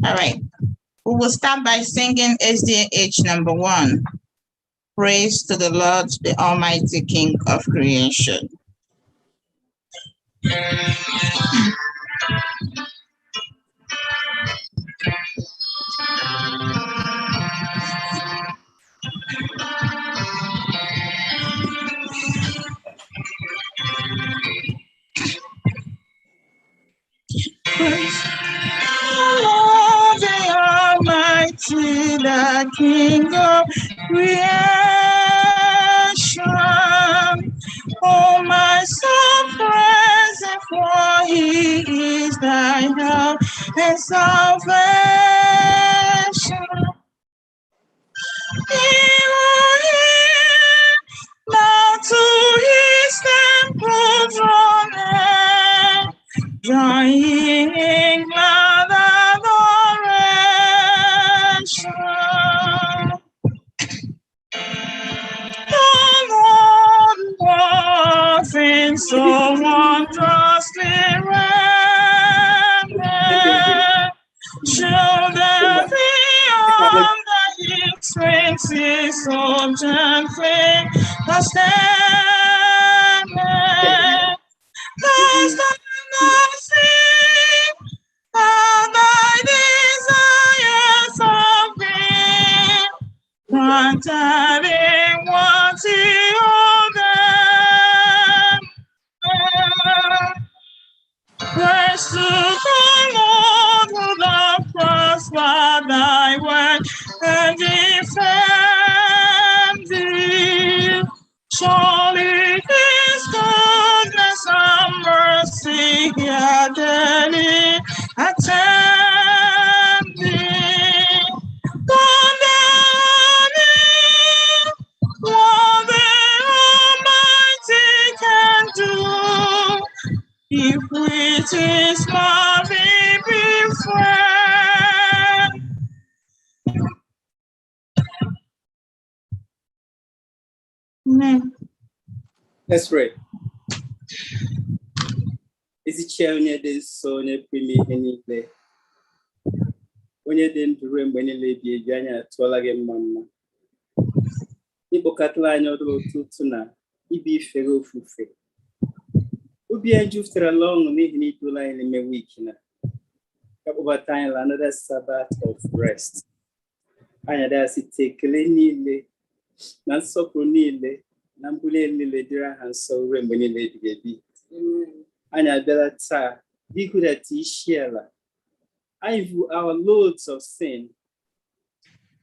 All right. We will start by singing SDH number 1. Praise to the Lord, the Almighty King of creation. Praise the Lord, the Almighty, the King of creation. Oh, my soul, praise Him, for He is thy help and salvation. Elohim, now to His temple drawn near, joining in glad adoration. The Lord was in so wondrously rendered, show that beyond the expenses so gently extended. Those that nothing and thy desires of thee, granted in what he ordered. Praise to the Lord who doth prosper thy way and defend thee. Surely His goodness and mercy here daily attend thee. What the Almighty can do, if with His love He befriend. Amen. Let's pray. Is it onye dị nsọ, onye pụrụ ihe niile, onye dị ndụ ruo mgbe niile ebi ebi, anyị atụọla gị mma mma. Ịkpọkọtala anyị ọdụ ụtụtụ na ibi ifere ofufe. Obi anyị jupụtara ọṅụ n'ihi na idola anyị n'ime wiki na akpọbata anyị la another Sabbath of rest. Anyị adasite ekele niile na nsọpụrụ niile na mbuli niile dịrị aha nsọ ruo mgbe niile ebighị ebi. Anyị abịala taa ihudata isi ala. Anyị vu our loads of sin.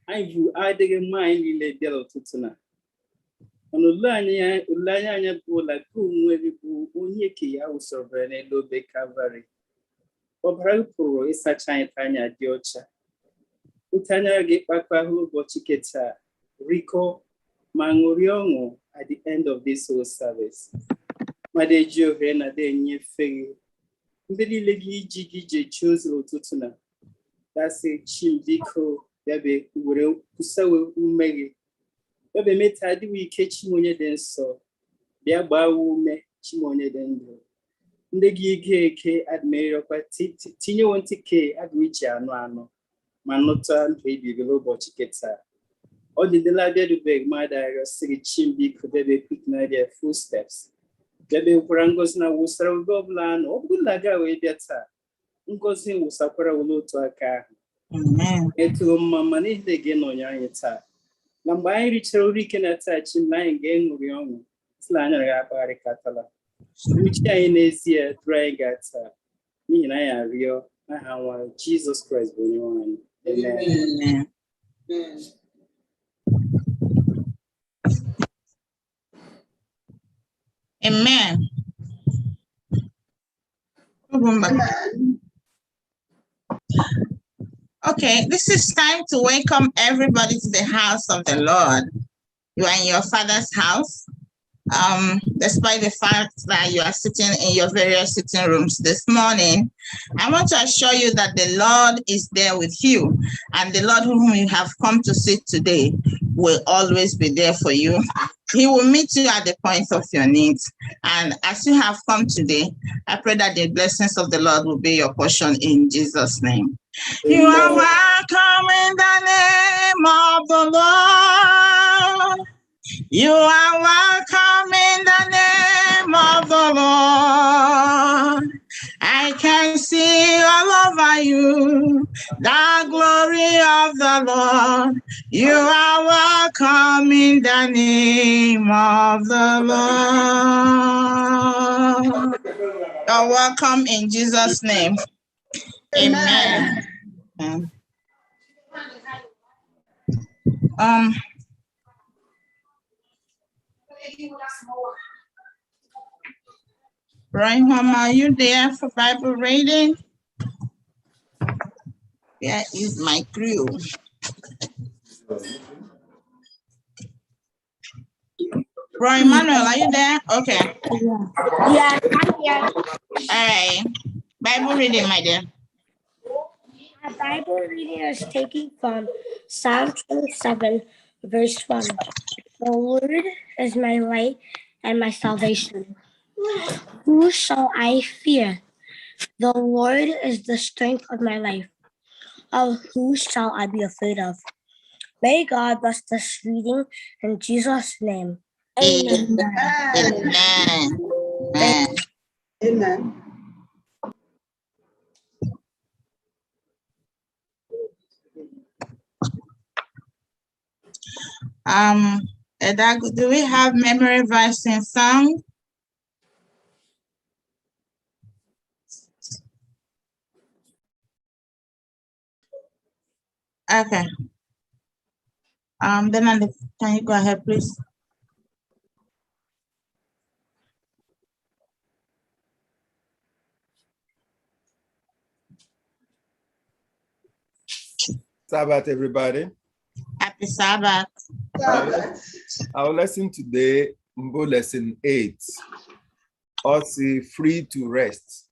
Anyị vu adịghị mma anyị niile bịara ụtụtụ na. Ule anya bụ ụla ka onwe gị bụ onye ke ya wụsọrọ n'elu obe Kalvarị. Ọbara pụrụ ịsacha anyị ka anyị dị ọcha. Ute anya gị kpakpa hụ ụbọchị keta rikọ ma ṅụrị ọṅụ at the end of this whole service. Mmadụ eji ohere na dị enyefe gị ndị niile gị iji gị jechi ozi ụtụtụ na dasị chimbiko bịabe were kwụsawe ume gị. Bịabe meta adịghị ike Chimonye dị nsọ, bịa gbaa ume Chimonye dị ndụ. Ndị gị ige eke adịmerịọkwa tinyewo ntị ke agụ iche anụ ma nụta ndụ ebibiri ụbọchị keta. Ọ dịdịla bịadubeghị mmadụ arịọ sịrị chimbiko bịabe quick na their footsteps. Bịabe kwara ngozi na wụsara oge ọbụla anọ, ọ bụrụ na ga wee bịa taa, ngozi wụsakwara wụla otu aka ahụ. Etuo mma ma n'ihi gị nọnye anyị taa. Na mgbe anyị richara ori ike na taa chim na anyị ga-eṅụrị ọṅụ sila anyị agaghị akpagharịkatala. Uche anyị n'ezie dụrụ anyị gaa taa n'ihi na anyị arịọ n'aha nwa Jizọs Kraịst bụ onye nwe anyị. Amen. Amen. Okay, this is time to welcome everybody to the house of the Lord. You are in your Father's house. Despite the fact that you are sitting in your various sitting rooms this morning, I want to assure you that the Lord is there with you, and the Lord whom you have come to see today will always be there for you. He will meet you at the point of your needs. And as you have come today, I pray that the blessings of the Lord will be your portion in Jesus' name. You are welcome in the name of the Lord. You are welcome in the name of the Lord. I can see all over you the glory of the Lord. You are welcome in the name of the Lord. You're welcome in Jesus' name. Amen. Brian, are you there for Bible reading? Where is my crew? Brian Manuel, are you there? Okay. Yeah, I'm here. All right. Bible reading, my dear. Our Bible reading is taken from Psalm 27, verse 1. The Lord is my light and my salvation. Who shall I fear? The Lord is the strength of my life. Of who shall I be afraid of? May God bless this reading in Jesus' name. Amen. Amen. Amen. Amen. Edagu, do we have memory verse in song? Okay. Then can you go ahead, please? Sabbath, everybody. Happy Sabbath. Our lesson today, Mbo lesson 8, also free to rest.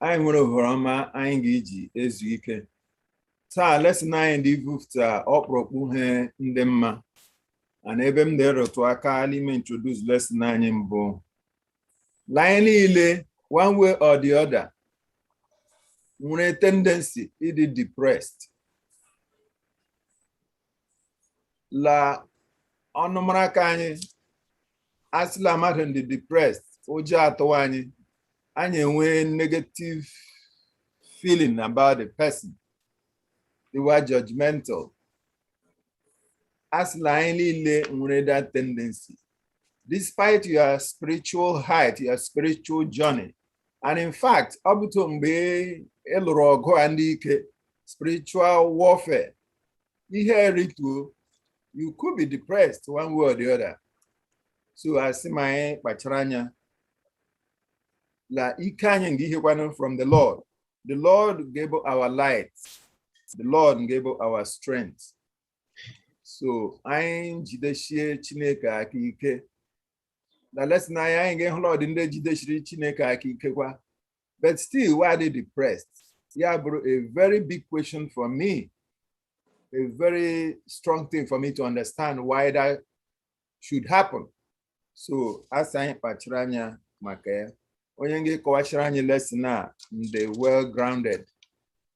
I'm going to Horama, I'm Gigi, Ezuike. So, lesson 9, the Vufta, Opropu, Ndemma. And Ebem Dero to Akali introduce lesson 9 in Mbo. Line one way or the other, when a tendency, it is depressed. La ọnụmaraka anyị asịla mmadụ ndị depressed ụjọ atụwa anyị enwe negative feeling about the person. They were judgmental. Asịla anyị niile nwere that tendency. Despite your spiritual height, your spiritual journey. And in fact, ọ bụtụ mgbe ịlụrụ ọgụ a ndị ike, spiritual warfare, ihe ritual, you could be depressed one way or the other. So I see my pacharanya la ikanye from the Lord. The Lord gave our light. The Lord gave our strength. So I jideshie Chineke akike. The lesson I ain't getting Lord in the jideshie Chineke akike kwa. But still, why are they depressed? Yeah, bro, a very big question for me. A very strong thing for me to understand why that should happen. So, as I pachranya make, onye kowachiranya lesson na the well-grounded,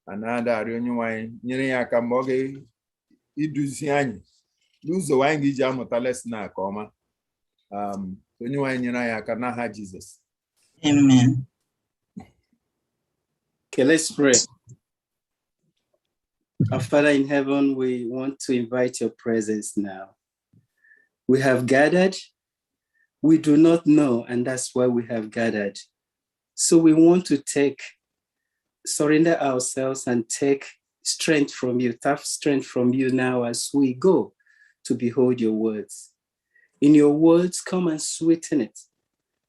another arionyi nyere ya aka mboge iduzi anyị n'ụzọ wanyị ji amụta lesson na ka ọma. Onye wanyị nyere ya aka n'aha Jesus. Amen. Okay, let's pray. Our Father in heaven, we want to invite your presence now. We have gathered. We do not know, and that's why we have gathered. So we want to surrender ourselves and take strength from you, tough strength from you now as we go to behold your words. In your words, come and sweeten it.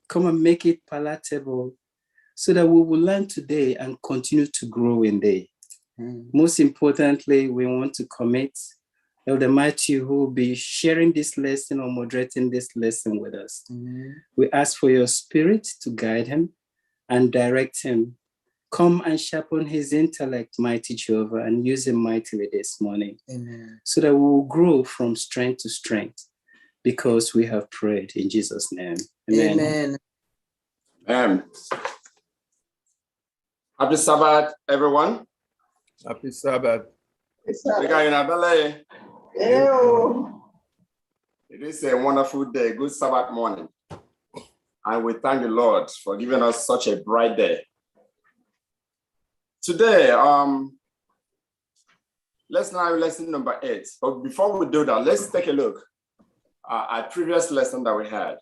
Come and make it palatable so that we will learn today and continue to grow in day. Most importantly, we want to commit Elder Matthew, who will be sharing this lesson or moderating this lesson with us. We ask for your spirit to guide him and direct him. Come and sharpen his intellect, mighty Jehovah, and use him mightily this morning. Amen. So that we will grow from strength to strength because we have prayed in Jesus' name. Amen. Amen. Happy Sabbath, everyone. Happy Sabbath. It is a wonderful day, good Sabbath morning. And we thank the Lord for giving us such a bright day. Today, let's now lesson number 8. But before we do that, let's take a look at previous lesson that we had.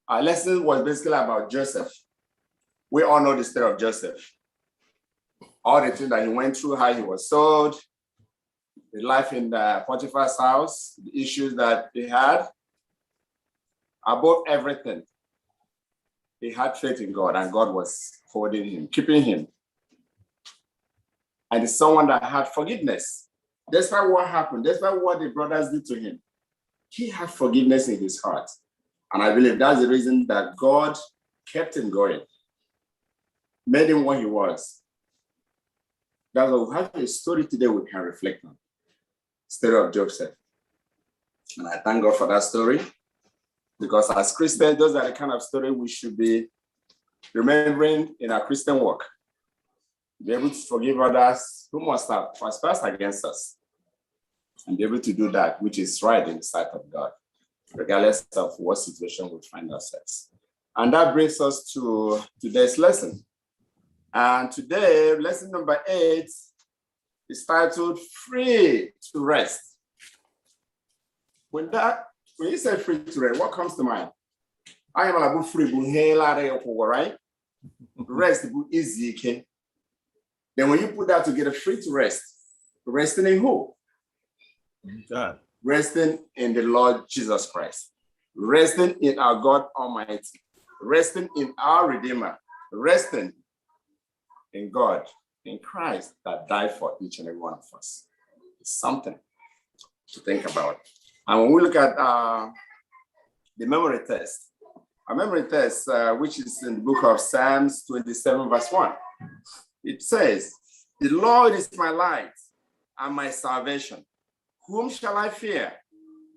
Our lesson was basically about Joseph. We all know the story of Joseph. All the things that he went through, how he was sold, the life in Potiphar's house, the issues that he had. Above everything, he had faith in God, and God was holding him, keeping him. And it's someone that had forgiveness. Despite what happened, despite what the brothers did to him, he had forgiveness in his heart. And I believe that's the reason that God kept him going, made him what he was. That's why we have a story today we can reflect on. Story of Joseph. And I thank God for that story, because as Christians, those are the kind of story we should be remembering in our Christian walk. Be able to forgive others who must have trespassed against us, and be able to do that which is right in the sight of God, regardless of what situation we find ourselves. And that brings us to today's lesson. And today, lesson number 8 is titled Free to Rest. When you say free to rest, what comes to mind? I am about free, right? Rest easy. Then when you put that together, free to rest, resting in who? God. Resting in the Lord Jesus Christ, resting in our God Almighty, resting in our Redeemer, resting in God, in Christ that died for each and every one of us. It's something to think about. And when we look at the memory test, a memory test, which is in the book of Psalms 27, verse 1, it says, "The Lord is my light and my salvation. Whom shall I fear?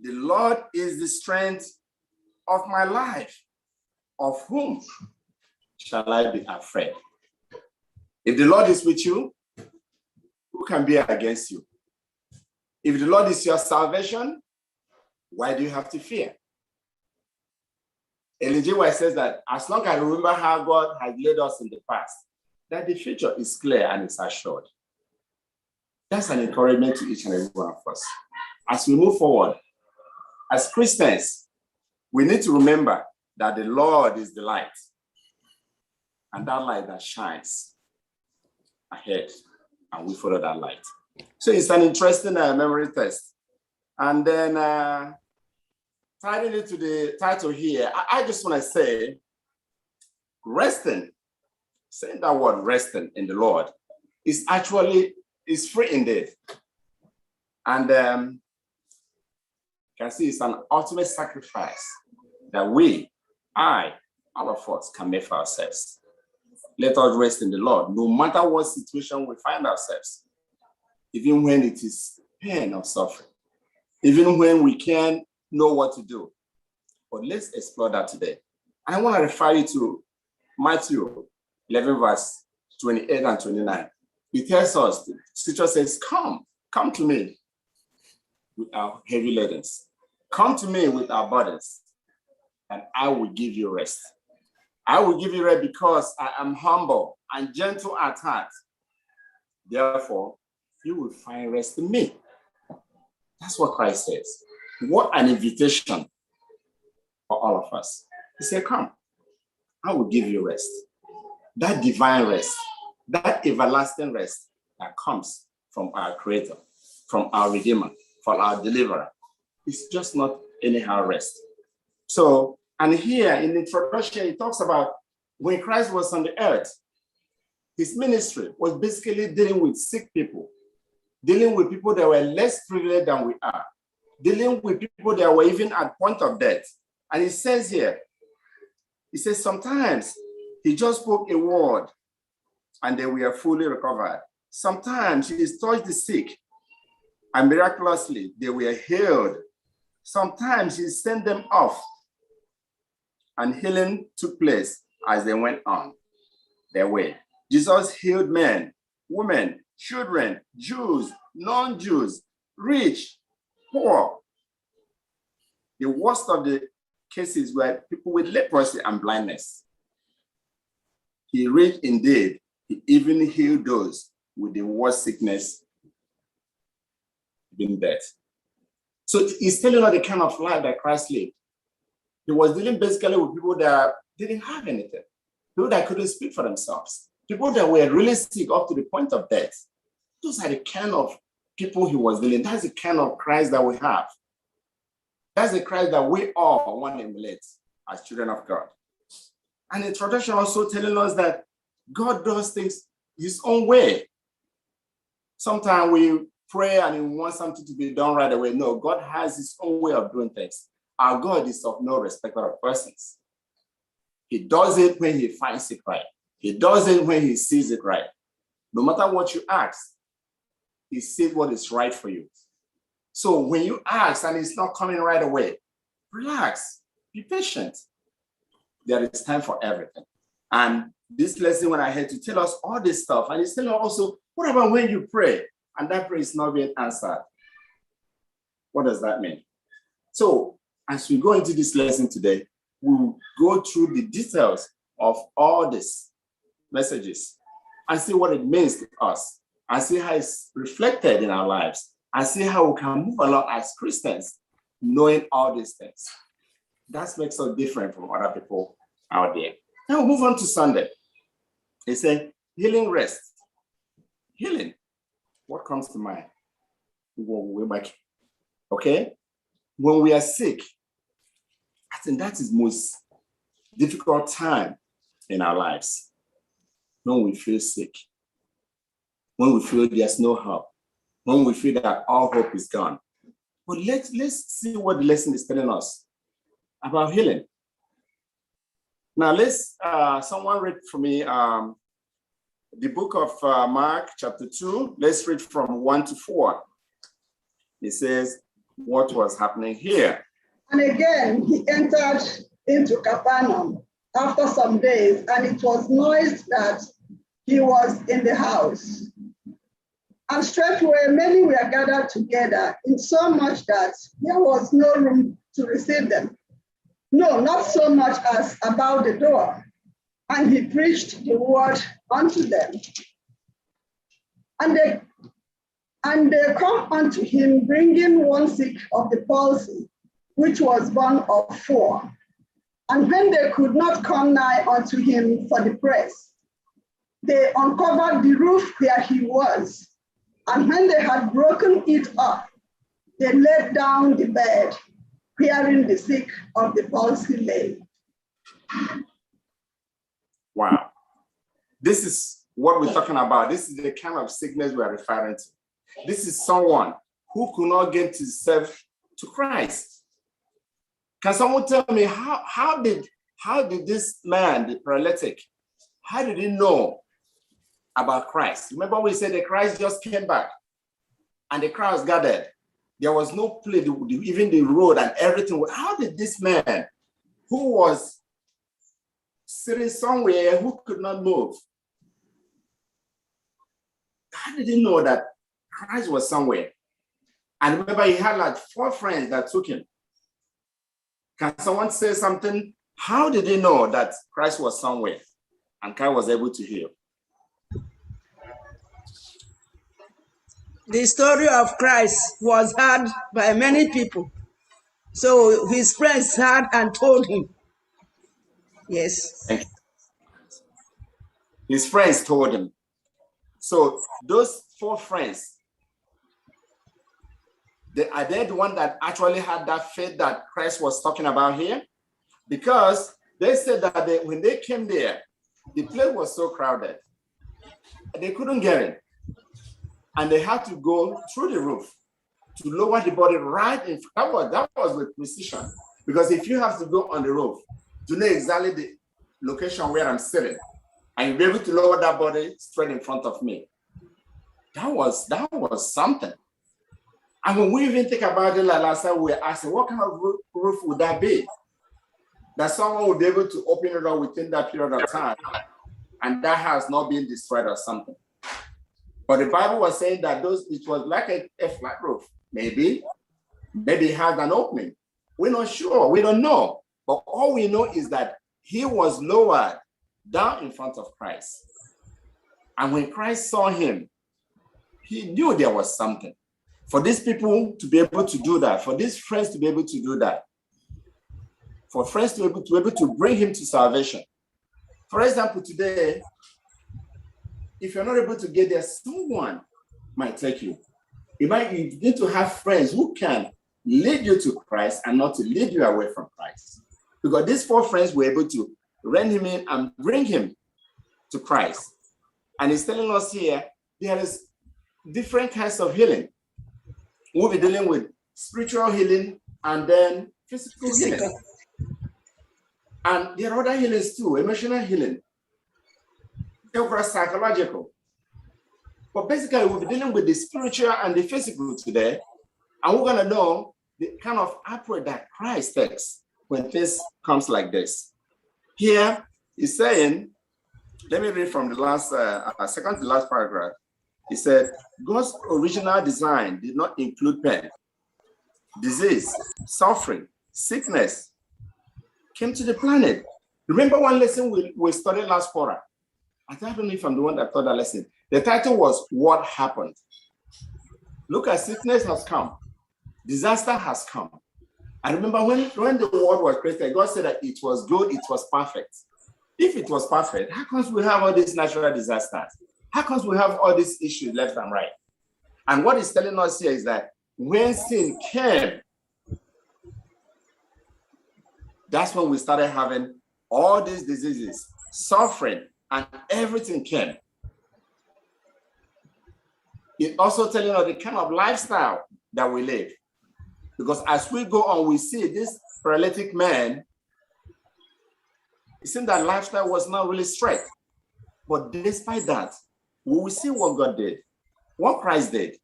The Lord is the strength of my life. Of whom shall I be afraid?" If the Lord is with you, who can be against you? If the Lord is your salvation, why do you have to fear? Ellen G. White says that as long as I remember how God has led us in the past, that the future is clear and it's assured. That's an encouragement to each and every one of us. As we move forward, as Christians, we need to remember that the Lord is the light, and that light that shines ahead, and we follow that light. So it's an interesting memory test. And then tying it to the title here, I just want to say, resting, saying that word resting in the Lord is free indeed. And you can see it's an ultimate sacrifice that all of us can make for ourselves. Let us rest in the Lord, no matter what situation we find ourselves, even when it is pain or suffering, even when we can't know what to do. But let's explore that today. I want to refer you to Matthew 11, verse 28 and 29. It tells us, the scripture says, come to me with our heavy burdens. Come to me with our burdens, and I will give you rest. I will give you rest because I am humble and gentle at heart. Therefore, you will find rest in me. That's what Christ says. What an invitation for all of us. He said, come, I will give you rest. That divine rest, that everlasting rest that comes from our Creator, from our Redeemer, from our Deliverer. It's just not anyhow rest. So, and here in the introduction, it talks about when Christ was on the earth, his ministry was basically dealing with sick people, dealing with people that were less privileged than we are, dealing with people that were even at point of death. And it says here, he says sometimes he just spoke a word and they were fully recovered. Sometimes he touched the sick and miraculously they were healed. Sometimes he sent them off and healing took place as they went on their way. Jesus healed men women, children, Jews, non-Jews, rich, poor. The worst of the cases were people with leprosy and blindness. He reached indeed, he even healed those with the worst sickness, even death. So he's telling us the kind of life that Christ lived. He was dealing basically with people that didn't have anything, people that couldn't speak for themselves, people that were really sick up to the point of death. Those are the kind of people he was dealing. That's the kind of Christ that we have. That's the Christ that we all want to emulate as children of God. And the tradition also telling us that God does things his own way. Sometimes we pray and we want something to be done right away. No, God has his own way of doing things. Our God is of no respecter of persons. He does it when he finds it right. He does it when he sees it right. No matter what you ask, he sees what is right for you. So when you ask and it's not coming right away, relax, be patient. There is time for everything. And this lesson when I had to tell us all this stuff, and it's telling us also, what about when you pray and that prayer is not being answered? What does that mean? So as we go into this lesson today, we'll go through the details of all these messages and see what it means to us and see how it's reflected in our lives and see how we can move along as Christians, knowing all these things. That makes us different from other people out there. Now we'll move on to Sunday. It's a healing rest. Healing. What comes to mind? We're back. Okay? When we are sick, I think that is the most difficult time in our lives. When we feel sick, when we feel there's no hope, when we feel that all hope is gone. But let's see what the lesson is telling us about healing. Now let's, someone read for me the book of Mark chapter 2. Let's read from 1 to 4. It says what was happening here. And again, he entered into Capernaum after some days, and it was noised that he was in the house. And straightway many were gathered together, in so much that there was no room to receive them. No, not so much as about the door. And he preached the word unto them. And they come unto him, bringing one sick of the palsy, which was born of 4. And when they could not come nigh unto him for the press, they uncovered the roof where he was. And when they had broken it up, they laid down the bed, wherein the sick of the palsy lay. Wow. This is what we're talking about. This is the kind of sickness we are referring to. This is someone who could not get himself to Christ. Can someone tell me how did this man, the paralytic, how did he know about Christ? Remember we said that Christ just came back and the crowds gathered. There was no place, even the road and everything. How did this man who was sitting somewhere, who could not move, how did he know that Christ was somewhere? And remember, he had like 4 friends that took him. Can someone say something? How did he know that Christ was somewhere and Christ was able to heal? The story of Christ was heard by many people. So his friends heard and told him. Yes. His friends told him. So those 4 friends, are they the one that actually had that faith that Christ was talking about here? Because they said that when they came there, the place was so crowded, they couldn't get in. And they had to go through the roof to lower the body right in front. That was with precision. Because if you have to go on the roof to know exactly the location where I'm sitting, and you'll be able to lower that body straight in front of me, that was something. And when we even think about it, like last time, we were asking, what kind of roof would that be? That someone would be able to open it up within that period of time, and that house not being destroyed or something. But the Bible was saying that it was like a flat roof. Maybe it has an opening. We're not sure. We don't know. But all we know is that he was lowered down in front of Christ. And when Christ saw him, he knew there was something. For these people to be able to do that, for these friends to be able to do that, for friends to be able to bring him to salvation. For example, today, if you're not able to get there, someone might take you. You need to have friends who can lead you to Christ and not to lead you away from Christ. Because these 4 friends were able to rein him in and bring him to Christ. And he's telling us here, there is different kinds of healing. We'll be dealing with spiritual healing and then physical healing. And there are other healings too, emotional healing, psychological. But basically, we'll be dealing with the spiritual and the physical today. And we're going to know the kind of approach that Christ takes when things comes like this. Here, he's saying, let me read from the last, second to last paragraph. He said, God's original design did not include pain, disease, suffering, sickness, came to the planet. Remember one lesson we studied last quarter? I don't know if I'm the one that taught that lesson. The title was What Happened? Look at sickness has come. Disaster has come. I remember when the world was created, God said that it was good, it was perfect. If it was perfect, how comes we have all these natural disasters? How comes we have all these issues left and right? And what he's telling us here is that when sin came, that's when we started having all these diseases, suffering, and everything came. It's also telling us the kind of lifestyle that we live. Because as we go on, we see this paralytic man, it seemed that lifestyle was not really straight. But despite that, we will see what God did, what Christ did.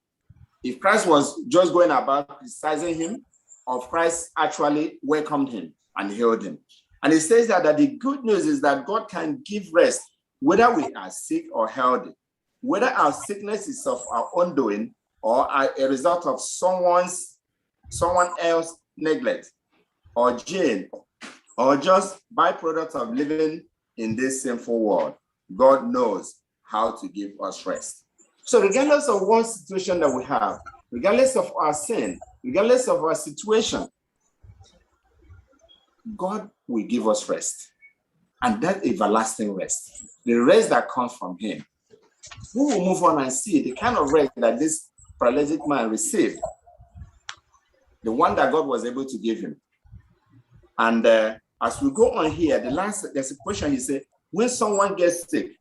If Christ was just going about criticizing him, or Christ actually welcomed him and healed him. And it says that the good news is that God can give rest, whether we are sick or healthy, whether our sickness is of our own doing or a result of someone else's neglect or gene, or just byproduct of living in this sinful world. God knows how to give us rest. So regardless of what situation that we have, regardless of our sin, regardless of our situation, God will give us rest. And that everlasting rest, the rest that comes from him. We will move on and see the kind of rest that this paralytic man received, the one that God was able to give him. And as we go on here, there's a question. He said, when someone gets sick,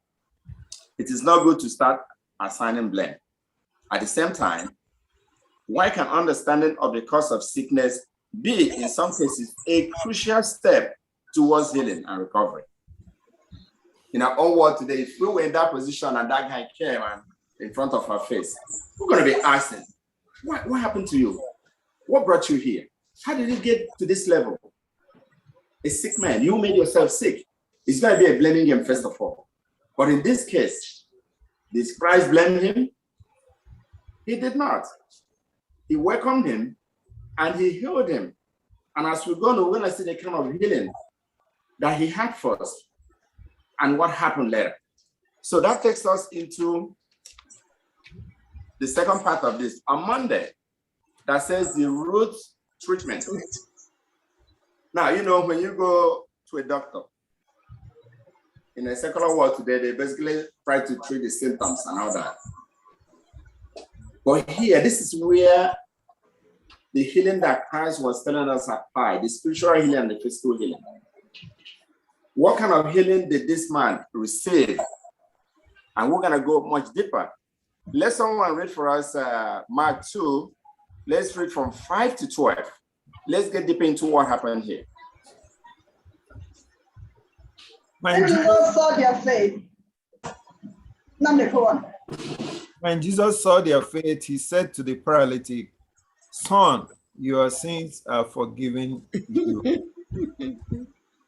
it is not good to start assigning blame. At the same time, why can understanding of the cause of sickness be, in some cases, a crucial step towards healing and recovery? In our own world today, if we were in that position and that guy came and in front of our face, we're going to be asking, what happened to you? What brought you here? How did you get to this level? A sick man, you made yourself sick. It's going to be a blaming game, first of all. But in this case, did Christ blame him? He did not. He welcomed him and he healed him. And as we're going to see the kind of healing that he had first and what happened later. So that takes us into the second part of this. On Monday, that says the root treatment. Now, you know, when you go to a doctor, in a secular world today, they basically try to treat the symptoms and all that. But here, this is where the healing that Christ was telling us apply, the spiritual healing and the physical healing. What kind of healing did this man receive? And we're going to go much deeper. Let someone read for us Mark 2. Let's read from 5 to 12. Let's get deep into what happened here. When Jesus saw their faith, When Jesus saw their faith, he said to the paralytic, "Son, your sins are forgiven you."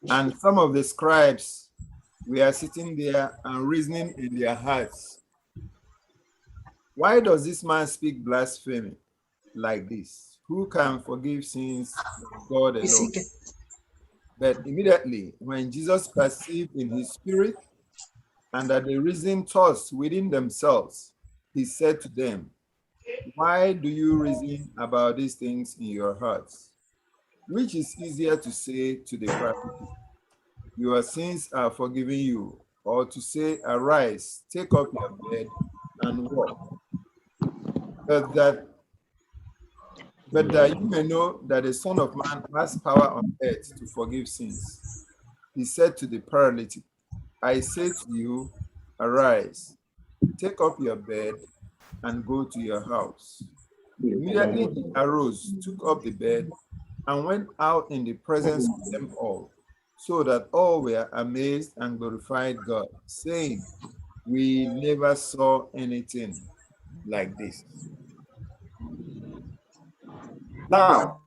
And some of the scribes were sitting there and reasoning in their hearts, Why does this man speak blasphemy like this? Who can forgive sins but God alone? But immediately, when Jesus perceived in his spirit and that they reasoned thoughts within themselves, he said to them, why do you reason about these things in your hearts? Which is easier to say to the paralytic, your sins are forgiven you, or to say, arise, take up your bed and walk? But that you may know that the Son of Man has power on earth to forgive sins. He said to the paralytic, I say to you, arise, take up your bed and go to your house. Immediately he arose, took up the bed, and went out in the presence of them all, so that all were amazed and glorified God, saying, we never saw anything like this. Now,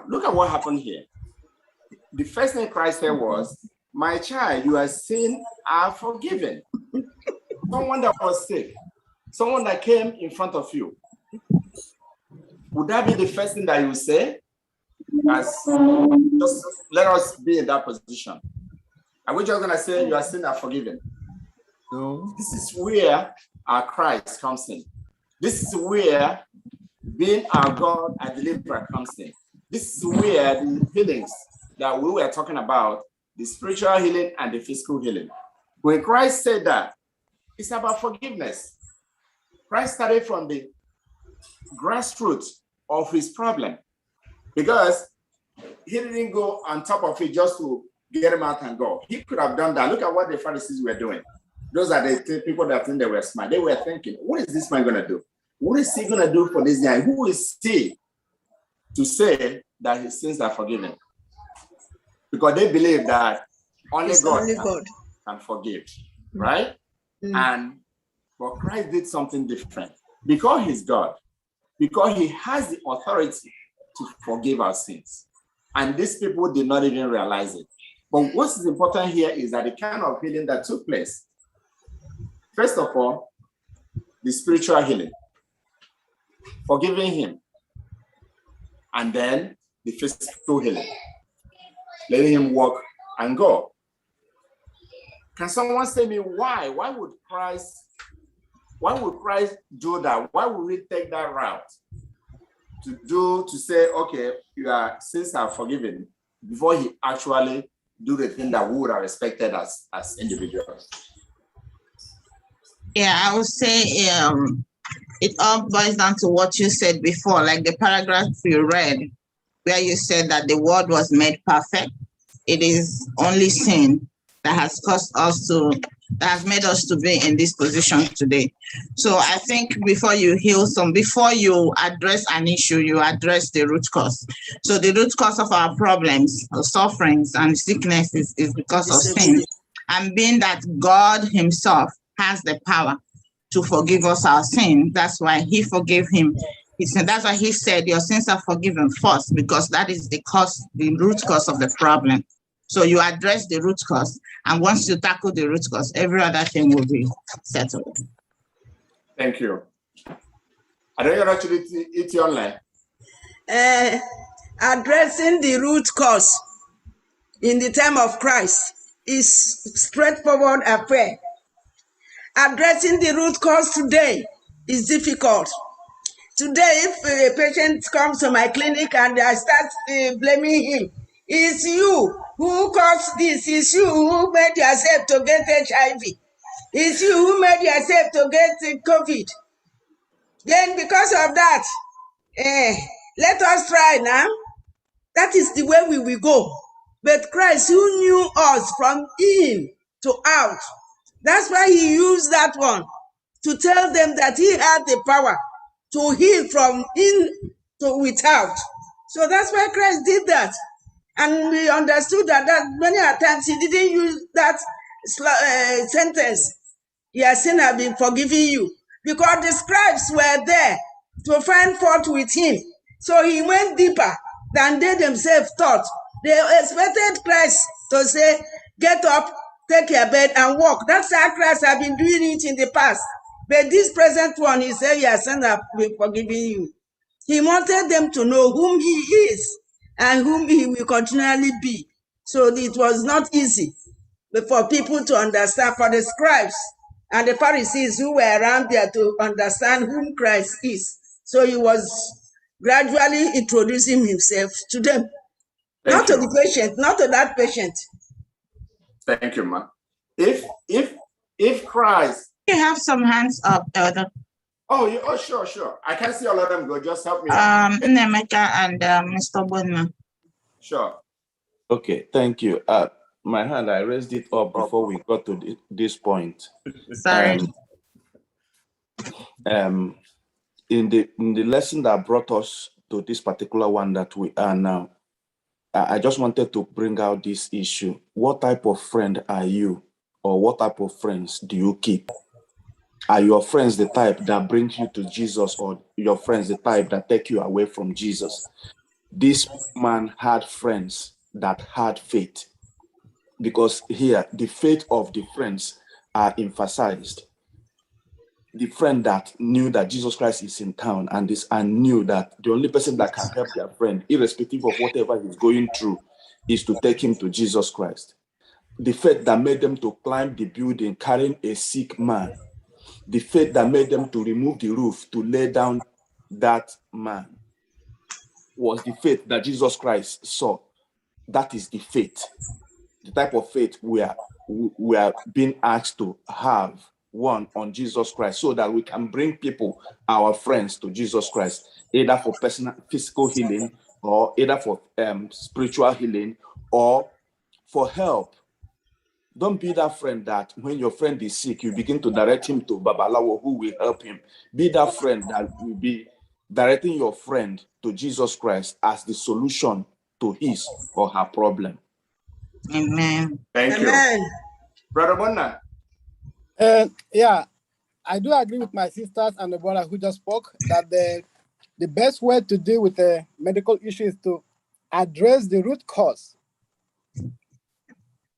look at what happened here. The first thing Christ said was, my child, your sins are forgiven. Someone that was sick, someone that came in front of you, would that be the first thing that you say? Just let us be in that position. Are we just going to say your sins are forgiven? No. This is where our Christ comes in. This is where being our God and deliverer comes in. This is where the healings that we were talking about, the spiritual healing and the physical healing. When Christ said that, it's about forgiveness. Christ started from the grassroots of his problem, because he didn't go on top of it just to get him out and go. He could have done that. Look at what the Pharisees were doing. Those are the people that think they were smart. They were thinking, what is this man going to do? What is he going to do for this guy? Who is he to say that his sins are forgiven? Because they believe that only God can forgive, right? But Christ did something different. Because he's God, because he has the authority to forgive our sins. And these people did not even realize it. But what's important here is that the kind of healing that took place. First of all, the spiritual healing, forgiving him. And then the physical healing, letting him walk and go. Can someone say me why? Why would Christ do that? Why would we take that route to say, okay, your sins are forgiven, before he actually do the thing that we would have expected as individuals? Yeah, I would say it all boils down to what you said before, like the paragraph you read, where you said that the word was made perfect. It is only sin that has made us to be in this position today. So I think before you address an issue, you address the root cause. So the root cause of our problems, our sufferings and sickness is because of sin. And being that God himself has the power to forgive us our sin, that's why he forgave him. That's why he said your sins are forgiven first, because that is the root cause of the problem. So you address the root cause, and once you tackle the root cause, every other thing will be settled. Thank you. I don't know actually it's online. Addressing the root cause in the time of Christ is straightforward affair. Addressing the root cause today is difficult. Today, if a patient comes to my clinic and I start blaming him, it's you who caused this. It's you who made yourself to get HIV. It's you who made yourself to get COVID. Then because of that, let us try now. That is the way we will go. But Christ, who knew us from in to out, that's why he used that one to tell them that he had the power to heal from in to without. So that's why Christ did that. And we understood that many times he didn't use that sentence, your sin has been forgiven you, because the scribes were there to find fault with him. So he went deeper than they themselves thought. They expected Christ to say, get up, take your bed and walk. That's how Christ has been doing it in the past. But this present one, he said, yes, and I've been forgiving you. He wanted them to know whom he is and whom he will continually be. So it was not easy for people to understand, for the scribes and the Pharisees who were around there to understand whom Christ is. So he was gradually introducing himself to them. Not to the patient, not to that patient. Thank you, ma. If Christ, You have some hands up, Elder. oh, sure. I can see all of them go. Just help me. Nemeka and Mr. Bonman. Sure. Okay, thank you. My hand, I raised it up before we got to this point. Sorry. In the lesson that brought us to this particular one that we are now, I just wanted to bring out this issue. What type of friend are you, or what type of friends do you keep? Are your friends the type that brings you to Jesus, or your friends the type that take you away from Jesus? This man had friends that had faith, because here the faith of the friends are emphasized. The friend that knew that Jesus Christ is in town and knew that the only person that can help their friend, irrespective of whatever he's going through, is to take him to Jesus Christ. The faith that made them to climb the building carrying a sick man. The faith that made them to remove the roof to lay down that man was the faith that Jesus Christ saw. That is the faith, the type of faith we are being asked to have, one on Jesus Christ, so that we can bring people, our friends, to Jesus Christ, either for personal physical healing, or either for spiritual healing, or for help. Don't be that friend that when your friend is sick, you begin to direct him to Babalawo who will help him. Be that friend that will be directing your friend to Jesus Christ as the solution to his or her problem. Amen. Thank Amen. you. Brother Bonna. Yeah, I do agree with my sisters and the brother who just spoke that the best way to deal with a medical issue is to address the root cause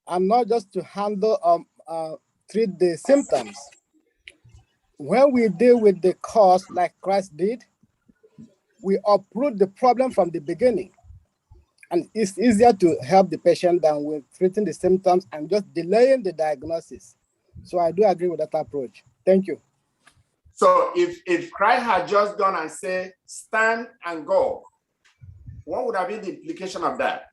and not just to handle treat the symptoms. When we deal with the cause like Christ did, we uproot the problem from the beginning. And it's easier to help the patient than with treating the symptoms and just delaying the diagnosis. So I do agree with that approach. Thank you. So if Christ had just gone and said, stand and go, what would have been the implication of that?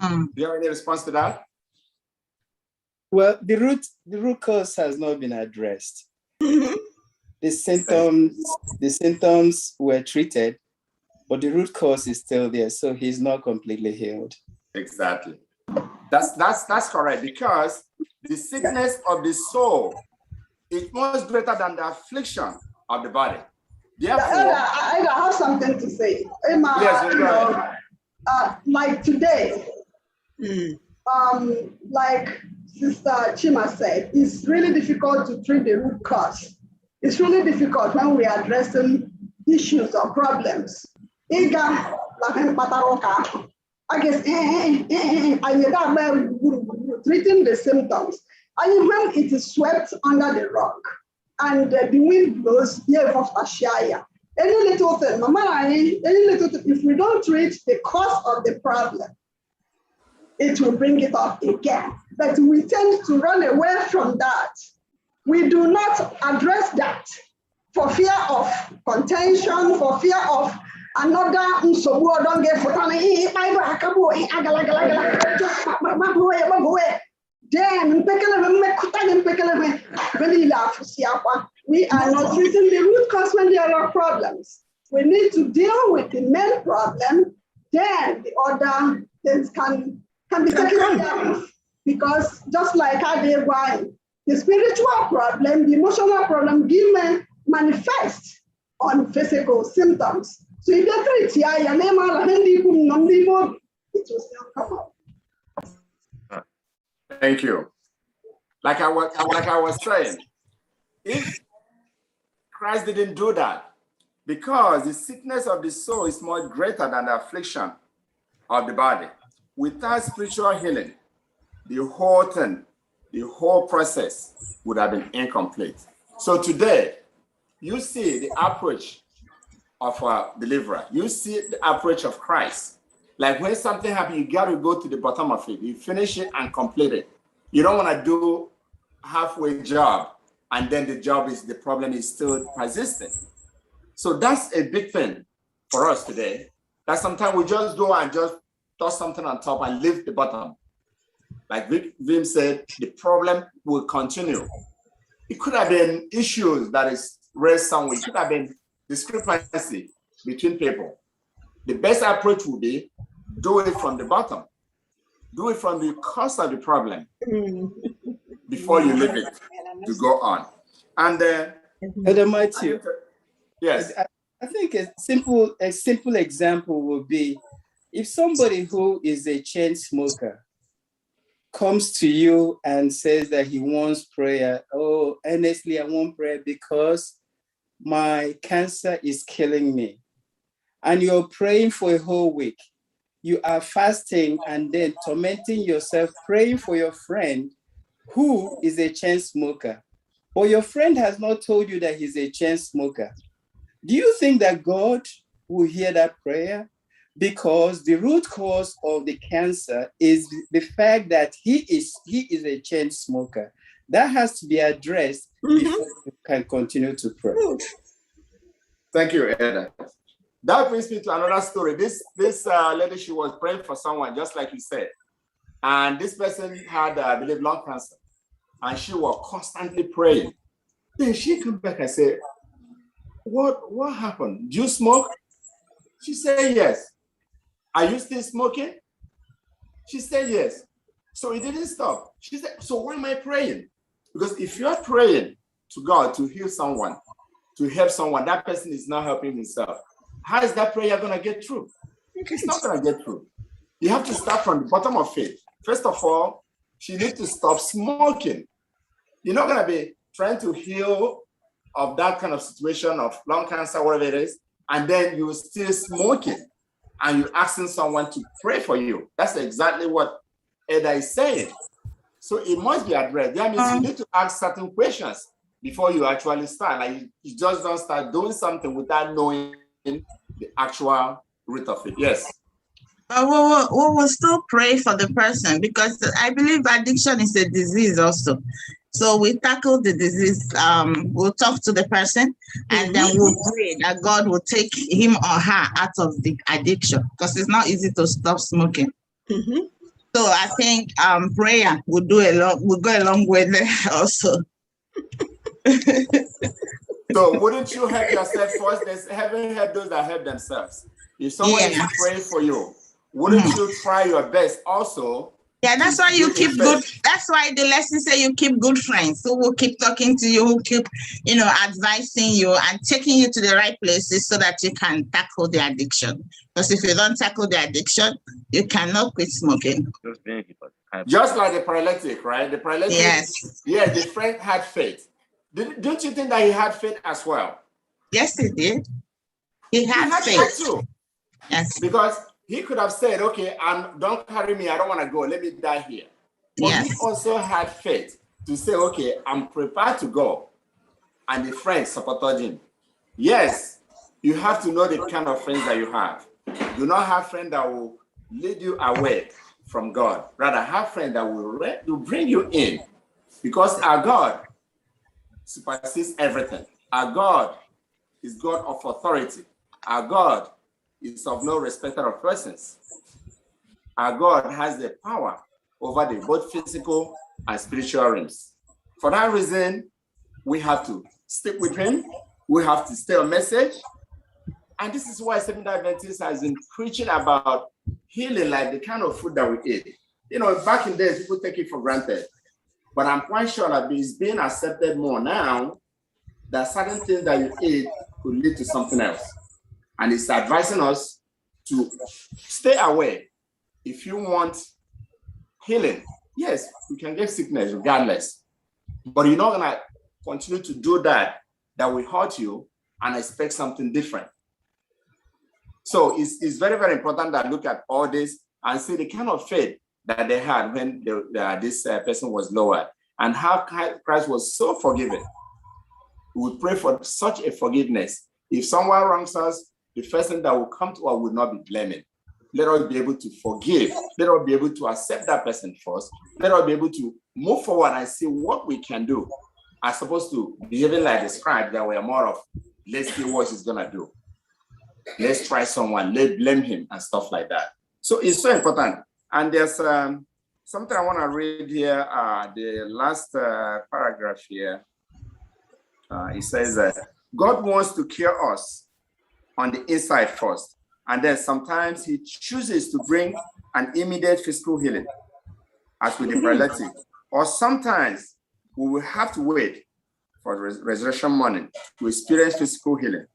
Do you have any response to that? Well, the root cause has not been addressed. The symptoms were treated, but the root cause is still there, so he's not completely healed. Exactly. That's correct, because the sickness of the soul is much greater than the affliction of the body. Therefore, I have something to say. Yes, like today, like Sister Chima said, it's really difficult to treat the root cause. It's really difficult when we are addressing issues or problems. I guess treating the symptoms. And when it is swept under the rug and the wind blows, any little thing, if we don't treat the cause of the problem, it will bring it up again. But we tend to run away from that. We do not address that for fear of contention, for fear of another don't get for we are not treating the root cause when there are problems. We need to deal with the main problem, then the other things can be taken care of. Because just like I did wine, the spiritual problem, the emotional problem manifest on physical symptoms. So if you treat it will still come up. thank you. Like I was saying, if Christ didn't do that, because the sickness of the soul is much greater than the affliction of the body. Without spiritual healing, the whole thing the whole process would have been incomplete. So today, you see the approach of a deliverer. You see the approach of Christ. Like when something happens, you got to go to the bottom of it. You finish it and complete it. You don't want to do halfway job and then the problem is still persistent. So that's a big thing for us today. That sometimes we just go and just toss something on top and leave the bottom. Like Vim said, the problem will continue. It could have been issues that is raised somewhere. It could have been discrepancy between people. The best approach would be do it from the bottom. Do it from the cause of the problem before you leave it to go on. And Elder Matthew, yes, I think a simple example would be if somebody who is a chain smoker comes to you and says that he wants prayer. Oh, honestly, I want prayer because my cancer is killing me. And you're praying for a whole week. You are fasting and then tormenting yourself, praying for your friend who is a chain smoker. But your friend has not told you that he's a chain smoker. Do you think that God will hear that prayer? Because the root cause of the cancer is the fact that he is a chain smoker. That has to be addressed before you can continue to pray. Thank you, Eda. That brings me to another story. This lady, she was praying for someone, just like you said. And this person had, I believe, lung cancer. And she was constantly praying. Then she came back and said, what happened? Do you smoke? She said, yes. Are you still smoking? She said, yes. So it didn't stop. She said, so why am I praying? Because if you are praying to God to heal someone, to help someone, that person is not helping himself. How is that prayer going to get through? It's not going to get through. You have to start from the bottom of it. First of all, she needs to stop smoking. You're not going to be trying to heal of that kind of situation of lung cancer, whatever it is, and then you're still smoking and you're asking someone to pray for you. That's exactly what Eda is saying. So it must be addressed. That means you need to ask certain questions before you actually start. Like you just don't start doing something without knowing the actual root of it. Yes. But we will still pray for the person because I believe addiction is a disease also. So we tackle the disease. We'll talk to the person and then we'll pray that God will take him or her out of the addiction because it's not easy to stop smoking. So I think prayer will go a long way there also. So wouldn't you help yourself first? There's haven't helped those that help themselves. If someone is praying for you, wouldn't you try your best also? Yeah, that's why you keep good. That's why the lesson say you keep good friends who will keep talking to you, who keep, advising you and taking you to the right places so that you can tackle the addiction. Because if you don't tackle the addiction, you cannot quit smoking. Just like the paralytic, right? The paralytic. Yes. Yeah, the friend had faith. Don't you think that he had faith as well? Yes, he did. He had faith too. Yes. Because he could have said, okay, don't carry me. I don't want to go. Let me die here. But he also had faith to say, okay, I'm prepared to go. And the friends supported him. Yes, you have to know the kind of friends that you have. Do not have friends that will lead you away from God. Rather, have friends that will bring you in. Because our God supersedes everything. Our God is God of authority. Our God is of no respecter of persons. Our God has the power over the both physical and spiritual realms. For that reason, we have to stick with him. We have to stay on message. And this is why Seventh-day Adventist has been preaching about healing, like the kind of food that we eat. Back in days, people take it for granted. But I'm quite sure that it's being accepted more now that certain things that you eat could lead to something else. And it's advising us to stay away. If you want healing, yes, we can get sickness regardless. But you're not going to continue to do that will hurt you and expect something different. So it's very, very important that look at all this and see the kind of faith that they had when this person was lowered. and how Christ was so forgiving. We pray for such a forgiveness. If someone wrongs us, the first thing that will come to us will not be blaming. Let us be able to forgive. Let us be able to accept that person first. Let us be able to move forward and see what we can do, as opposed to behaving like the scribe that we're more of, let's see what he's gonna do. Let's try someone, let's blame him and stuff like that. So it's so important. And there's something I want to read here, the last paragraph here. It says that God wants to cure us on the inside first. And then sometimes he chooses to bring an immediate physical healing, as with the paralytic. Or sometimes we will have to wait for resurrection morning to experience physical healing.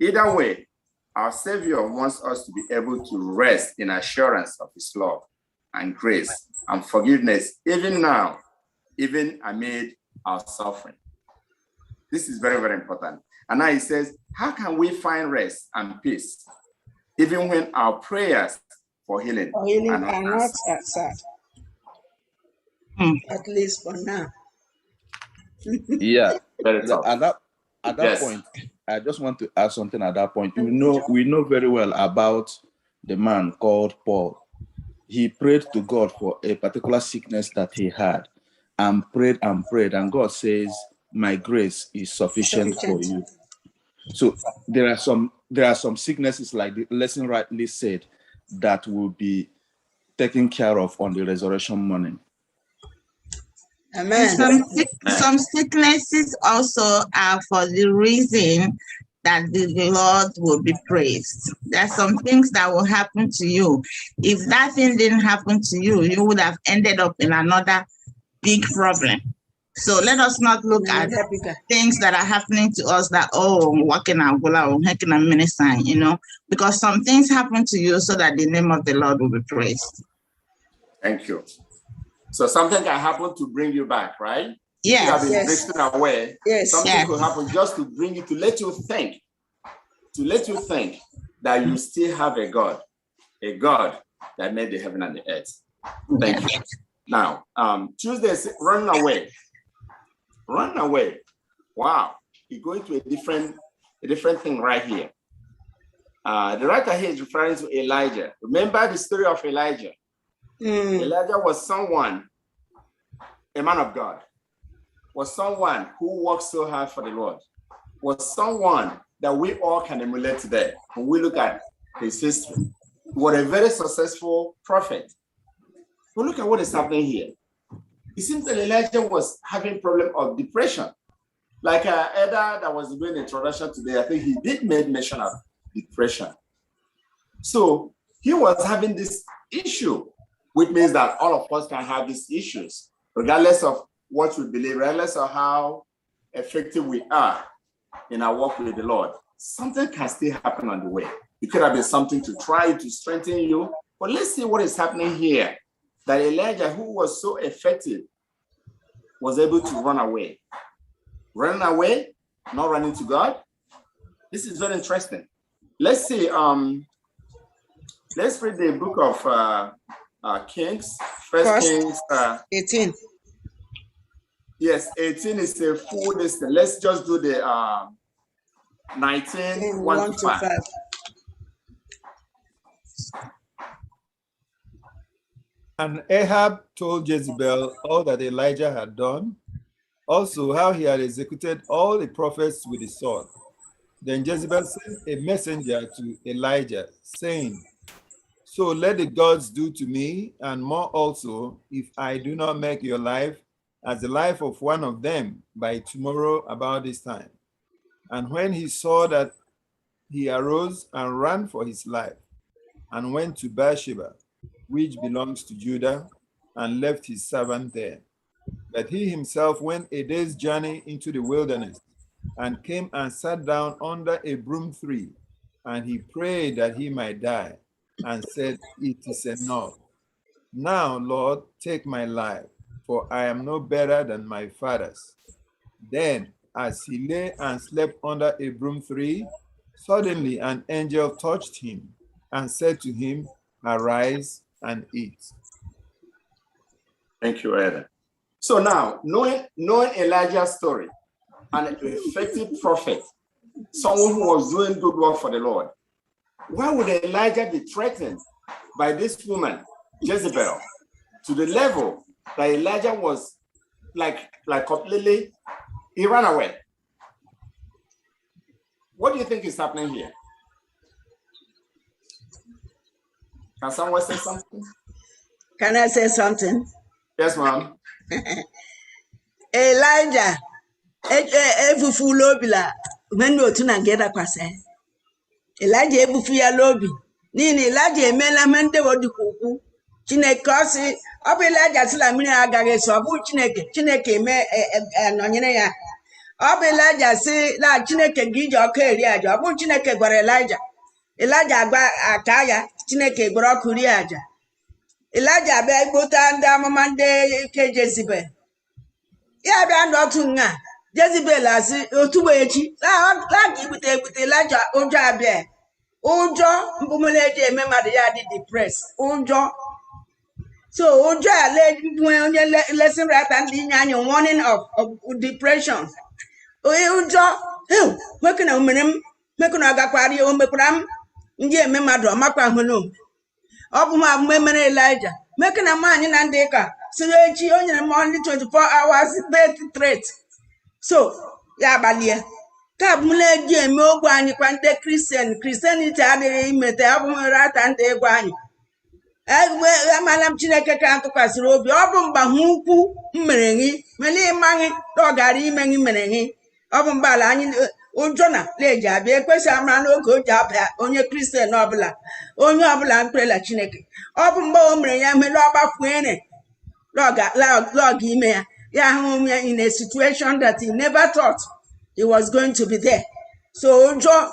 Either way, our Savior wants us to be able to rest in assurance of his love and grace and forgiveness, even now, even amid our suffering. This is very, very important. And now he says, how can we find rest and peace, even when our prayers for healing are not answered? At least for now. Yeah. Very tough. At that Yes. point, I just want to add something at that point. We know very well about the man called Paul. He prayed to God for a particular sickness that he had, and prayed, and God says, my grace is sufficient for you. So there are some sicknesses, like the lesson rightly said, that will be taken care of on the resurrection morning. Amen. Some sicknesses also are for the reason that the Lord will be praised. There are some things that will happen to you. If that thing didn't happen to you, you would have ended up in another big problem. So let us not look at things that are happening to us that, working minister, because some things happen to you so that the name of the Lord will be praised. Thank you. So something can happen to bring you back, right? Yes. You have been drifting away. Yes. Something could happen just to bring you, to let you think that you still have a God that made the heaven and the earth. Thank you. Now, Tuesday is running away. Wow, you're going to a different thing right here. The writer here is referring to Elijah. Remember the story of Elijah. Elijah was someone, a man of God, was someone who worked so hard for the Lord, was someone that we all can emulate today. When we look at his history, he was a very successful prophet. But look at what is happening here. It seems that Elijah was having a problem of depression. Like Eda that was doing the introduction today, I think he did make mention of depression. So he was having this issue, which means that all of us can have these issues, regardless of what we believe, regardless of how effective we are in our work with the Lord. Something can still happen on the way. It could have been something to try to strengthen you. But let's see what is happening here. That Elijah, who was so effective, was able to run away. Running away, not running to God. This is very interesting. Let's see. Let's read the book of Kings. First Kings 18. Yes, 18 is a full distance. Let's just do the 19, 1 to 5. And Ahab told Jezebel all that Elijah had done, also how he had executed all the prophets with the sword. Then Jezebel sent a messenger to Elijah, saying, so let the gods do to me, and more also, if I do not make your life as the life of one of them by tomorrow about this time. And when he saw that, he arose and ran for his life, and went to Beersheba, which belongs to Judah, and left his servant there. But he himself went a day's journey into the wilderness, and came and sat down under a broom tree, and he prayed that he might die, and said, it is enough. Now, Lord, take my life, for I am no better than my fathers. Then, as he lay and slept under a broom tree, suddenly an angel touched him, and said to him, arise and eat. Thank you, Eda. So now, knowing Elijah's story, an effective prophet, someone who was doing good work for the Lord, why would Elijah be threatened by this woman, Jezebel, to the level that Elijah was like completely, he ran away? What do you think is happening here? Can someone say something? Can I say something? Yes, ma'am. Elijah, efufu lobi la menu otu na ngeda kwase. Elijah efufu ya lobi. Nini Elijah emela mende wodi kuku. Chineke osi, obu Elijah sila mini agage so obu Chineke eme nonyene ya. Obu Elijah si la Chineke gije oku eri aja. Obu Chineke gwara Elijah. Elijah agba akaya Chineke gboro oku ri aja. Elijah be igbota ndị amụma ndị ke Jezebel. Ya bịa n'otu nga Jezebel asị otu echi la igbute Elijah ụjọ abịa. Ụjọ mbụmụla eji eme mmadụ ya dị depressed. Ụjọ. So ụjọ a onye lesson writer ndị inye anyị warning of depression. Onye ụjọ mekana umere m mekana agakwari o mekwara m ndị eme mmadụ ọmakwa hụnụ. Ọ bụ ma mere Elijah mekana anyị na ndị ka siri echi o nyere m only 24 hours death threat. So ya gbalie ka abụmụla eji eme ogwe anyị kwa ndị Christianity adịghị imete ọ bụ rata ndị egwu anyị. Amala m Chineke ka ntụkwasịrị obi ọ bụ mgba hụ ukwu mmere gị mele ịmaghị na ọ gara ime gị mere gị. Ọ bụ mgbala anyị ụjọ na leji abịa ekwesị amara n'oge o ji abịa onye Kristian ọbụla onye ọbụla mkperela Chineke. Ọ bụ mgbe o mere ya mere ọgbafuere log ime ya ya hụ ya in a situation that he never thought he was going to be there. So ụjọ,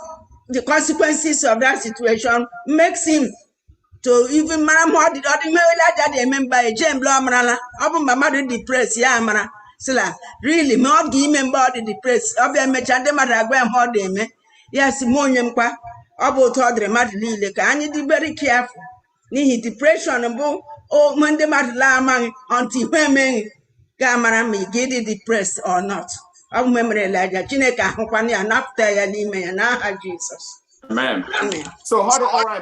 the consequences of that situation makes him to even mara more the Elijah dey member a gem law marala. Ọ bụ mgbe mmadụ depressed ya amara sila really me ọ ga-ime mgbe ọ dị depressed ọ bịa emecha ndị mmadụ agwa ya ọ dị eme ya si m onye mkpa ọ bụ otu ọ dịrị mmadụ niile ka anyị dị very careful n'ihi depression bụ ndị mmadụ la amaghị until ihu emeghị ga-amara ma ị ga-ịdị depressed or not. Ọ bụ memere Elijah Chineke ahụkwana ya napụta ya n'ime ya n'aha Jizọs. Amen. So how do I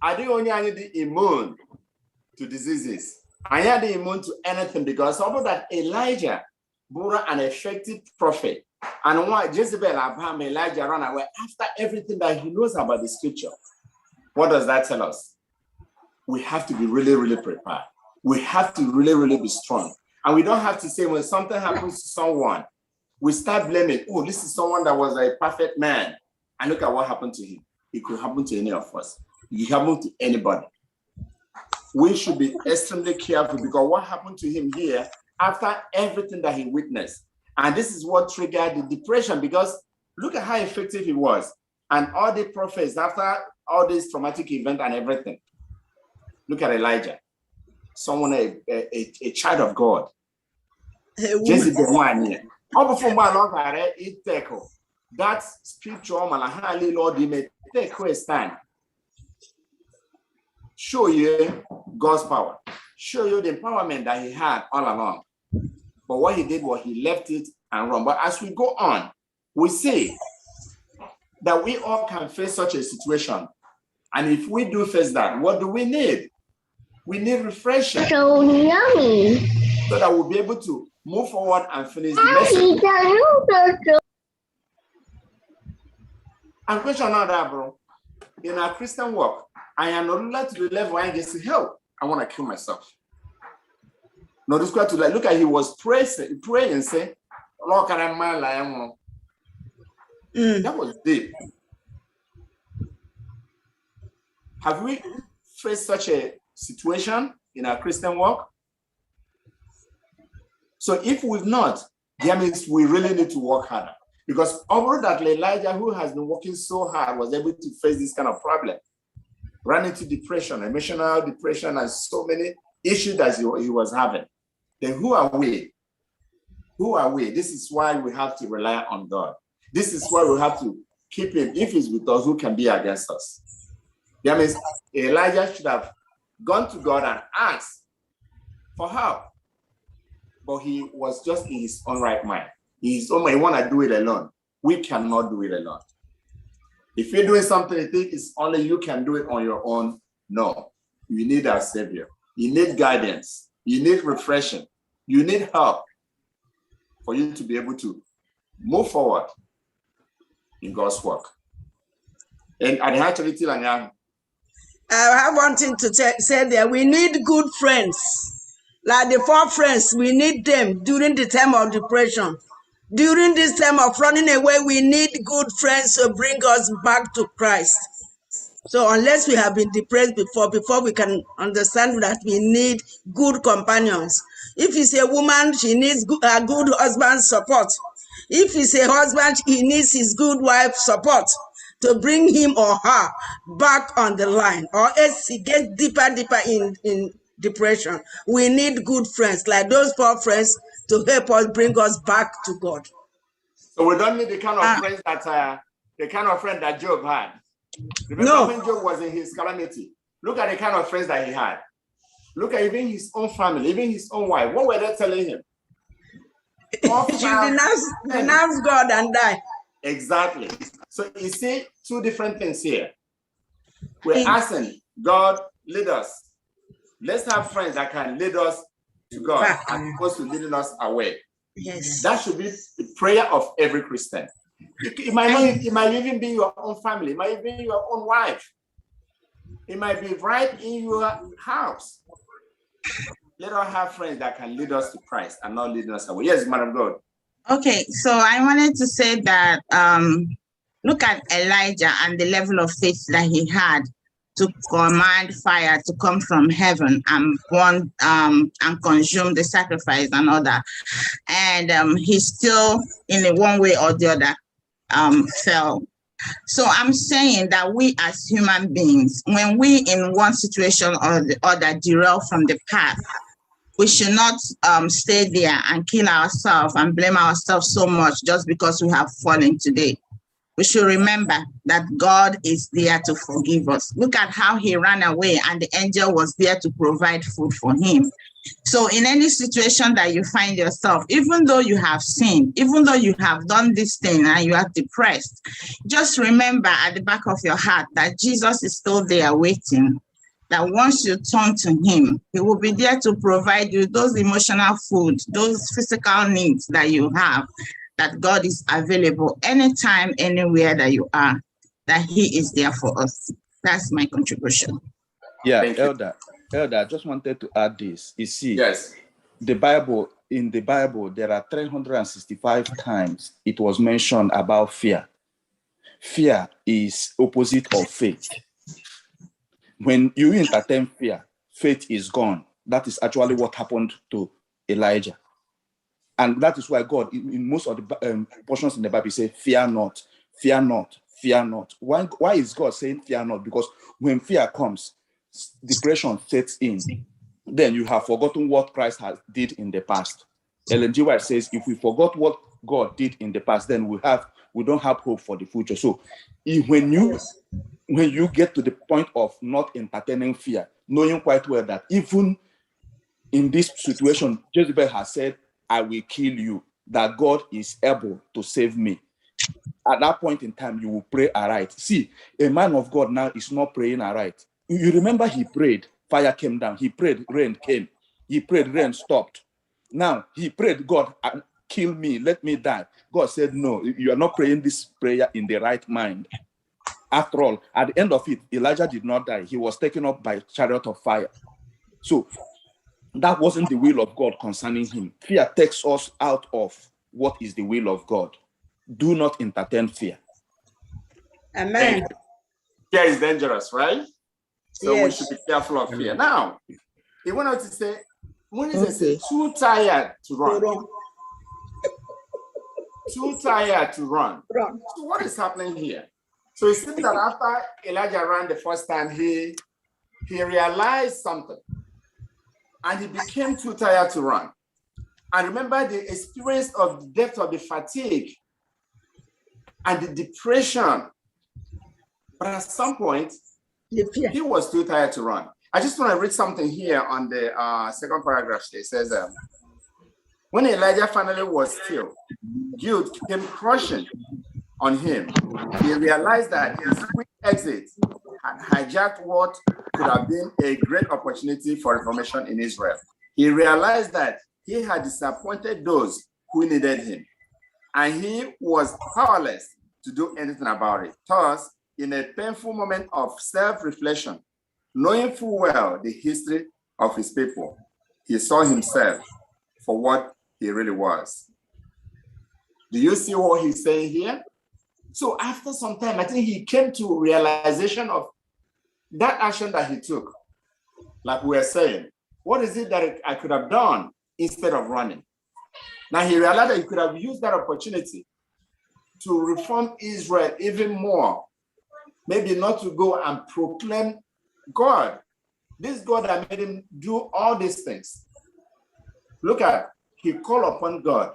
adịghị onye anyị dị immune to diseases. Anyị adịghị immune to anything because of that Elijah was an effective prophet. And why Jezebel Abraham Elijah ran away after everything that he knows about the scripture. What does that tell us? We have to be really, really prepared. We have to really, really be strong. And we don't have to say when something happens to someone, we start blaming, oh, this is someone that was a perfect man. And look at what happened to him. It could happen to any of us. It could happen to anybody. We should be extremely careful because what happened to him here after everything that he witnessed. And this is what triggered the depression because look at how effective he was. And all the prophets after all this traumatic event and everything. Look at Elijah, someone, a child of God. Jezebel one here. That scripture, Malahali Lord, he may take a stand. Show you God's power. Show you the empowerment that he had all along. But what he did was he left it and run. But as we go on, we see that we all can face such a situation. And if we do face that, what do we need? We need refreshing. So yummy. So that we'll be able to move forward and finish the message. And question now that, bro. In our Christian work, I am not to the level I get to help. I want to kill myself. No, this quite to like look at he was praying and say, Lord, can I man like that was deep. Have we faced such a situation in our Christian work? So if we've not, that means we really need to work harder. Because over that Elijah, who has been working so hard, was able to face this kind of problem. Ran into depression, emotional depression, and so many issues that he was having. Then who are we? Who are we? This is why we have to rely on God. This is why we have to keep him. If he's with us, who can be against us? That means Elijah should have gone to God and asked for help. but he was just in his own right mind. He's, oh my, you want to do it alone. We cannot do it alone. If you're doing something you think it's only you can do it on your own, no. You need our Savior. You need guidance. You need refreshing. You need help for you to be able to move forward in God's work. And I actually tell you, I have one thing to say there. We need good friends. Like the 4 friends, we need them during the time of depression. During this time of running away, we need good friends to bring us back to Christ. So unless we have been depressed before we can understand that we need good companions. If it's a woman, she needs a good husband's support. If it's a husband, he needs his good wife's support to bring him or her back on the line, or else he gets deeper in depression. We need good friends, like those 4 friends, to help us bring us back to God. So we don't need the kind of friends that Job had. Remember No. when Job was in his calamity? Look at the kind of friends that he had. Look at even his own family, even his own wife. What were they telling him? You should denounce God and die. Exactly. So you see 2 different things here. We're asking God, lead us. Let's have friends that can lead us to God as opposed to leading us away. Yes. That should be the prayer of every Christian. It might even be your own family. It might be your own wife. It might be right in your house. Let us have friends that can lead us to Christ and not lead us away. Yes, Madam God. Okay, so I wanted to say that look at Elijah and the level of faith that he had to command fire to come from heaven and burn and consume the sacrifice and all that. And he still, in a one way or the other, fell. So I'm saying that we as human beings, when we in one situation or the other derail from the path, we should not stay there and kill ourselves and blame ourselves so much just because we have fallen today. We should remember that God is there to forgive us. Look at how he ran away and the angel was there to provide food for him. So in any situation that you find yourself, even though you have sinned, even though you have done this thing and you are depressed, just remember at the back of your heart that Jesus is still there waiting, that once you turn to him, he will be there to provide you those emotional food, those physical needs that you have, that God is available anytime, anywhere that you are, that he is there for us. That's my contribution. Yeah, Thank you. Elder, I just wanted to add this. You see, Yes. in the Bible, there are 365 times it was mentioned about fear. Fear is opposite of faith. When you entertain fear, faith is gone. That is actually what happened to Elijah. And that is why God, in most of the portions in the Bible, say, fear not, fear not, fear not. Why is God saying fear not? Because when fear comes, depression sets in. Then you have forgotten what Christ has did in the past. Ellen G. White says, if we forgot what God did in the past, then we don't have hope for the future. So when you get to the point of not entertaining fear, knowing quite well that even in this situation, Jezebel has said, I will kill you, that God is able to save me. At that point in time, you will pray aright. See, a man of God now is not praying aright. You remember he prayed, fire came down. He prayed, rain came. He prayed, rain stopped. Now he prayed, God, kill me, let me die. God said, no, you are not praying this prayer in the right mind. After all, at the end of it, Elijah did not die. He was taken up by a chariot of fire. So that wasn't the will of God concerning him. Fear takes us out of what is the will of God. Do not entertain fear. Amen. Fear is dangerous, right? So we Yes. should be careful of fear. Now, he went on to say, Moses is too tired to run. Too tired to run. So what is happening here? So it seems that after Elijah ran the first time, he realized something. And he became too tired to run. And remember the experience of the depth of the fatigue and the depression. But at some point, he was too tired to run. I just want to read something here on the second paragraph. It says, When Elijah finally was still, guilt came crushing on him. He realized that his quick exit had hijacked what could have been a great opportunity for reformation in Israel. He realized that he had disappointed those who needed him, and he was powerless to do anything about it. Thus, in a painful moment of self-reflection, knowing full well the history of his people, he saw himself for what he really was. Do you see what he's saying here? So after some time, I think he came to realization of that action that he took. Like we were saying, what is it that I could have done instead of running? Now he realized that he could have used that opportunity to reform Israel even more. Maybe not to go and proclaim God. This God that made him do all these things. Look at, he called upon God,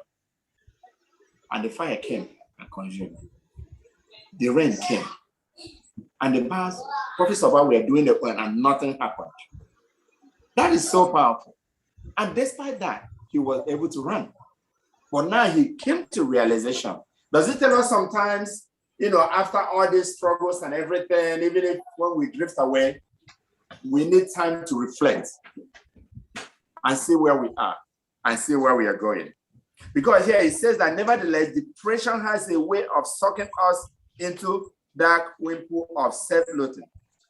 and the fire came and consumed. The rain came, and the prophets of God were doing the work, and nothing happened. That is so powerful. And despite that, he was able to run. But now he came to realization. Does it tell us sometimes, after all these struggles and everything, even if when we drift away, we need time to reflect and see where we are and see where we are going? Because here it says that nevertheless, depression has a way of sucking us into dark whirlpool of self-loathing.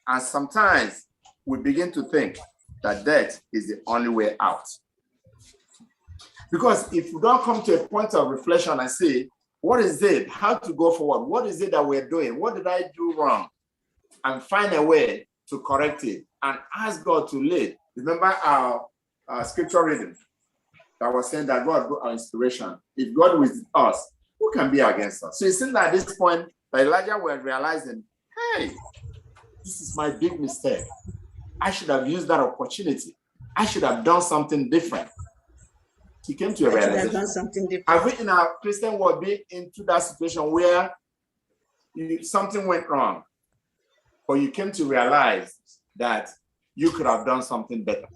And sometimes we begin to think that death is the only way out. Because if we don't come to a point of reflection and say, what is it? How to go forward? What is it that we're doing? What did I do wrong? And find a way to correct it and ask God to lead. Remember our scripture reading that was saying that God is our inspiration. If God is with us, who can be against us? So it seems that at this point, Elijah was realizing, hey, this is my big mistake. I should have used that opportunity. I should have done something different. He came to a realization. Have we in our Christian world been into that situation where something went wrong, or you came to realize that you could have done something better?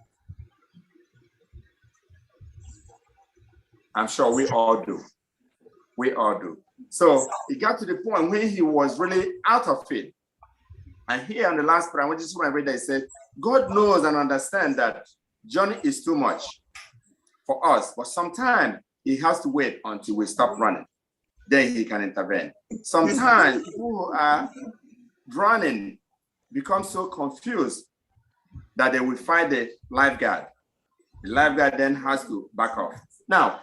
I'm sure we all do. We all do. So it got to the point when he was really out of it. And here on the last prayer, I just want to read that it said, God knows and understands that journey is too much for us, but sometimes he has to wait until we stop running. Then he can intervene. Sometimes people who are drowning become so confused that they will find the lifeguard. The lifeguard then has to back off. Now,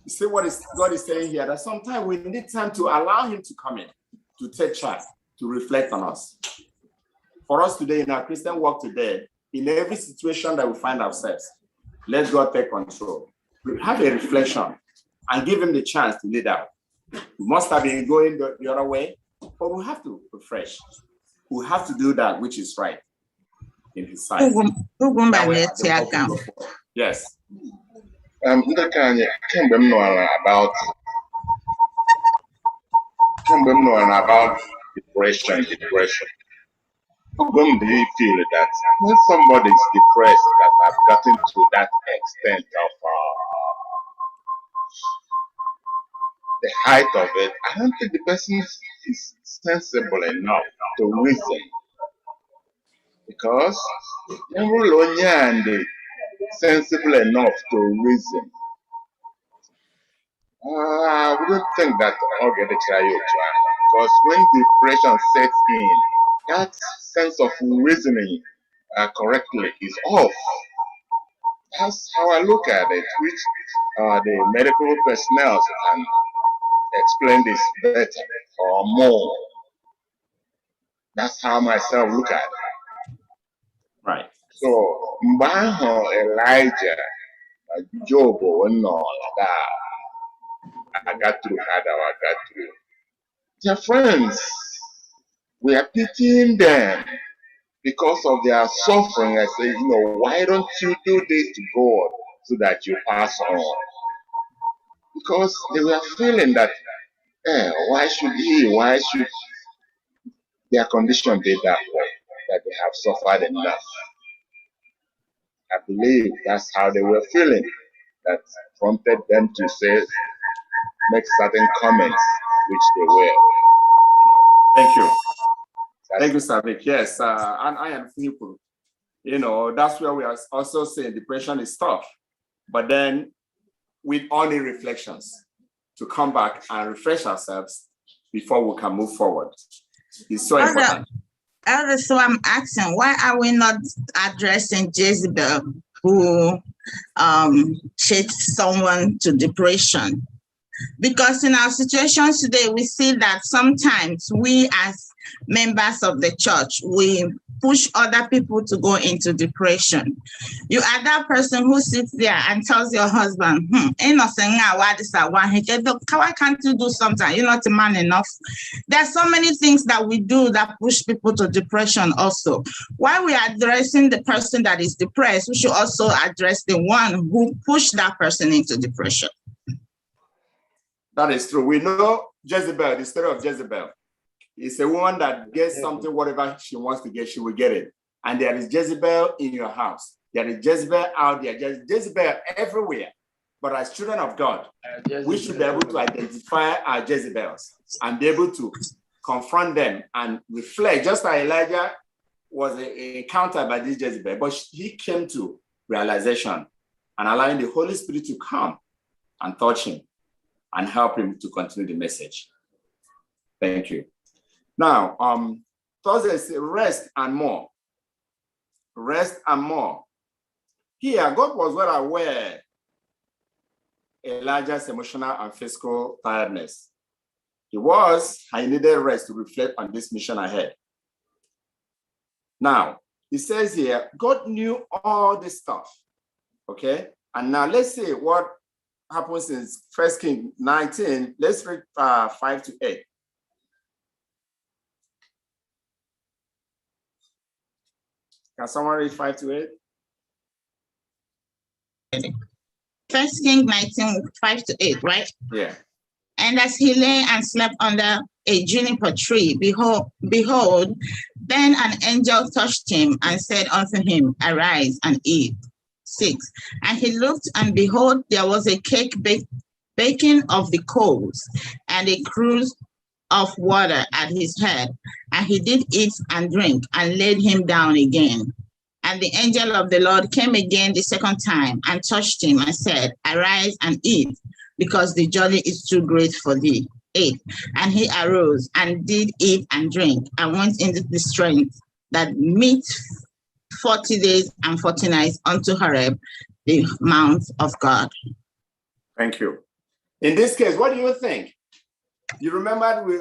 you see what God is saying here, that sometimes we need time to allow him to come in, to take charge, to reflect on us. For us today, in our Christian walk today, in every situation that we find ourselves, let God take control. We have a reflection and give him the chance to lead out. We must have been going the other way, but we have to refresh. We have to do that which is right in his sight. Yes. Ndị ka anyị kemgbe m nụrụ about depression. When do you feel that when somebody is depressed, that have gotten to that extent of the height of it, I don't think the person is sensible enough to reason, because and sensible enough to reason. I wouldn't think that I'll get a child, because when depression sets in, that sense of reasoning correctly is off. That's how I look at it, which the medical personnel can explain this better or more. That's how myself look at it. Right. So, Elijah, Job, I got through, their friends, we are pitying them because of their suffering. I say, why don't you do this to God so that you pass on? Because they were feeling that, why should their condition be that way, that they have suffered enough? I believe that's how they were feeling. that prompted them to say, make certain comments which they were. Thank you. Thank you, Savik. Yes, and I am people. You know, that's where we are also saying depression is tough. But then with only reflections to come back and refresh ourselves before we can move forward. It's so important. Elder, so I'm asking, why are we not addressing Jezebel who shapes someone to depression? Because in our situations today, we see that sometimes we as members of the church, we push other people to go into depression. You are that person who sits there and tells your husband, why can't you do something? You're not a man enough. There's so many things that we do that push people to depression also. While we are addressing the person that is depressed, we should also address the one who pushed that person into depression. That is true. We know Jezebel, the story of Jezebel. It's a woman that gets something, whatever she wants to get, she will get it. And there is Jezebel in your house. There is Jezebel out there. There's Jezebel everywhere. But as children of God, we should be able to identify our Jezebels and be able to confront them and reflect. Just like Elijah was encountered by this Jezebel, but he came to realization and allowing the Holy Spirit to come and touch him and help him to continue the message. Thank you. Now, Thursday is rest and more. Rest and more. Here, God was well aware Elijah's emotional and physical tiredness. He needed rest to reflect on this mission ahead. Now, he says here, God knew all this stuff, okay? And now let's see what happens in 1 Kings 19. Let's read 5 to 8. Can someone read 5 to 8? 1 Kings 19, 5 to 8, right? Yeah. And as he lay and slept under a juniper tree, behold, then an angel touched him and said unto him, arise and eat. 6. And he looked, and behold, there was a cake baking of the coals, and a cruse of water at his head. And he did eat and drink, and laid him down again. And the angel of the Lord came again the second time, and touched him, and said, arise and eat, because the journey is too great for thee. 8. And he arose, and did eat and drink, and went into the strength that meet 40 days and 40 nights unto Horeb, the mount of God. Thank you. In this case, what do you think? You remember we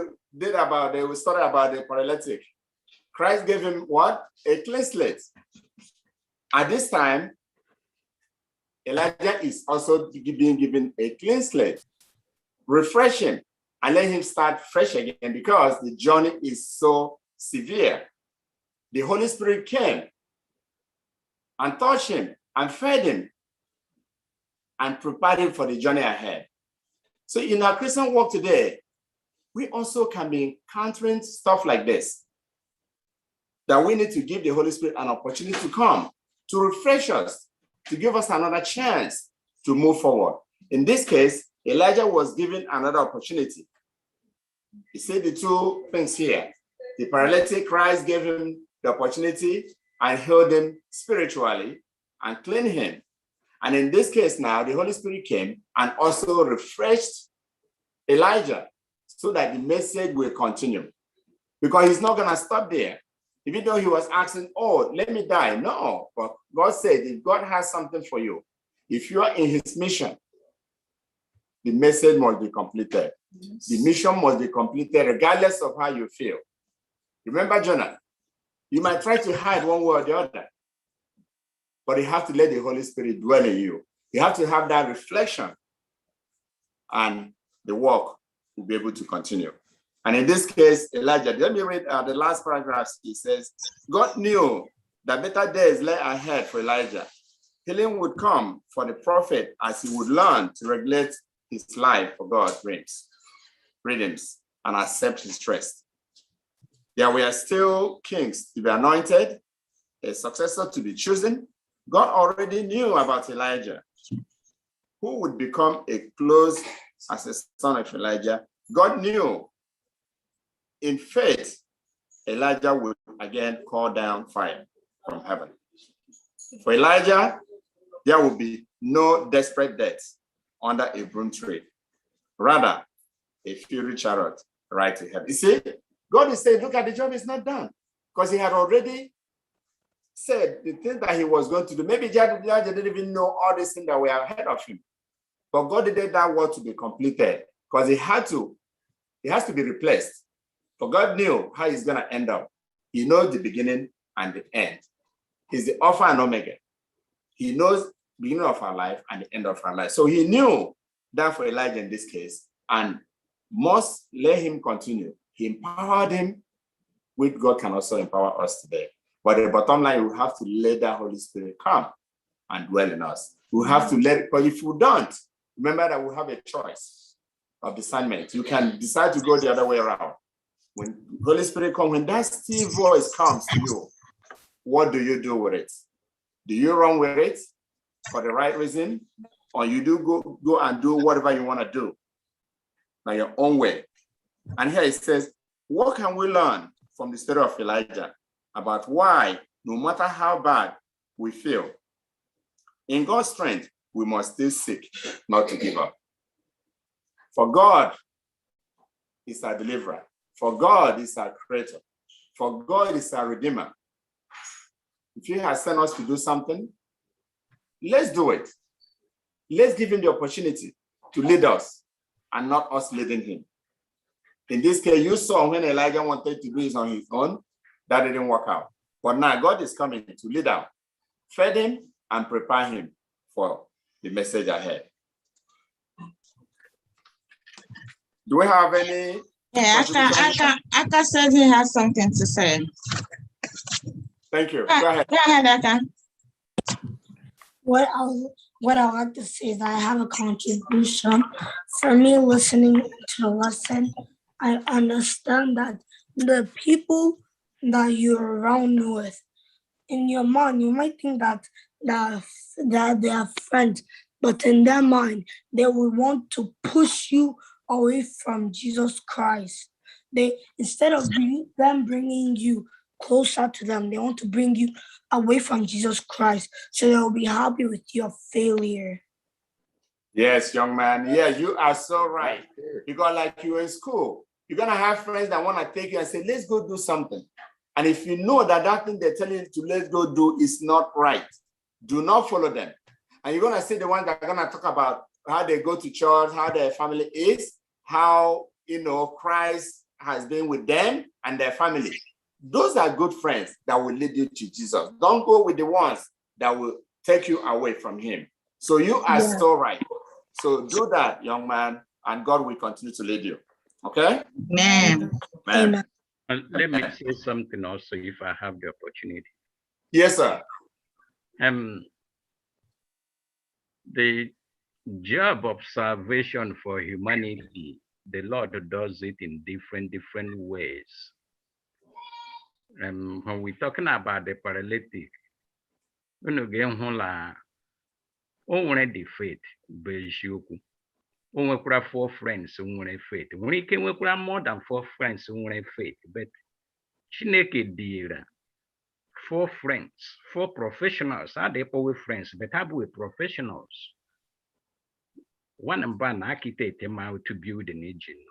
started about the paralytic. Christ gave him what? A clean slate. At this time, Elijah is also being given a clean slate. Refresh him and let him start fresh again because the journey is so severe. The Holy Spirit came and touched him and fed him and prepared him for the journey ahead. So in our Christian walk today, we also can be encountering stuff like this, that we need to give the Holy Spirit an opportunity to come, to refresh us, to give us another chance to move forward. In this case, Elijah was given another opportunity. You see the two things here. The paralytic, Christ gave him the opportunity and healed him spiritually and cleaned him. And in this case now, the Holy Spirit came and also refreshed Elijah so that the message will continue. Because he's not going to stop there. Even though he was asking, oh, let me die. No, but God said, if God has something for you, if you are in his mission, the message must be completed. Yes. The mission must be completed regardless of how you feel. Remember Jonah, you might try to hide one way or the other, but you have to let the Holy Spirit dwell in you. You have to have that reflection and the work will be able to continue. And in this case, Elijah, let me read the last paragraph. He says, God knew that better days lay ahead for Elijah. Healing would come for the prophet as he would learn to regulate his life for God's rhythms and accept his rest. There were still kings to be anointed, a successor to be chosen. God already knew about Elijah. who would become a close as a son of Elijah, God knew in faith Elijah would again call down fire from heaven. For Elijah, there will be no desperate death under a broom tree. Rather, a fiery chariot right to heaven. You see, God is saying, look at the job is not done. Because he had already said the thing that he was going to do. Maybe Elijah didn't even know all these things that were ahead of him. But God did that work to be completed because it has to be replaced. For God knew how he's going to end up. He knows the beginning and the end. He's the Alpha and Omega. He knows the beginning of our life and the end of our life. So he knew that for Elijah in this case, and must let him continue. He empowered him, which God can also empower us today. But the bottom line, we have to let that Holy Spirit come and dwell in us. We have to let it, because if we don't, remember that we have a choice of discernment. You can decide to go the other way around. When Holy Spirit comes, when that still voice comes to you, what do you do with it? Do you run with it for the right reason? Or you do go and do whatever you want to do by your own way? And here it says, what can we learn from the story of Elijah about why, no matter how bad we feel, in God's strength, we must still seek not to give up. For God is our deliverer. For God is our creator. For God is our redeemer. If he has sent us to do something, let's do it. Let's give him the opportunity to lead us and not us leading him. In this case, you saw when Elijah wanted to do it on his own, that didn't work out. But now God is coming to lead out, feed him, and prepare him for the message ahead. Do we have any? Yeah, Aka said he has something to say. Thank you. Go ahead. Go ahead, Aka. What I like to say is I have a contribution. For me, listening to the lesson, I understand that the people that you're around with, in your mind, you might think that they are friends, but in their mind, they will want to push you away from Jesus Christ. They, instead of them bringing you closer to them, they want to bring you away from Jesus Christ, so they'll be happy with your failure. Yes, young man. Yeah, you are so right. Because like you're in school, you're going to have friends that want to take you and say, let's go do something. And if you know that that thing they're telling you to let's go do is not right, do not follow them. And you're going to see the ones that are going to talk about how they go to church, how their family is, how, Christ has been with them and their family. Those are good friends that will lead you to Jesus. Don't go with the ones that will take you away from him. So you are so right. So do that, young man, and God will continue to lead you. Okay? Amen. Amen. Let me say something also, if I have the opportunity. Yes, sir. The job of salvation for humanity, the Lord does it in different ways. When we're talking about the paralytic, the faith, only 4 friends who faith. We can work more than 4 friends who faith, but Chineke did 4 friends, 4 professionals. Are they power friends? But how with professionals? One ban architect to build an engine.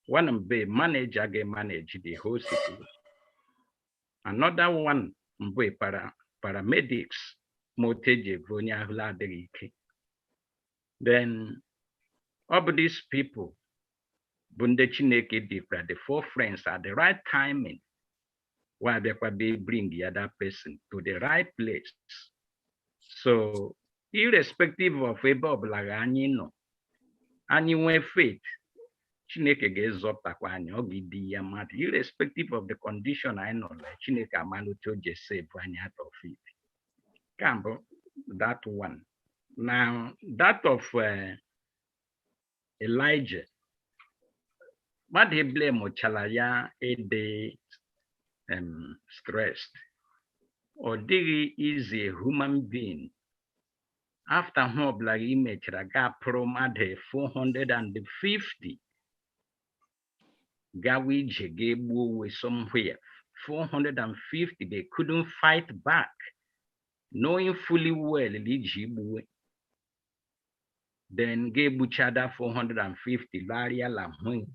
One be manager get manage the whole city. Another one be paramedics motage vonya huladerike. Then of these people, Bunde Chineke dikra the 4 friends at the right timing, while they bring the other person to the right place. So irrespective of Bob Laganyino, any faith, Chineke gets up irrespective of the condition I know, like Chineke Amanuto just say out of it. Campbell, that one. Now that of Elijah, but he blame Chalaya a stressed. Or Digi is a human being. After Hobla image, Raga Promade 450. Gawi Jegebu somewhere. 450, they couldn't fight back, knowing fully well Lijibu. Then Gebu Chada 450, Laria Lamhui.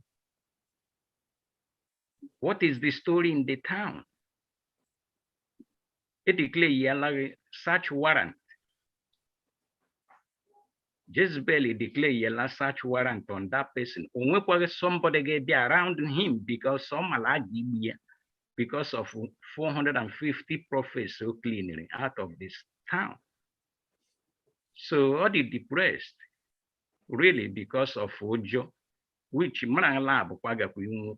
What is the story in the town? It declared search warrant. Jezebel declared a search warrant on that person. Somebody get be around him because some because of 450 prophets so cleanly out of this town. So all the depressed, really because of Ojo, which Marangala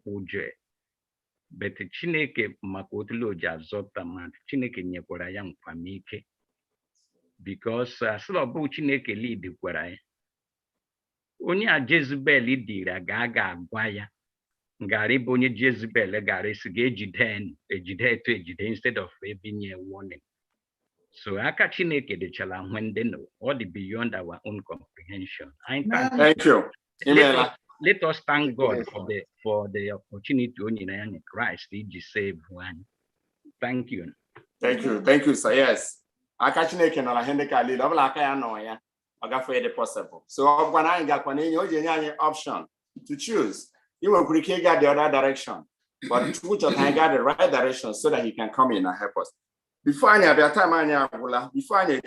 Ojo. But Chineke Makotulo Jazota man, Chineke Nyekora Yang Famike. Because Slobo Chineke lead the Kwarai. Only a Jezebel leader Gaga Guaya. Gariboni Jezebel Garis Gejiden, Ejide to Ejide instead of being a warning. So Akachineke the Chala when they know all the beyond our own comprehension. Thank you. Let us thank God for the opportunity to in Christ to save one. Thank you. Thank you. Thank you, sir. Yes. Akachineke na Hendeka lead of Lakaya Noya. Agafe the possible. So when I got one option to choose, you will quickly get the other direction. But which of I got the right direction so that he can come in and help us. Before I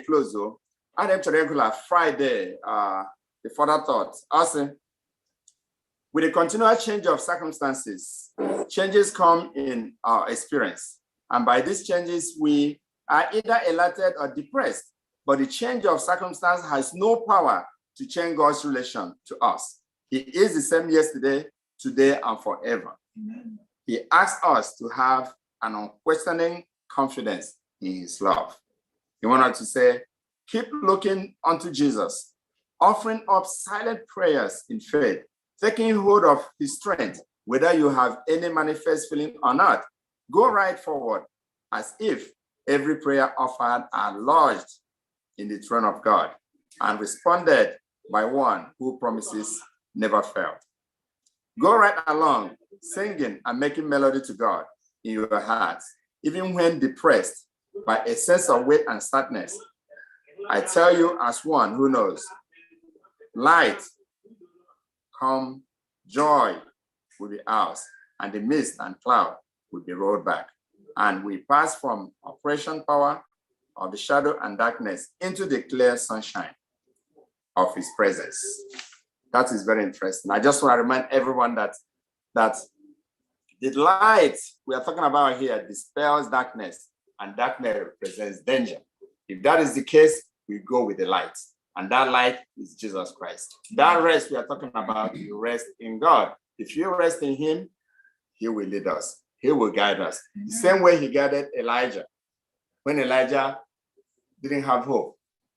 close though, I have to regular Friday the further thoughts. Also, with a continual change of circumstances, changes come in our experience. And by these changes, we are either elated or depressed. But the change of circumstance has no power to change God's relation to us. He is the same yesterday, today, and forever. Amen. He asks us to have an unquestioning confidence in his love. He wanted to say, keep looking unto Jesus, offering up silent prayers in faith, taking hold of his strength, whether you have any manifest feeling or not. Go right forward as if every prayer offered are lodged in the throne of God and responded by one who promises never fail. Go right along, singing and making melody to God in your hearts, even when depressed by a sense of weight and sadness. I tell you as one who knows, light, come, joy will be ours, and the mist and cloud will be rolled back. And we pass from oppression power of the shadow and darkness into the clear sunshine of his presence. That is very interesting. I just want to remind everyone that the light we are talking about here dispels darkness, and darkness represents danger. If that is the case, we go with the light, and that light is Jesus Christ. That rest we are talking about, you rest in God. If you rest in him, he will lead us. He will guide us. The same way he guided Elijah. When Elijah didn't have hope,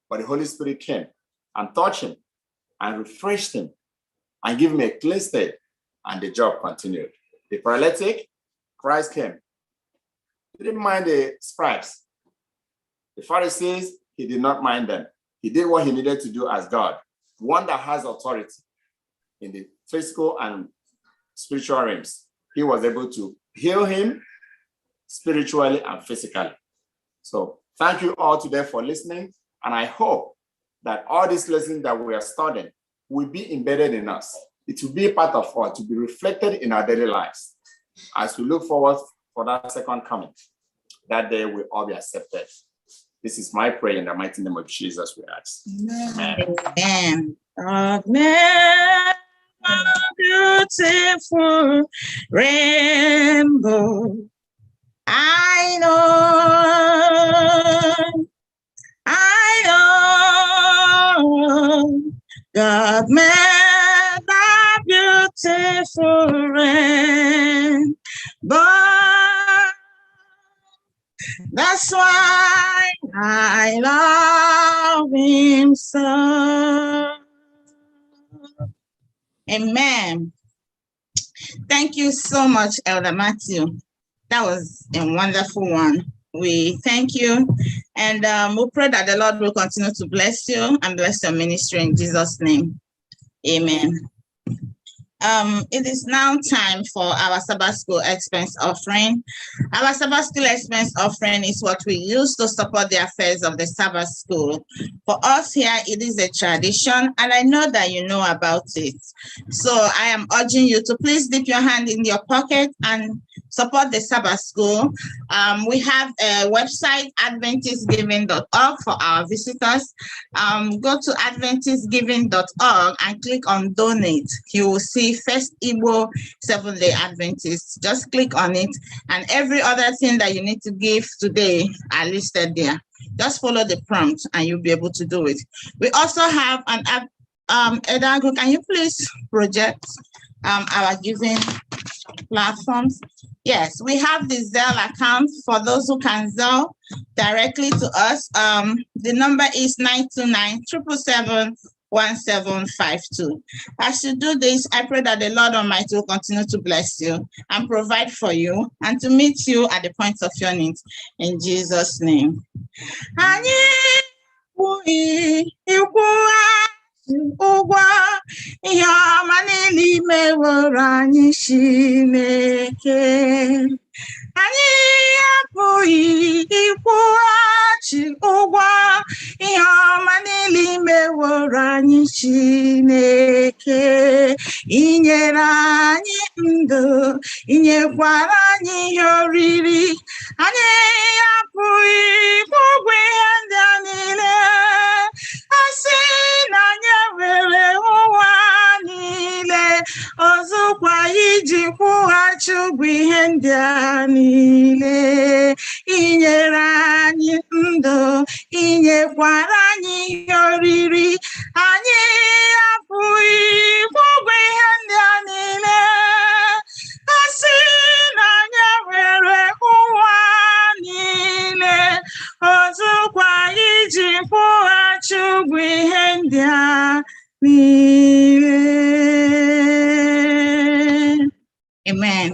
but the Holy Spirit came and touched him and refreshed him and gave him a clean state, and the job continued. The paralytic, Christ came. He didn't mind the scribes. The Pharisees, he did not mind them. He did what he needed to do as God, one that has authority in the physical and spiritual realms. He was able to heal him spiritually and physically. So thank you all today for listening. And I hope that all these lessons that we are studying will be embedded in us. It will be a part of us, to be reflected in our daily lives as we look forward for that second coming. That day will all be accepted. This is my prayer in the mighty name of Jesus we ask. Amen. Amen. Amen. Beautiful rainbow. I know God made a beautiful rainbow. That's why I love him so. Amen. Thank you so much, Elder Matthew. That was a wonderful one. We thank you, and we pray that the Lord will continue to bless you and bless your ministry in Jesus' name. Amen. It is now time for our Sabbath School expense offering. Our Sabbath School expense offering is what we use to support the affairs of the Sabbath School. For us here, it is a tradition, and I know that you know about it. So I am urging you to please dip your hand in your pocket and support the Sabbath School. We have a website, adventistgiving.org, for our visitors. Go to adventistgiving.org and click on donate. You will see First Igbo Seventh-day Adventists. Just click on it, and every other thing that you need to give today are listed there. Just follow the prompt and you'll be able to do it. We also have an app. Edago, can you please project our giving platforms? Yes, we have the Zelle account for those who can Zelle directly to us. The number is 929-777-1752. As you do this, I pray that the Lord Almighty will continue to bless you and provide for you and to meet you at the point of your needs. In Jesus' name. Ụgwọ ihe ọma niile meworo anyị Chineke, anyị apụghị ịkwụghachi ụgwọ ihe ọma niile meworo anyị Chineke. Inyere anyị ndụ, inyekwara anyị ihe oriri, anyị apụghị ịkwụ ụgwọ ihe ndị a niile. Asị na anyị nwere ụwa niile, ọzọkwa iji kwụghachi ụgwọ ihe ndị a niile. Inyere anyị ndụ, inyekwara anyị ihe oriri, anyị apụghị ịkwụ ụgwọ ihe ndị a niile. Asị na anyị nwere ụwa niile, ọzọkwa iji kwụghachi ụgwọ ihe ndị a niile. Amen.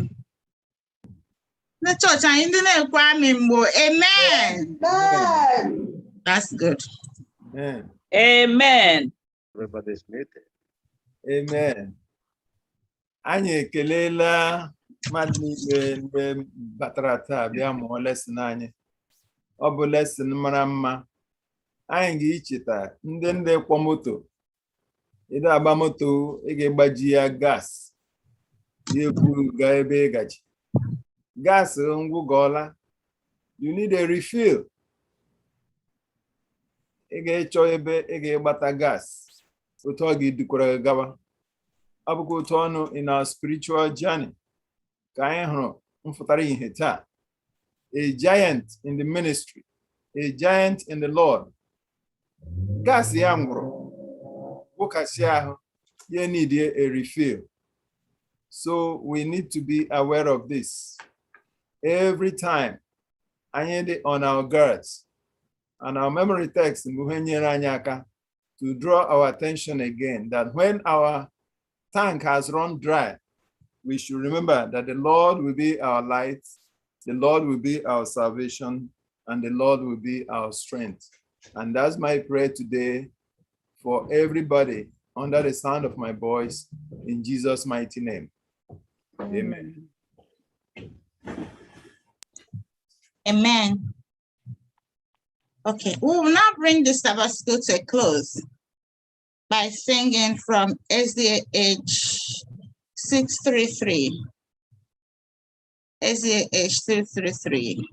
The church anyị ndị na-ekwe amị mgbo. Amen. Amen. That's good. Amen. Amen. Everybody's muted. Amen. Anyị ekelela mmadụ niile ndị batara taa bịa mụọ lesin anyị. Ọ bụ lesin mara mma. Anyị ga-echeta ndị kwa moto. Ịdị agba moto, ị ga-egbaji ya gas. Ya ebu gaa ebe ị gaji. Gas ngwụgọọla. You need a refill. Ị ga-echọ ebe ị ga-egbata gas. Otu ọ ga-edukwara gawa. Ọ bụkwa otu ọnụ in our spiritual journey. Ka anyị hụrụ mfụtara ihe taa. A giant in the ministry. A giant in the Lord. Gas ya ngwụrụ. Wụkasị ahụ. You need a refill. So we need to be aware of this. Every time, anyị dị on our guards. And our memory text to draw our attention again that when our tank has run dry, we should remember that the Lord will be our light, the Lord will be our salvation, and the Lord will be our strength. And that's my prayer today for everybody under the sound of my voice, in Jesus' mighty name. Amen. Amen. Okay, we will now bring the Sabbath School to a close by singing from SDH 633. SDH 633.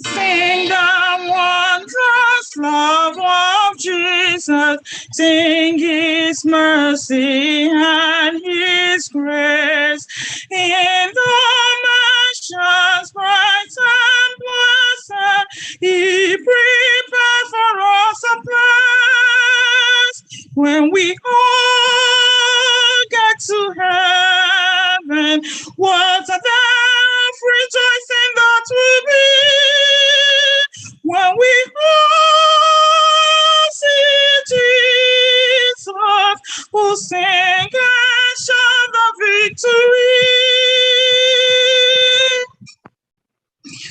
Sing the wondrous love of Jesus, sing his mercy and his grace. In the mansions bright and blessed, he prepared for us a place. When we all get to heaven, what a day of rejoicing that will be. When we all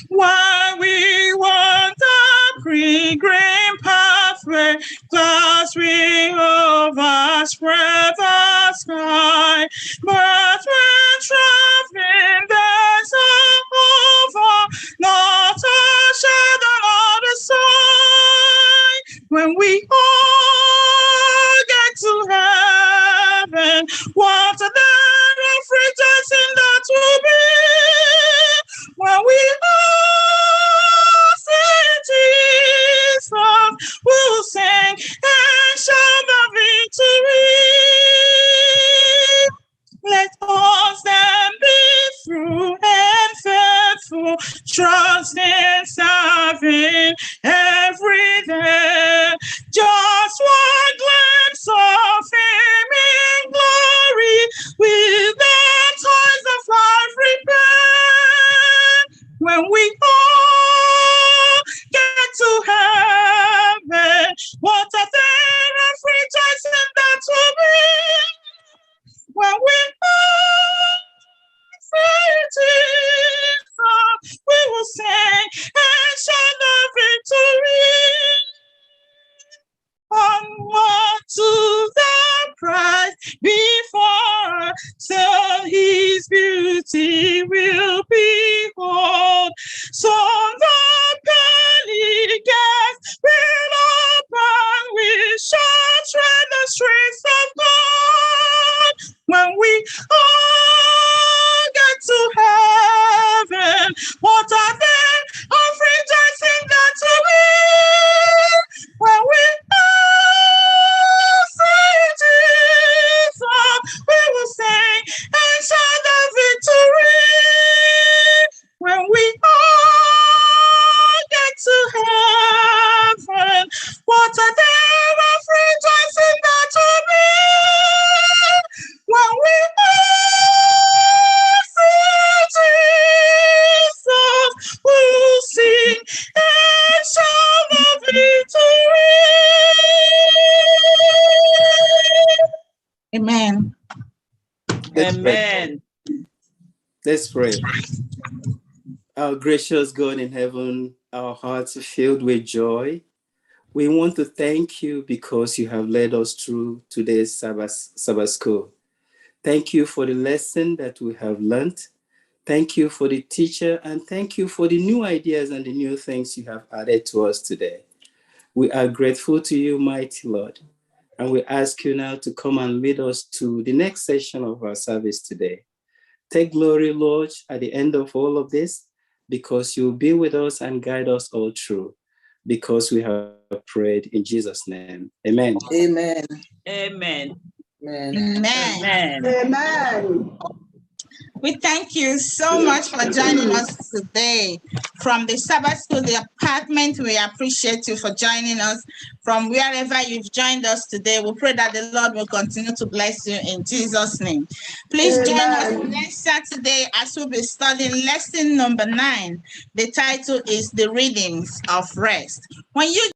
Why we want a pre-green pathway, glossy overspread the sky. But when traveling days are over, not a shadow of the sun. When we all get to heaven, what a day of rejoicing that will be. When we all see Jesus, we'll sing and shout the victory. Let us then be true and faithful, trusting, serving every day. Just one glimpse of Him in glory, with the toys of life repair. When we all get to heaven, what a day of rejoicing that will be. When we all see Jesus, we will sing and shout the victory. Onward to the prize before us, so His beauty will behold. So the pearly gates will open, we shall tread the streets of God. When we all get to heaven, what a day of rejoicing that will be. When we all see Jesus, we will sing and shout the victory. When we all get to heaven, what a day of rejoicing that will be. When we all see Jesus, we will sing and shout the victory. Amen. Let's pray. Amen. Let's pray. Our gracious God in heaven, our hearts are filled with joy. We want to thank you because you have led us through today's Sabbath school. Thank you for the lesson that we have learned. Thank you for the teacher, and thank you for the new ideas and the new things you have added to us today. We are grateful to you, mighty Lord, and we ask you now to come and lead us to the next session of our service today. Take glory, Lord, at the end of all of this, because you will be with us and guide us all through, because we have prayed in Jesus' name. Amen. Amen. Amen. Amen. Amen. Amen. We thank you so much for joining us today. From the Sabbath School Department, we appreciate you for joining us. From wherever you've joined us today, we pray that the Lord will continue to bless you in Jesus' name. Please join us next Saturday as we'll be studying lesson number 9. The title is The Readings of Rest. When you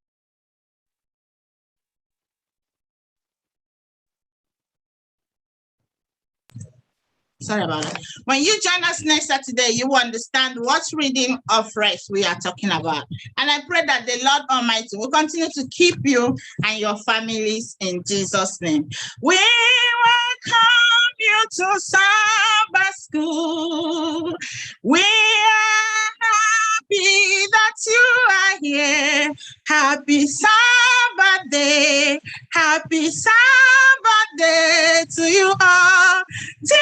Sorry about that. When you join us next Saturday, you will understand what reading of rest we are talking about. And I pray that the Lord Almighty will continue to keep you and your families in Jesus' name. We welcome you to Sabbath School. We are happy that you are here. Happy Sabbath day. Happy Sabbath day to you all. Till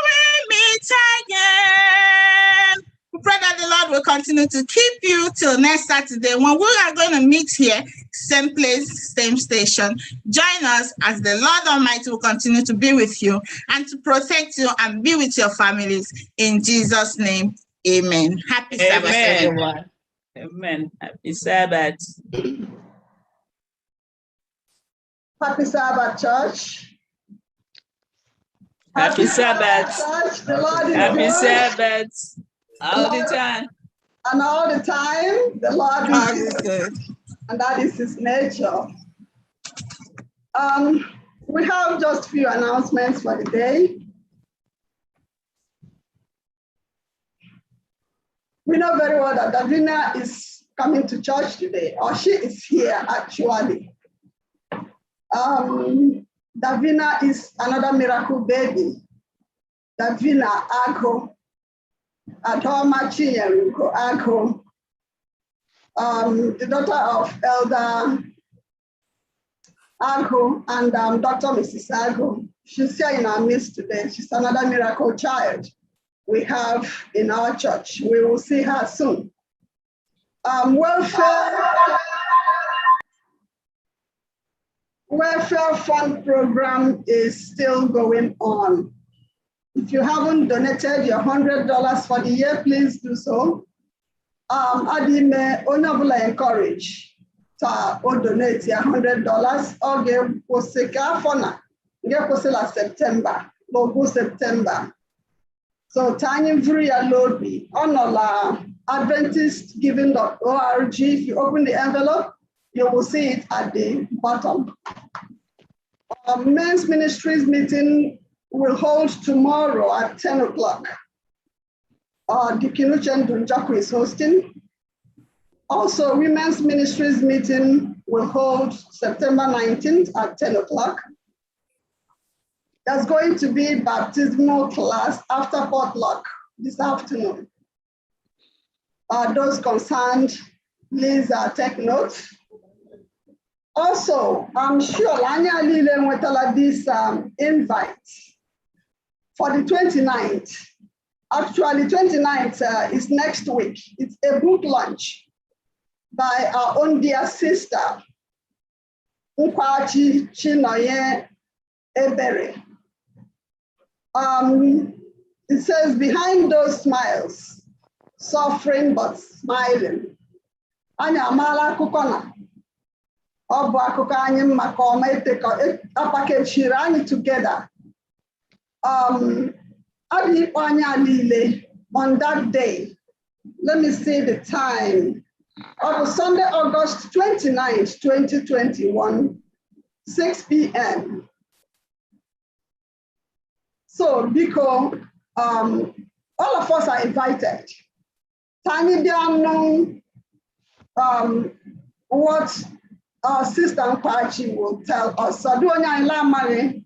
we meet again. We pray that the Lord will continue to keep you till next Saturday when we are going to meet here, same place, same station. Join us as the Lord Almighty will continue to be with you and to protect you and be with your families. In Jesus' name, amen. Happy Sabbath, everyone. Amen. Happy Sabbath. Happy Sabbath, church. Happy Sabbath. Church. The Lord is Happy good. Sabbath. All the time. And all the time, the Lord is good. And that is His nature. We have just a few announcements for the day. We know very well that Davina is coming to church today, or she is here actually. Davina is another miracle baby. Davina Agho, Adoma Chinyerunko Agho, the daughter of Elder Agho and Dr. Mrs. Agho. She's here in our midst today. She's another miracle child we have in our church. We will see her soon. Welfare fund program is still going on. If you haven't donated your $100 for the year, please do so. Adime Onabula encourage to donate your $100. Okay, poseka fona. Get posela September, logo September. So tiny free load me on AdventistGiving.org. If you open the envelope, you will see it at the bottom. Our men's ministries meeting will hold tomorrow at 10 o'clock. Dikinuchen Dunjaku is hosting. Also, women's ministries meeting will hold September 19th at 10 o'clock. There's going to be baptismal class after potluck this afternoon. Those concerned, please take notes. Also, I'm sure Lanya Lile Mwetala this invite for the 29th. Actually, 29th is next week. It's a book launch by our own dear sister, Nkwachi Chinoye Ebere. It says, behind those smiles, suffering but smiling. Anya amala kukona. Obu akuko anyị maka ọma apakechiri anyị together. Adi anya lile on that day. Let me see the time. On Sunday, August 29th, 2021, 6 p.m. So, because all of us are invited. Tani Diano, what our sister Nkwachi will tell us. So, do anya ila mari,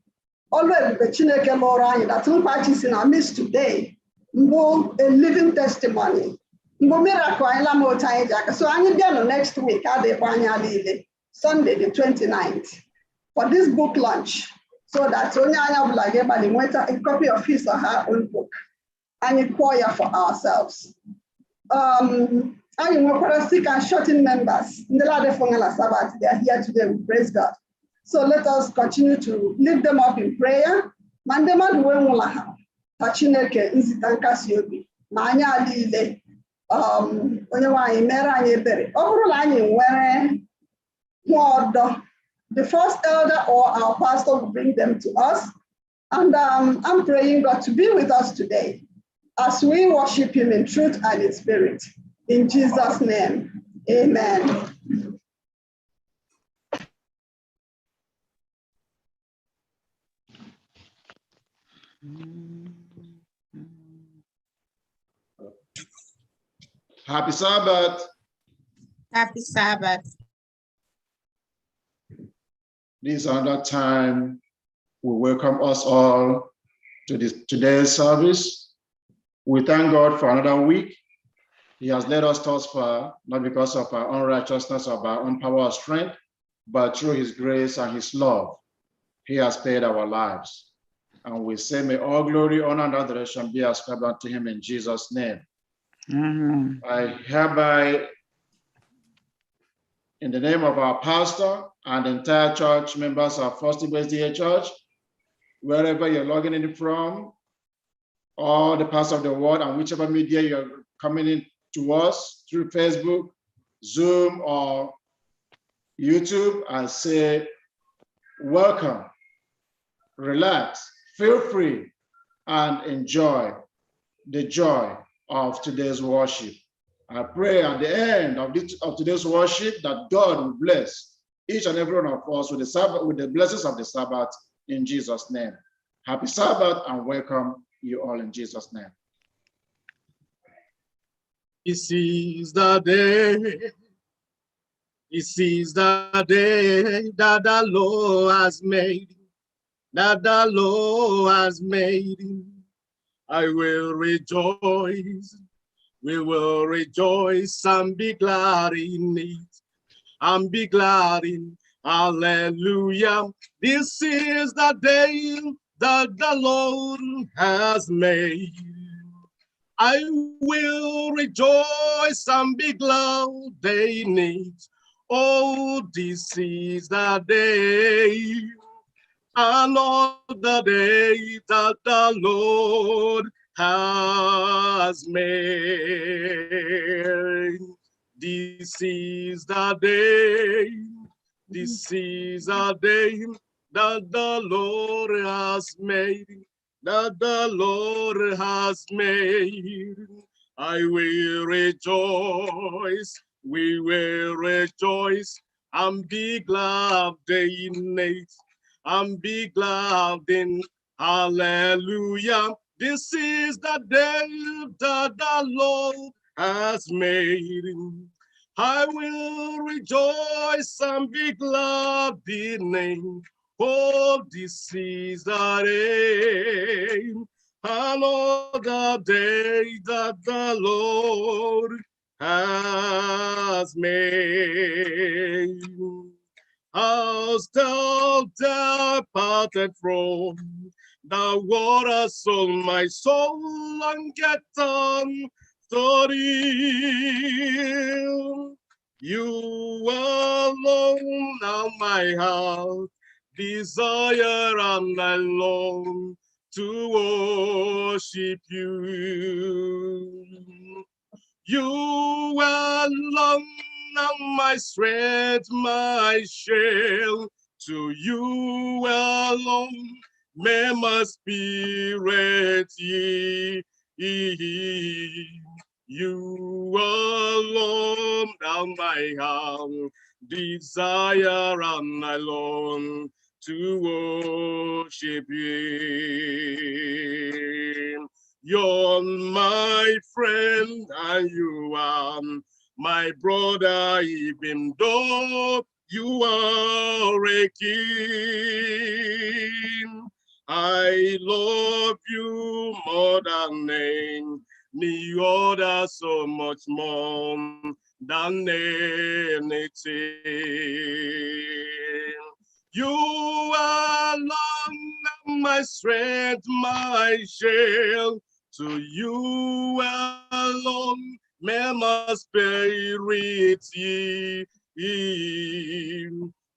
always the Chineke Lorani that Nkwachi is in our midst today. Mbo a living testimony. Mbo miracle ila mo taija. So, anya diano next week, ade anya lile, Sunday the 29th, for this book launch. So that only Anya will give a copy of his or her own book and inquire for ourselves. I am sick and shorting members in the Lade Fongala Sabbath. They are here today. We praise God. So let us continue to lift them up in prayer. Mandema duwe mulaha. Tachineke nzitanka siobi. Manya lile. Onyewa imera anyebere. Overall anyi were mwodo. The first elder or our pastor will bring them to us. And I'm praying God to be with us today as we worship him in truth and in spirit. In Jesus' name, amen. Happy Sabbath. Happy Sabbath. This is another time we welcome us all to today's service. We thank God for another week. He has led us thus far, not because of our own righteousness or our own power or strength, but through his grace and his love. He has paid our lives. And we say, may all glory, honor, and adoration be ascribed unto him in Jesus' name. I hereby, in the name of our pastor and the entire church, members of First USDA Church, wherever you're logging in from, all the parts of the world, and whichever media you're coming in to us through Facebook, Zoom, or YouTube, I say, welcome, relax, feel free, and enjoy the joy of today's worship. I pray at the end of today's worship that God will bless each and every one of us with the blessings of the Sabbath in Jesus' name. Happy Sabbath and welcome you all in Jesus' name. This is the day. This is the day that the Lord has made. That the Lord has made. I will rejoice. We will rejoice and be glad in it. And be glad in. Hallelujah. This is the day that the Lord has made. I will rejoice and be glad in it. Oh, this is the day, another day that the Lord has made. This is the day, this is a day that the Lord has made, that the Lord has made. I will rejoice, we will rejoice, and be glad in it, and be glad in. Hallelujah. This is the day that the Lord has made. I will rejoice and be glad in it. Oh, this is the day, another day that the Lord has made. As thou departed from the waters of my soul and get on story. You alone are my heart desire, and I long to worship you. You alone are my strength, my shield. To you alone may my spirit yield. You alone are my heart desire, and I long to worship you. You're my friend and you are my brother, even though you are a king. I love you more than any other, so much more than anything. You alone my strength, my shield. To you alone may my spirit yield.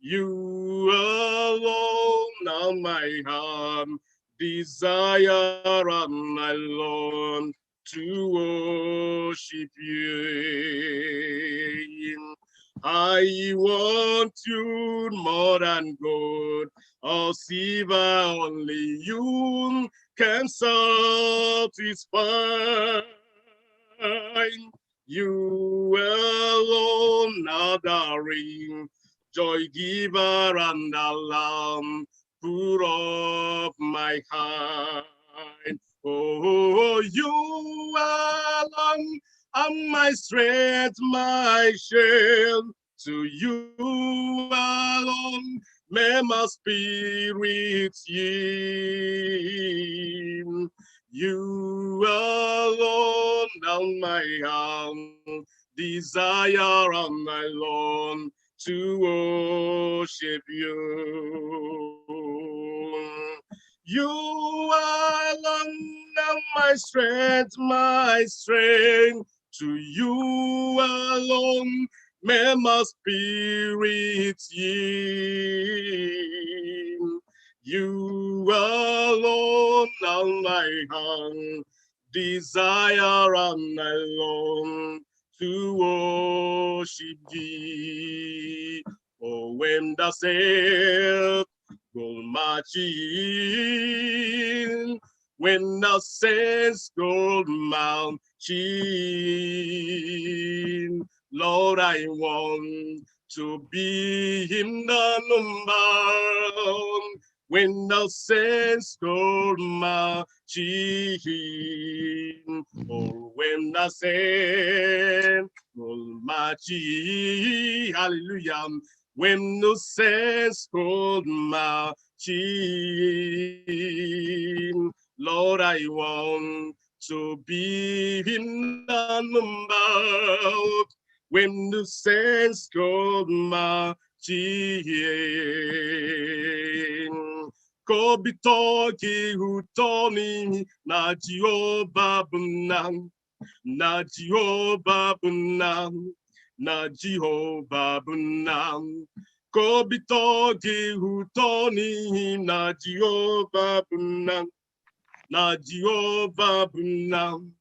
You alone are my heart desire, and I long to worship you. I want you more than gold or silver, only you can satisfy. You alone are the ring, joy giver and the lamb, put up my heart. Oh, you alone are my strength, my shield. To you alone may my spirit yield. You alone are my desire, and I long to worship you. You alone are my strength, my strength. To you alone may my spirit yield. You alone are my heart desire, and I long to worship thee. Oh, when the saints go marching, when the saints go marching, Lord, I want to be in the number. When the saints go marching, or when when the saints hold marching, hallelujah, when the saints hold marching, Lord, I want to be in the number when the saints hold marching. Kobitoki hutoni na Jehovah bunam, na Jehovah bunam, na Jehovah bunam. Kobitoki hutoni na Jehovah bunam, na Jehovah bunam,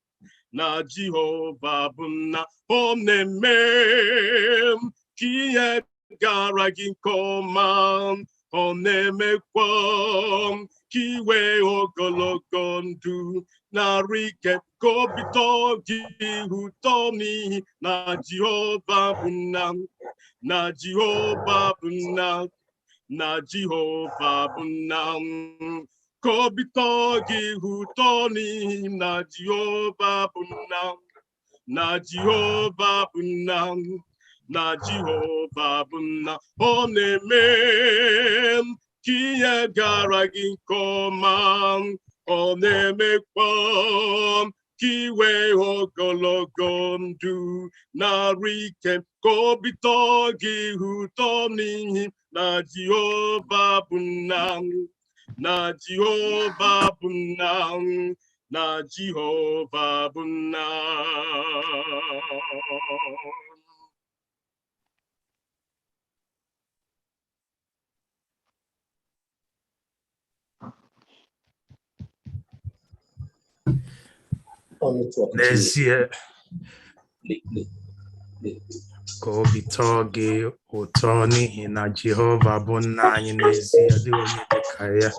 na Jehovah bunam. Omnemem kiye garagin komam. Onemekwam kiwe ogologo ndu narike kobitogi hutomi na Jehovah bunam, na Jehovah bunam, na Jehovah bunam. Kobitogi hutoni na Jehovah bunam, na Jehovah bunam, na Jehovah bunam. Onemem kiye garagin komam, onemekwam kiwe ogologo ndu narike kobitogi hutomi na Jehovah bunam, na Jehovah bunam, na Jehovah bunam. N'ezie ka obi tọọ gị ụtọ n'ihi na Jehova bụ nna anyị, n'ezie dị onye dị ka ya.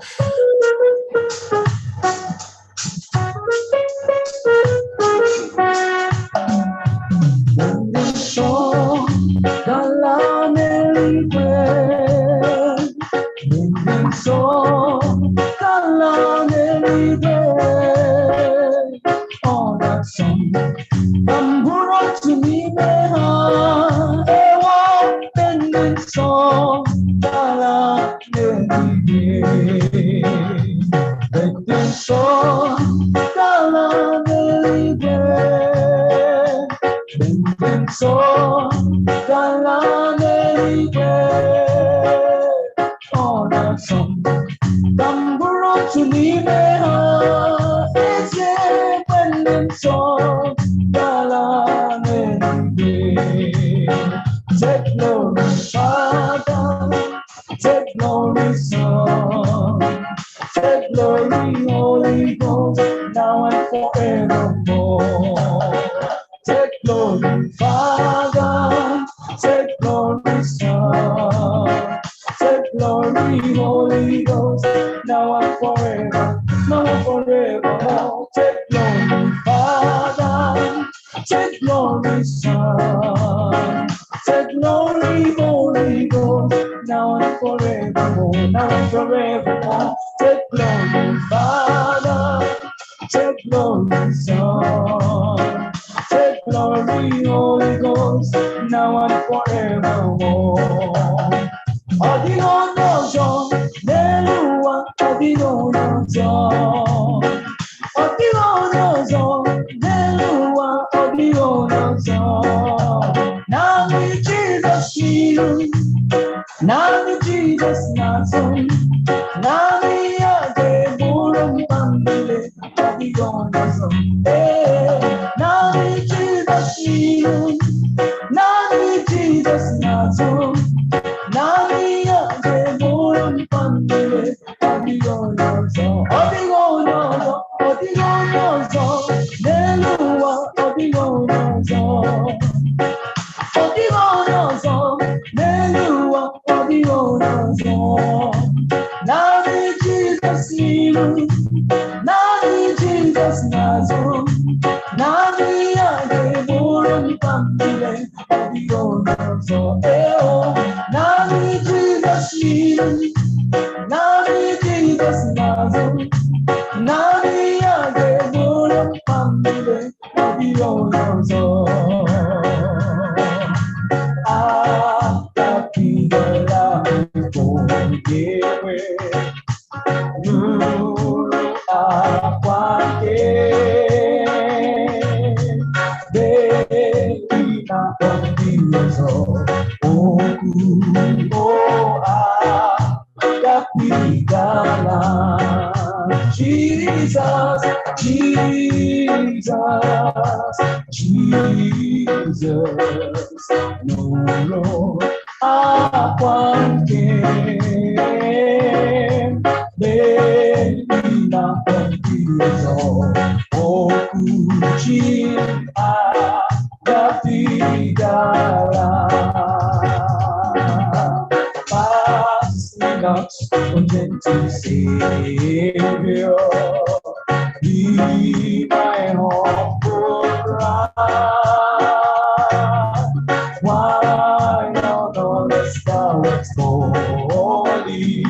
Cholozo. Akapigala upongewe. Nuru akwake. Beina ondiozo. Akapigala. Jesus, Jesus, Jesus, no Lord, Benina contigo, Okuchi, Agapigala. Pass me not, O gentle Savior, be my humble cry. Why on all the stars falling?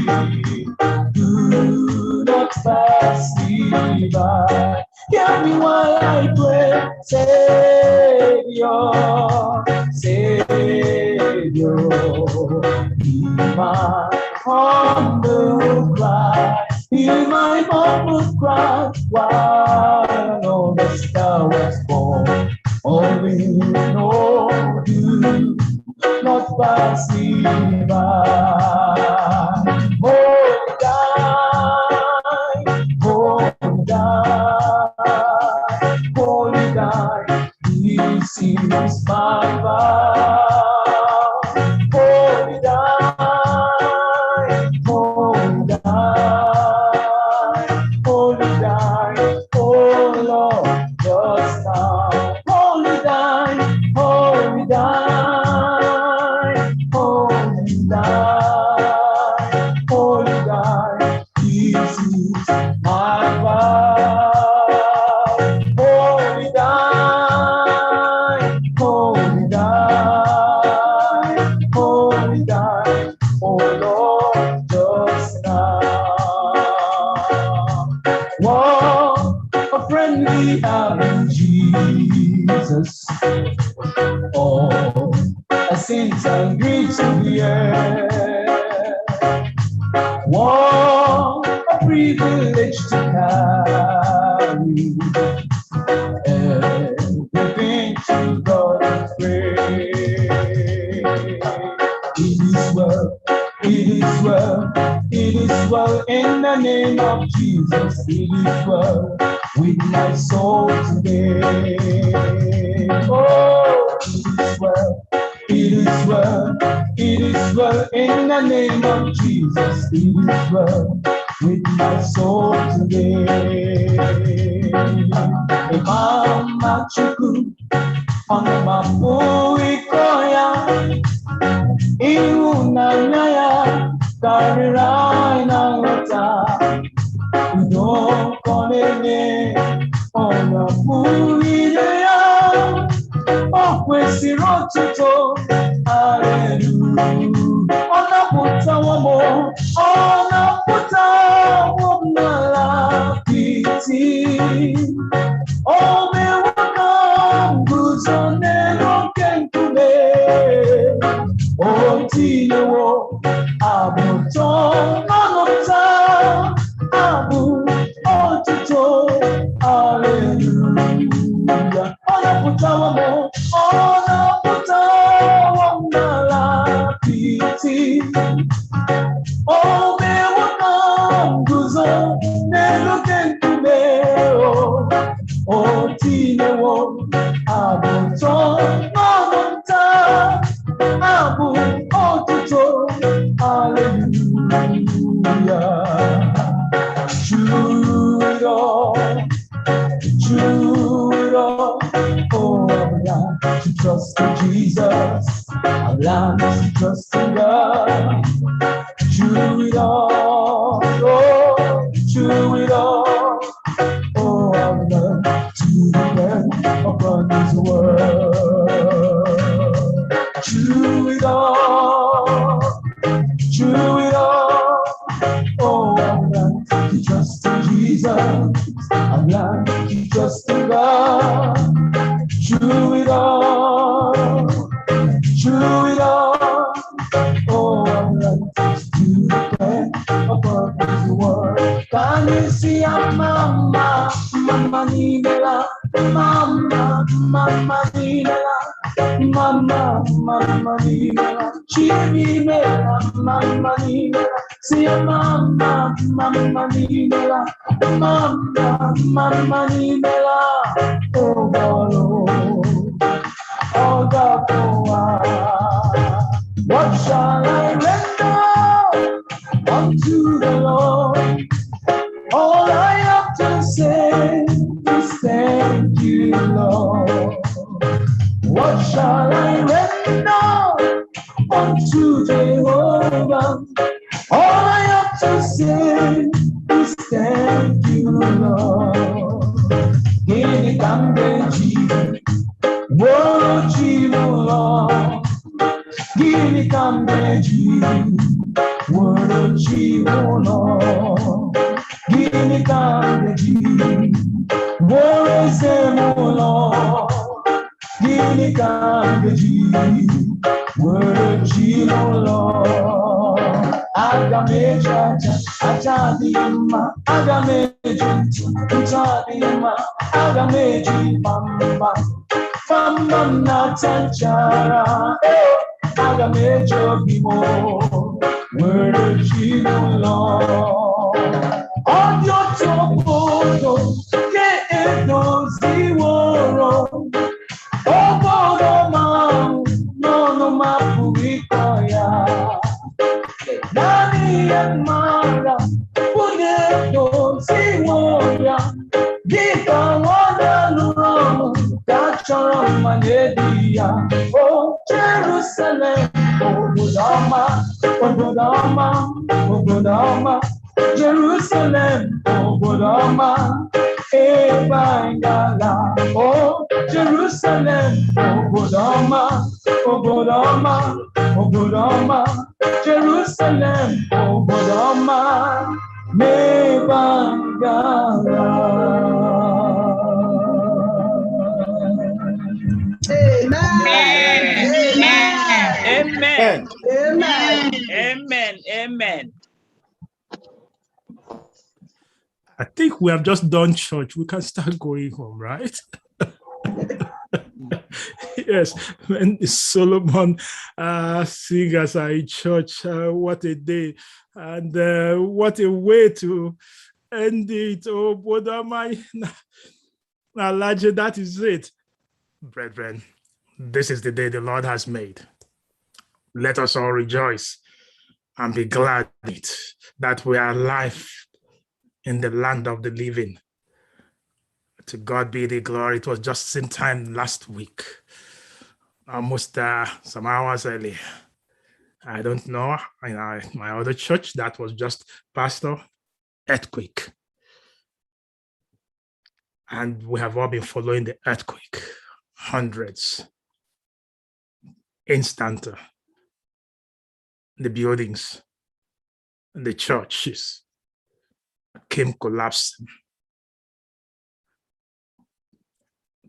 Do not pass me by. Hear me while I pray, Savior, Savior. My humble cry, hear my humble cry, while all the stars fall. Only know you, not pass me by. Holy die, holy die, holy die, this is my vow. Holy die, holy die, holy die, oh Lord, just now. Holy die, holy die, holy die, holy die, this is my vow. Holy die, holy die, holy die, oh Lord, just now. What a friend we have in Jesus. Oh, our sins and griefs to the earth. What a privilege to carry everything to God and pray. It is well, it is well, it is well in the name of Jesus. It is well with my soul today. Oh, it is well, it is well, it is well in the name of Jesus. It is well with my soul today. Mama Chuku, on my boy Koya, Iunaya, Karirai Nangata, Udo Konene, on the Buidea, oh, Kwesirotuto, Hallelujah, on the Putawamo, on the Putawamala, Piti, oh, me welcome, who's on the looking to me. Oh, Tino, Abu Tom, Manota, Abu, oh, Tito, hallelujah. On a Putawamo, on a Putawamala, Piti. Oh, me welcome, who's on the looking to me. Oh, Tino, Abu Tom, Manota, Abu, oh, Tito, hallelujah. Judo, Judo, oh, I'm learning to trust in Jesus. I'm learning to trust in God. Judo, oh, Judo, oh, I'm learning to depend upon His word. Chew it all, oh, I'm learning to trust in Jesus, I'm learning to trust in God. through it all, through it all. Oh, I'm like to depend upon His word. Can you see a mama, mama Nidela, mama, mama Nidela, mama, mama Nidela, Chimimela, mama Nidela, see a mama, mama Nidela, mama, mama Nidela, oh, oh, God, oh, what shall I render unto the Lord? All I have to say is thank you, Lord. What shall I render unto Jehovah? All I have to say is thank you, Lord. Gini kambeji, woji Lord. Gini kambeji, woji Lord. Gini kambeji, woji Lord. Gini kambeji, woji Lord. Agameja, Ajadima, Agameji, Ajadima, Agameji, Mamba, Famba Natanchara, Agamejo Bimo, woji Lord. On your topo, get it, those woro. Oh, no, Mapurikoya. Dani and Mara, Puneto, Simoya, Gita, Wanda, Gachara, Manedia, oh, Jerusalem, oh, Budama, oh, Budama, oh, Budama, Jerusalem, oh, Budama, Ebangala, oh, Jerusalem, oh, Budama, oh, Budama, oh, Budama, Jerusalem, oh, Budama, Ebangala. Amen. Amen. Amen. Amen. I think we have just done church. We can start going home, right? Yes, when Solomon singers are in church, what a day, and what a way to end it. Oh, Bodamai, larger, that is it. Brethren, this is the day the Lord has made. Let us all rejoice and be glad that we are alive in the land of the living. To God be the glory. It was just same time last week, almost some hours early. I don't know, in my other church, that was just pastor, earthquake. And we have all been following the earthquake, hundreds, instant, the buildings, the churches came collapsing.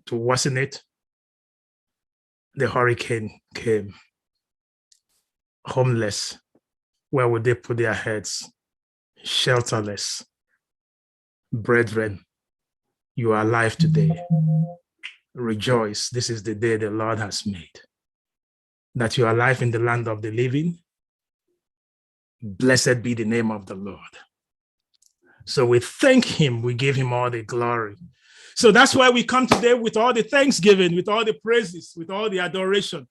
To worsen it, the hurricane came. Homeless, where would they put their heads? Shelterless. Brethren, you are alive today. Rejoice, this is the day the Lord has made. That you are alive in the land of the living. Blessed be the name of the Lord. So we thank him, we give him all the glory. So that's why we come today with all the thanksgiving, with all the praises, with all the adoration.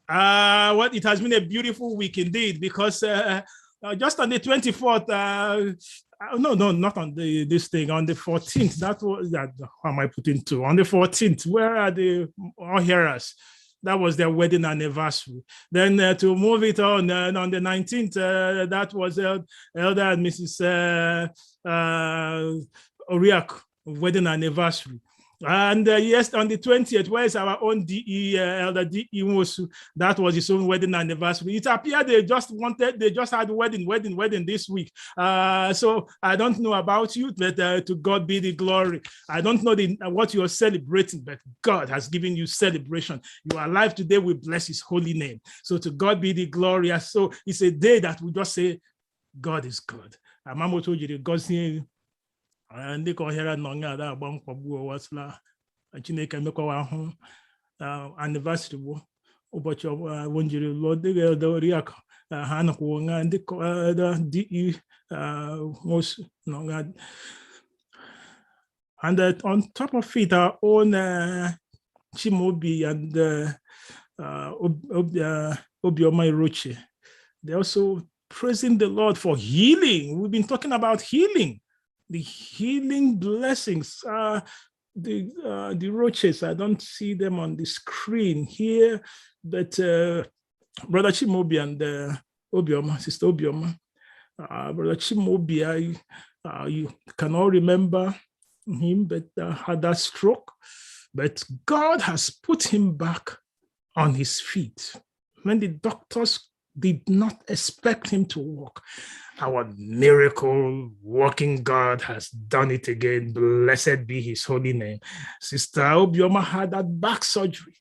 It has been a beautiful week indeed, because just on the 24th, no, not on this thing, on the 14th, how am I putting to? On the 14th, where are the all hearers? That was their wedding anniversary. Then to move it on the 19th, that was Elder and Mrs. Oriak wedding anniversary. And yes, on the 20th, where is our own DE, Elder DE Mosu? That was his own wedding anniversary. It appeared they just had wedding this week. So I don't know about you, but to God be the glory. I don't know what you're celebrating, but God has given you celebration. You are alive today, we bless his holy name. So to God be the glory. So it's a day that we just say, God is good. Mama told you that God's here. Ndị ka ohere nọ nga ada agba mkpagbu wasla Chineke mekwawa ahụ anniversary bụ ụbọchị wonjiri lụọ dịga oriakụ ha nakwa nga ndị DE most nọ nga. And on top of it, our own Chimaobi and Obioma Iroche, they're also praising the Lord for healing. We've been talking about healing. The healing blessings, the roaches, I don't see them on the screen here, but Brother Chimaobi and Obioma, Sister Obioma, Brother Chimaobi, you can all remember him, but had that stroke, but God has put him back on his feet. When the doctors did not expect him to walk, our miracle working God has done it again. Blessed be his holy name. Sister Obioma had that back surgery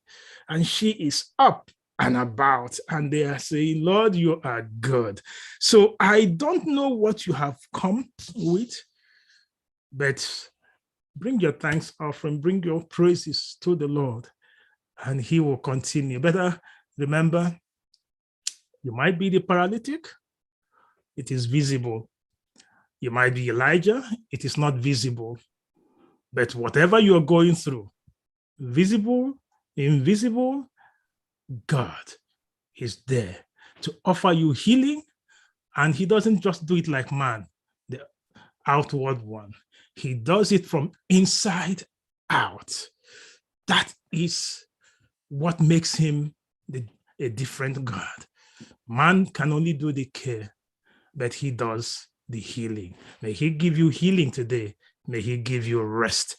and she is up and about, and they are saying, Lord, you are good. So I don't know what you have come with, but bring your thanks offering, bring your praises to the Lord, and he will continue. Better remember, you might be the paralytic, it is visible. You might be Elijah, it is not visible. But whatever you are going through, visible, invisible, God is there to offer you healing. And he doesn't just do it like man, the outward one. He does it from inside out. That is what makes him a different God. Man can only do the care, but he does the healing. May he give you healing today. May he give you rest.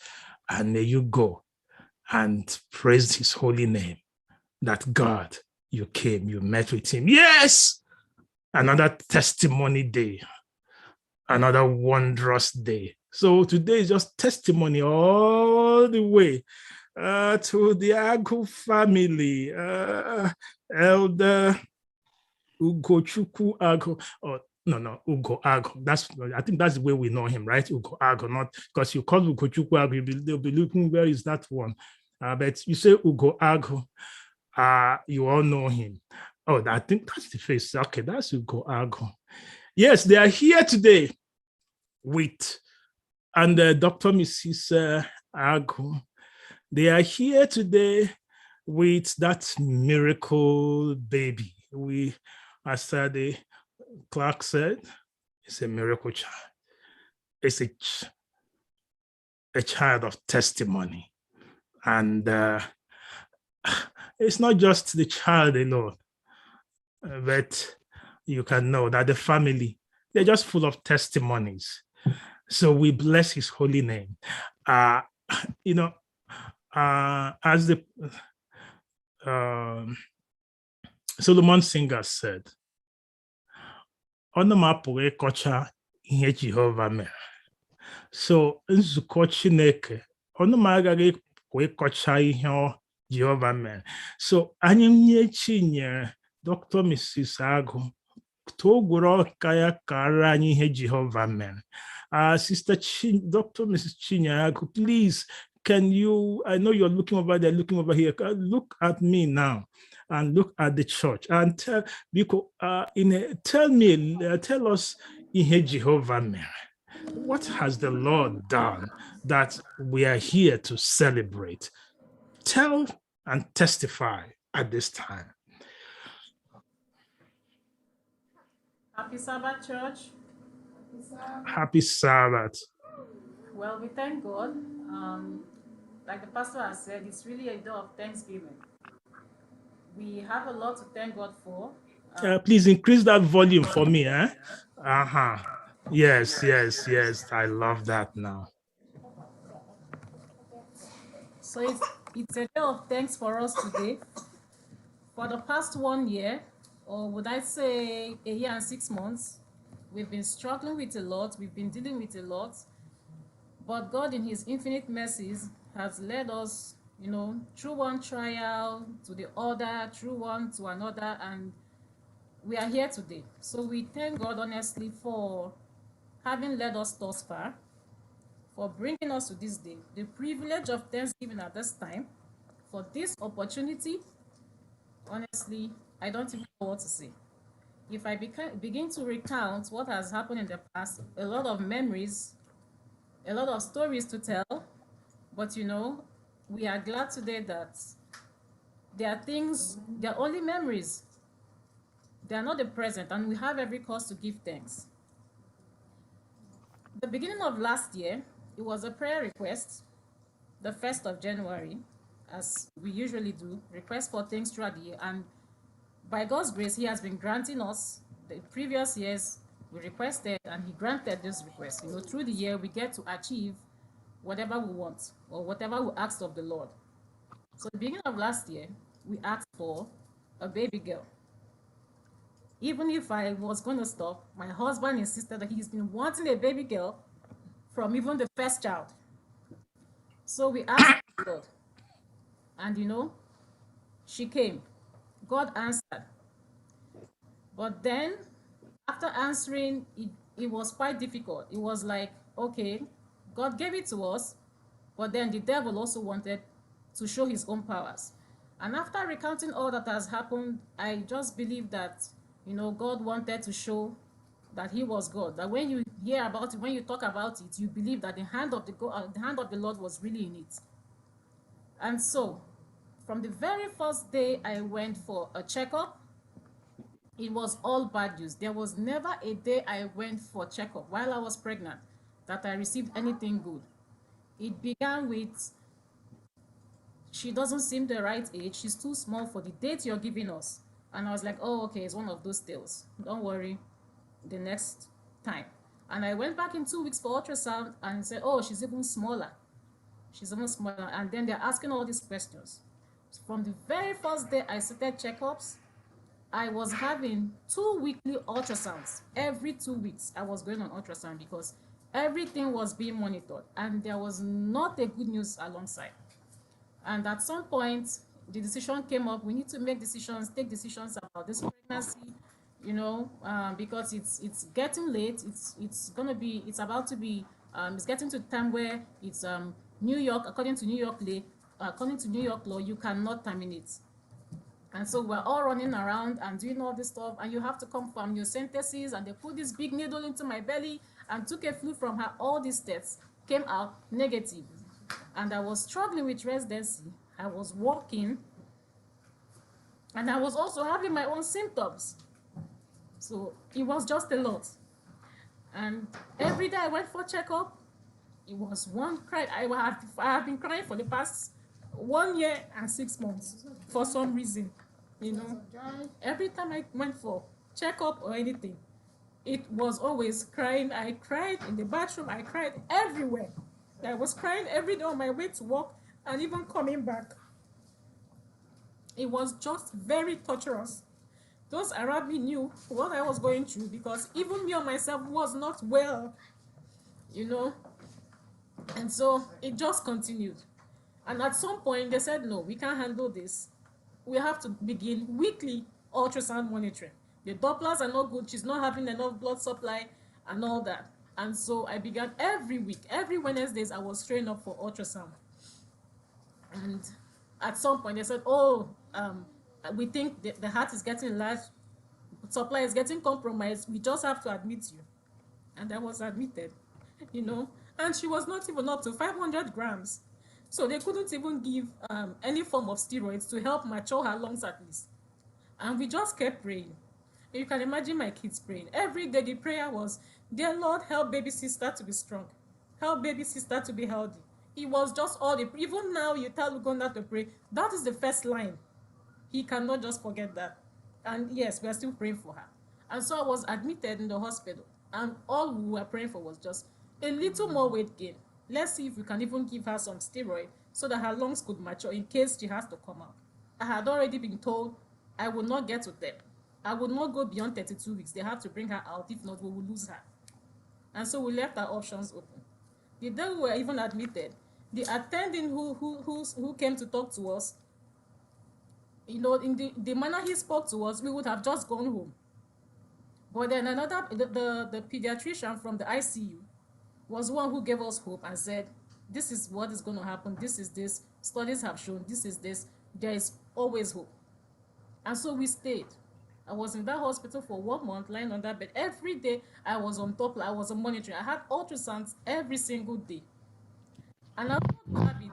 And may you go and praise his holy name. That God, you came, you met with him. Yes! Another testimony day. Another wondrous day. So today is just testimony all the way to the Agu family. Elder Ugochukwu Agu. No, Ugo Agu. I think that's the way we know him, right? Ugo Agu, not because you call Ugochukwu Agu, they'll be looking, where is that one? But you say Ugo Agu, you all know him. Oh, I think that's the face. Okay, that's Ugo Agu. Yes, they are here today with, and Dr. Mrs. Agu. They are here today with that miracle baby. As the Clark said, it's a miracle child. It's a child of testimony. And it's not just the child alone, but you can know that the family, they're just full of testimonies. So we bless his holy name. As the Solomon Singer said, "Ọnụ m apụghị ịkọcha ihe Jehova mere." So nzukọ Chineke, ọnụ m agaghị ịkọcha ihe Jehova mere. So anyị nye Chinyere Dr. Mrs. Agu togwuru ọka ya kara anyị ihe Jehova mere. Sister Dr. Mrs. Chinyere Agu, please, can you, I know you're looking over there, looking over here, look at me now and look at the church and tell us ihe Jehovah mere. What has the Lord done that we are here to celebrate? Tell and testify at this time. Happy Sabbath, church. Happy Sabbath. Well, we thank God. Like the pastor has said, it's really a day of thanksgiving. We have a lot to thank God for. Please increase that volume for me. Yes. I love that now. So it's a day of thanks for us today. For the past 1 year, or would I say a year and 6 months, we've been struggling with a lot, we've been dealing with a lot, but God in his infinite mercies has led us, through one trial to the other, through one to another, and we are here today. So we thank God honestly for having led us thus far, for bringing us to this day, the privilege of Thanksgiving at this time, for this opportunity. Honestly, I don't even know what to say. If I begin to recount what has happened in the past, a lot of memories, a lot of stories to tell, but we are glad today that there are things, they are only memories. They are not the present, and we have every cause to give thanks. The beginning of last year, it was a prayer request, the 1st of January, as we usually do, request for things throughout the year. And by God's grace, he has been granting us. The previous years, we requested, and he granted this request. Through the year, we get to achieve whatever we want, or whatever we asked of the Lord. So the beginning of last year, we asked for a baby girl. Even if I was going to stop, my husband insisted that he's been wanting a baby girl from even the first child. So we asked the Lord, and she came. God answered. But then, after answering, it was quite difficult. It was like, okay, God gave it to us, but then the devil also wanted to show his own powers. And after recounting all that has happened, I just believe that, God wanted to show that he was God. That when you hear about it, when you talk about it, you believe that the hand of the Lord was really in it. And so, from the very first day I went for a checkup, it was all bad news. There was never a day I went for checkup while I was pregnant that I received anything good. It began with, she doesn't seem the right age. She's too small for the date you're giving us. And I was like, oh, okay, it's one of those tales. Don't worry, the next time. And I went back in 2 weeks for ultrasound and said, oh, she's even smaller. She's even smaller. And then they're asking all these questions. From the very first day I started checkups, I was having 2 weekly ultrasounds. Every 2 weeks, I was going on ultrasound because everything was being monitored. And there was not a good news alongside. And at some point, the decision came up, we need to make decisions, take decisions about this pregnancy, because it's getting late. It's about to be, it's getting to the time where it's New York, according to New York law, you cannot terminate. And so we're all running around and doing all this stuff, and you have to come from your sentences, and they put this big needle into my belly and took a fluid from her. All these tests came out negative. And I was struggling with residency. I was walking, and I was also having my own symptoms. So it was just a lot. And every day I went for checkup, it was one cry. I have been crying for the past 1 year and 6 months for some reason. Every time I went for checkup or anything, it was always crying. I cried in the bathroom. I cried everywhere. I was crying every day on my way to work and even coming back. It was just very torturous. Those around me knew what I was going through because even me or myself was not well, And so it just continued. And at some point they said, no, we can't handle this. We have to begin weekly ultrasound monitoring. The Dopplers are not good. She's not having enough blood supply and all that. And so I began every week, every Wednesdays, I was trained up for ultrasound. And at some point they said, oh, we think the heart is getting large, supply is getting compromised. We just have to admit you. And I was admitted, and she was not even up to 500 grams. So they couldn't even give any form of steroids to help mature her lungs at least. And we just kept praying. You can imagine my kids praying. Every day the prayer was, dear Lord, help baby sister to be strong. Help baby sister to be healthy. It was just all the, even now you tell Uganda to pray, that is the first line. He cannot just forget that. And yes, we are still praying for her. And so I was admitted in the hospital. And all we were praying for was just a little more weight gain. Let's see if we can even give her some steroid so that her lungs could mature in case she has to come out. I had already been told I will not get to them. I will not go beyond 32 weeks. They have to bring her out. If not, we will lose her. And so we left our options open. The day we were even admitted, the attending who came to talk to us, you know, in the manner he spoke to us, we would have just gone home. But then the pediatrician from the ICU was one who gave us hope and said, this is what is going to happen. This is this. Studies have shown this is this. There is always hope. And so we stayed. I was in that hospital for 1 month, lying on that bed. Every day I was on top, I was on monitoring. I had ultrasounds every single day. And I don't have it.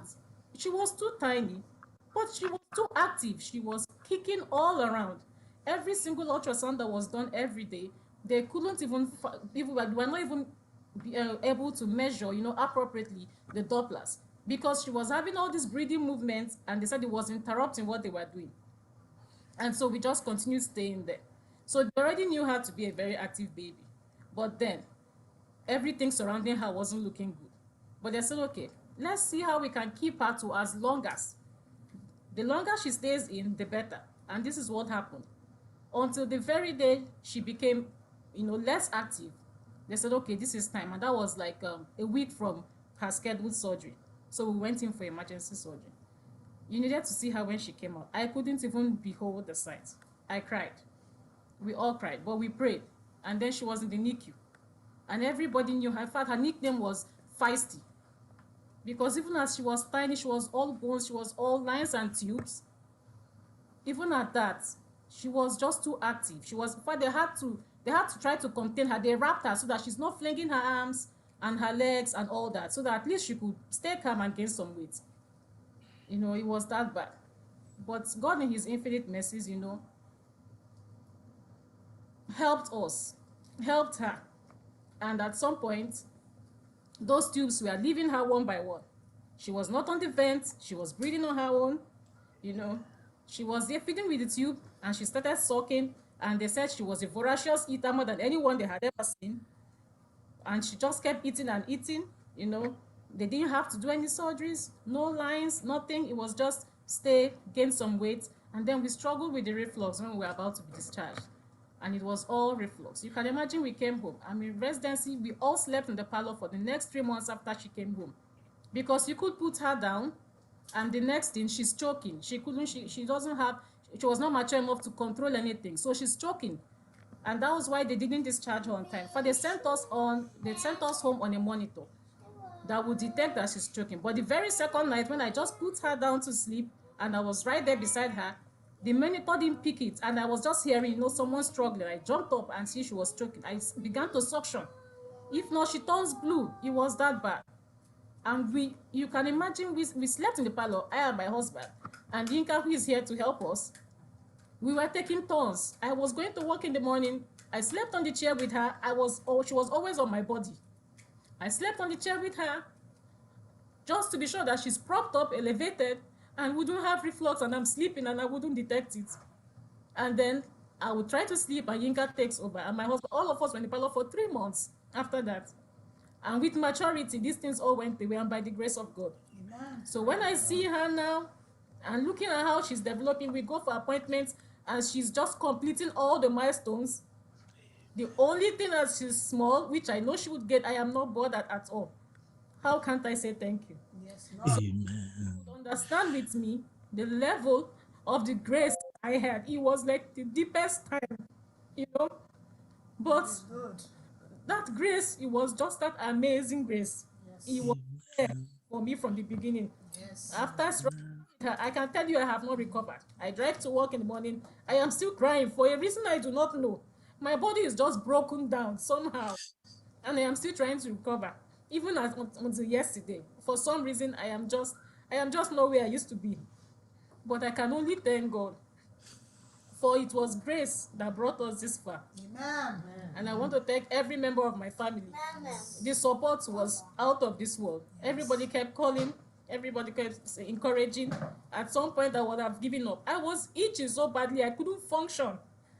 She was too tiny, but she was too active. She was kicking all around. Every single ultrasound that was done every day, they couldn't even they were not even able to measure, you know, appropriately the Dopplers, because she was having all these breathing movements, and they said it was interrupting what they were doing. And so we just continued staying there. So they already knew her to be a very active baby, but then everything surrounding her wasn't looking good. But they said, okay, let's see how we can keep her to as long as. The longer she stays in, the better. And this is what happened. Until the very day she became, you know, less active, they said, okay, this is time. And that was like a week from her scheduled surgery. So we went in for emergency surgery. You needed to see her when she came out. I couldn't even behold the sight. I cried. We all cried, but we prayed. And then she was in the NICU. And everybody knew her. In fact, her nickname was Feisty. Because even as she was tiny, she was all bones, she was all lines and tubes. Even at that, she was just too active. She was, in fact, they had to try to contain her. They wrapped her so that she's not flinging her arms and her legs and all that, so that at least she could stay calm and gain some weight. You know, it was that bad. But God in his infinite mercies, you know, helped us, helped her. And at some point, those tubes were leaving her one by one. She was not on the vent. She was breathing on her own. You know, she was there feeding with the tube, and she started sucking. And they said she was a voracious eater, more than anyone they had ever seen. And she just kept eating and eating. You know, they didn't have to do any surgeries, no lines, nothing. It was just stay, gain some weight. And then we struggled with the reflux when we were about to be discharged. And it was all reflux. You can imagine we came home. I mean, residency, we all slept in the parlor for the next 3 months after she came home. Because you could put her down, and the next thing, she's choking. She was not mature enough to control anything. So she's choking. And that was why they didn't discharge her on time. But they sent us home on a monitor that would detect that she's choking. But the very second night, when I just put her down to sleep, and I was right there beside her, the monitor didn't pick it, and I was just hearing, you know, someone struggling. I jumped up and see she was choking. I began to suction. If not, she turns blue. It was that bad. And you can imagine, we slept in the parlor, I and my husband, and Yinka, who is here to help us. We were taking turns. I was going to work in the morning. I slept on the chair with her. She was always on my body. I slept on the chair with her, just to be sure that she's propped up, elevated, and wouldn't have reflux, and I'm sleeping and I wouldn't detect it. And then I would try to sleep and Yinka takes over. And my husband, all of us were in the parlor for 3 months after that. And with maturity, these things all went away, and by the grace of God. Amen. So when I see her now and looking at how she's developing, we go for appointments and she's just completing all the milestones. The only thing that she's small, which I know she would get, I am not bothered at all. How can't I say thank you? Yes, Lord. Amen. You would understand with me the level of the grace I had. It was like the deepest time, you know. But that grace, it was just that amazing grace. Yes. It was there for me from the beginning. Yes. After struggling with her, I can tell you I have not recovered. I drive to work in the morning. I am still crying for a reason I do not know. My body is just broken down somehow, and I am still trying to recover. Even until yesterday, for some reason, I am just not where I used to be. But I can only thank God, for it was grace that brought us this far. Amen. And I want to thank every member of my family. Amen. The support was out of this world. Yes. Everybody kept calling. Everybody kept encouraging. At some point, I would have given up. I was itching so badly, I couldn't function.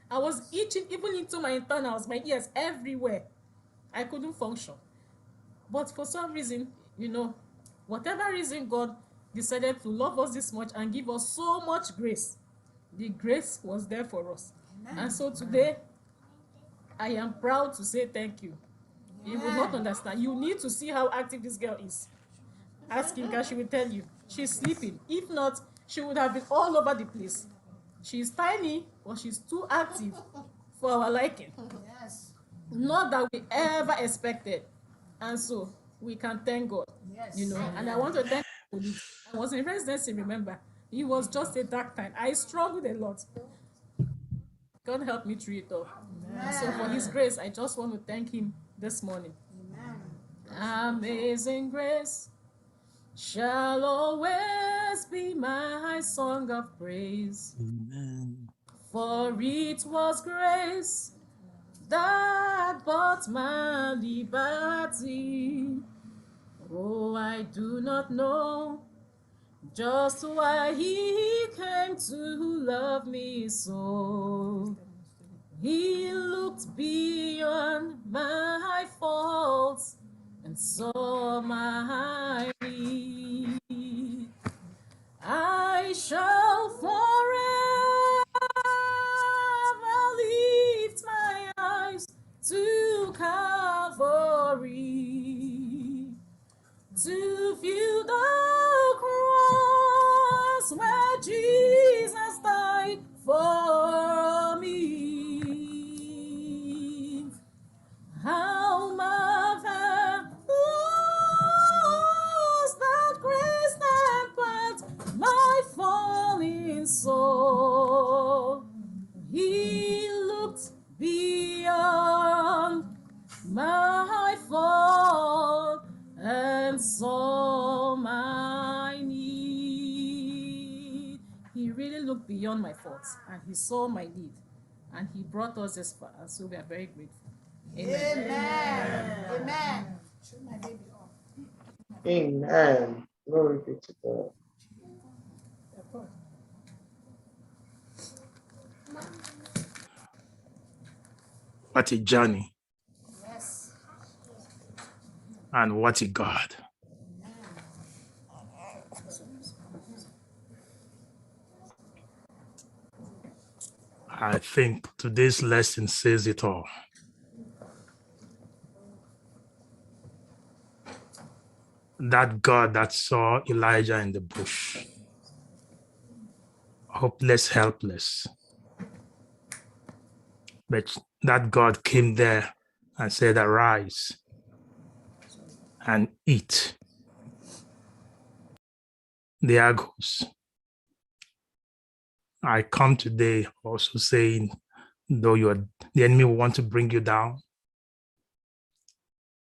I was itching even into my internals, my ears, everywhere. I couldn't function. But for some reason, You know, whatever reason God decided to love us this much and give us so much grace, the grace was there for us. And so today, I am proud to say thank you. You will not understand. You need to see how active this girl is. Ask Inka, she will tell you. She's sleeping. If not, she would have been all over the place. She's tiny, but she's too active for our liking. Yes. Not that we ever expected. And so we can thank God. Yes. You know, and I want to thank God. I was in residency, remember. It was just a dark time. I struggled a lot. God help me through it all. Amen. So for his grace, I just want to thank him this morning. Amen. Amazing grace shall always be my song of praise. Amen. For it was grace that bought my liberty. Oh, I do not know just why he came to love me so. He looked beyond my faults and saw my need. I shall forever lift my eyes to Calvary, to view the cross where Jesus died for me. How marvelous that grace that brought my falling soul. He looked beyond my fault and saw my need. He really looked beyond my faults and he saw my need and he brought us this far, and so we are very grateful. Amen. Amen. Amen. Amen. Glory be to God. What a journey. Yes. And what a God. I think today's lesson says it all. That God that saw Elijah in the bush, hopeless, helpless. But that God came there and said, arise and eat. The Argos. I come today also saying, though the enemy will want to bring you down,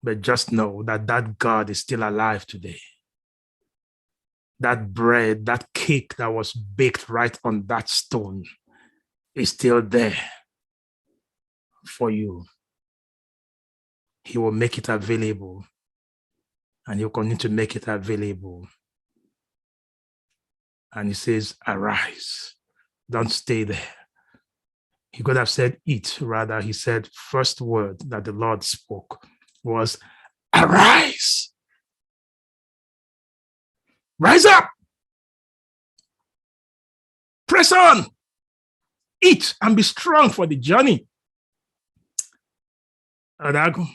but just know that that God is still alive today. That bread, that cake that was baked right on that stone is still there for you. He will make it available, and he'll continue to make it available. And he says, arise, don't stay there. He could have said eat, rather he said first word that the Lord spoke was arise. Rise up. Press on. Eat and be strong for the journey. Adago.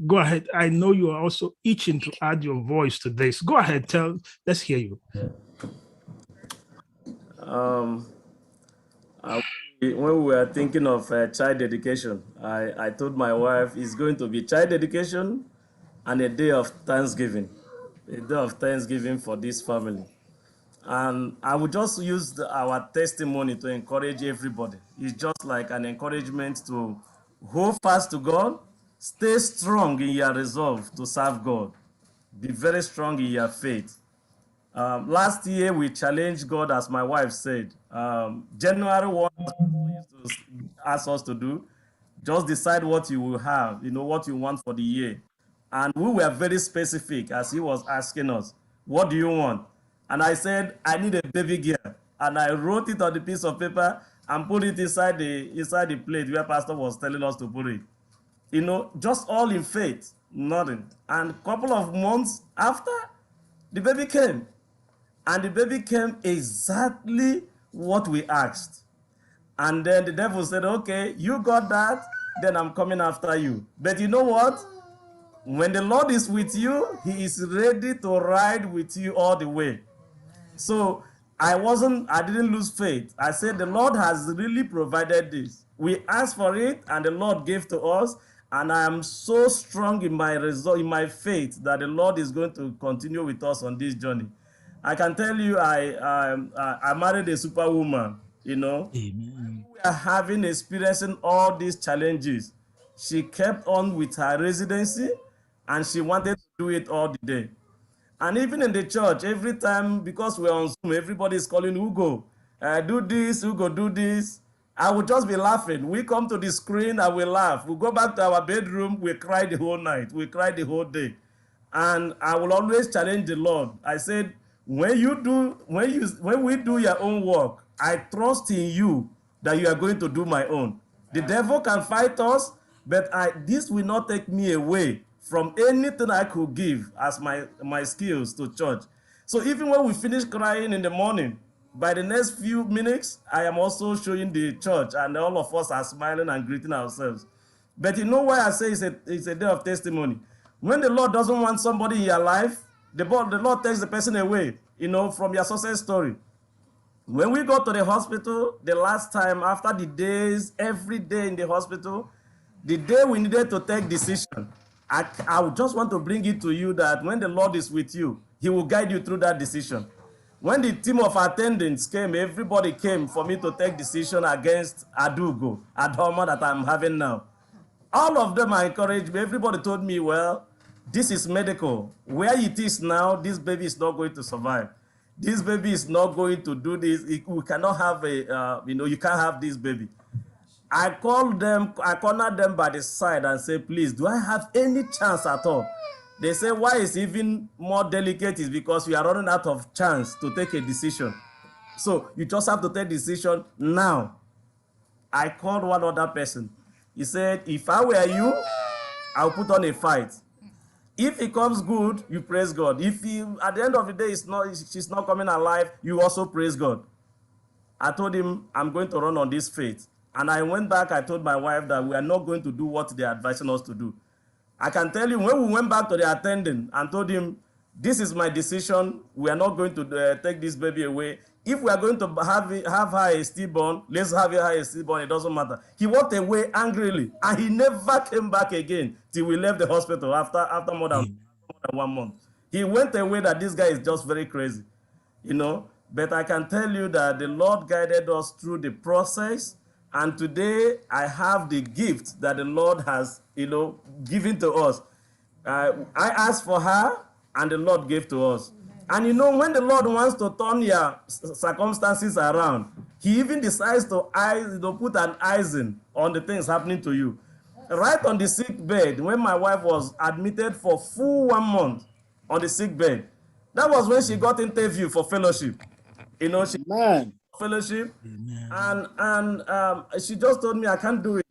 Go ahead. I know you are also itching to add your voice to this. Go ahead. Let's hear you. When we were thinking of child dedication, I told my wife it's going to be child dedication and a day of Thanksgiving for this family. And I would just use our testimony to encourage everybody. It's just like an encouragement to hold fast to God, stay strong in your resolve to serve God, be very strong in your faith. Last year, we challenged God, as my wife said. January 1, used to ask us to do, just decide what you will have, what you want for the year. And we were very specific as he was asking us, what do you want? And I said, I need a baby girl. And I wrote it on the piece of paper and put it inside the plate where Pastor was telling us to put it. You know, just all in faith, nothing. And a couple of months after, the baby came. And the baby came exactly what we asked. And then the devil said, okay, you got that, then I'm coming after you. But you know what? When the Lord is with you, he is ready to ride with you all the way. So I didn't lose faith. I said, the Lord has really provided this. We asked for it and the Lord gave to us. And I am so strong in my faith that the Lord is going to continue with us on this journey. I can tell you, I married a superwoman, you know. Amen. We are experiencing all these challenges. She kept on with her residency and she wanted to do it all the day. And even in the church, every time, because we're on Zoom, everybody is calling Hugo, do this, Hugo, do this. I would just be laughing. We come to the screen and we laugh. We go back to our bedroom, we cry the whole night, we cry the whole day. And I will always challenge the Lord. I said, when we do your own work, I trust in you that you are going to do my own. The devil can fight us, but this will not take me away from anything I could give as my skills to church. So even when we finish crying in the morning, by the next few minutes, I am also showing the church and all of us are smiling and greeting ourselves. But you know why I say it's a day of testimony? When the Lord doesn't want somebody in your life, the Lord takes the person away, you know, from your success story. When we go to the hospital, the last time, after the days, every day in the hospital, the day we needed to take decision, I would just want to bring it to you that when the Lord is with you, he will guide you through that decision. When the team of attendants came, everybody came for me to take decision against Adoma that I'm having now. All of them are encouraged me. Everybody told me, well, this is medical. Where it is now, this baby is not going to survive. This baby is not going to do this. We cannot have you can't have this baby. I cornered them by the side and said, please, do I have any chance at all? They say, why it's even more delicate is because we are running out of chance to take a decision. So you just have to take a decision now. I called one other person. He said, if I were you, I'll put on a fight. If it comes good, you praise God. If at the end of the day she's not coming alive, you also praise God. I told him, I'm going to run on this faith. And I went back, I told my wife that we are not going to do what they're advising us to do. I can tell you, when we went back to the attendant and told him, this is my decision, we are not going to take this baby away. If we are going to have her a stillborn, let's have her a stillborn, it doesn't matter. He walked away angrily, and he never came back again till we left the hospital after more than 1 month. He went away that this guy is just very crazy, you know. But I can tell you that the Lord guided us through the process, and today I have the gift that the Lord has, given to us. I asked for her, and the Lord gave to us. And when the Lord wants to turn your circumstances around, he even decides to put an icing on the things happening to you. Right on the sick bed, when my wife was admitted for full 1 month on the sick bed, that was when she got interviewed for fellowship. She fellowship, and she just told me, I can't do it.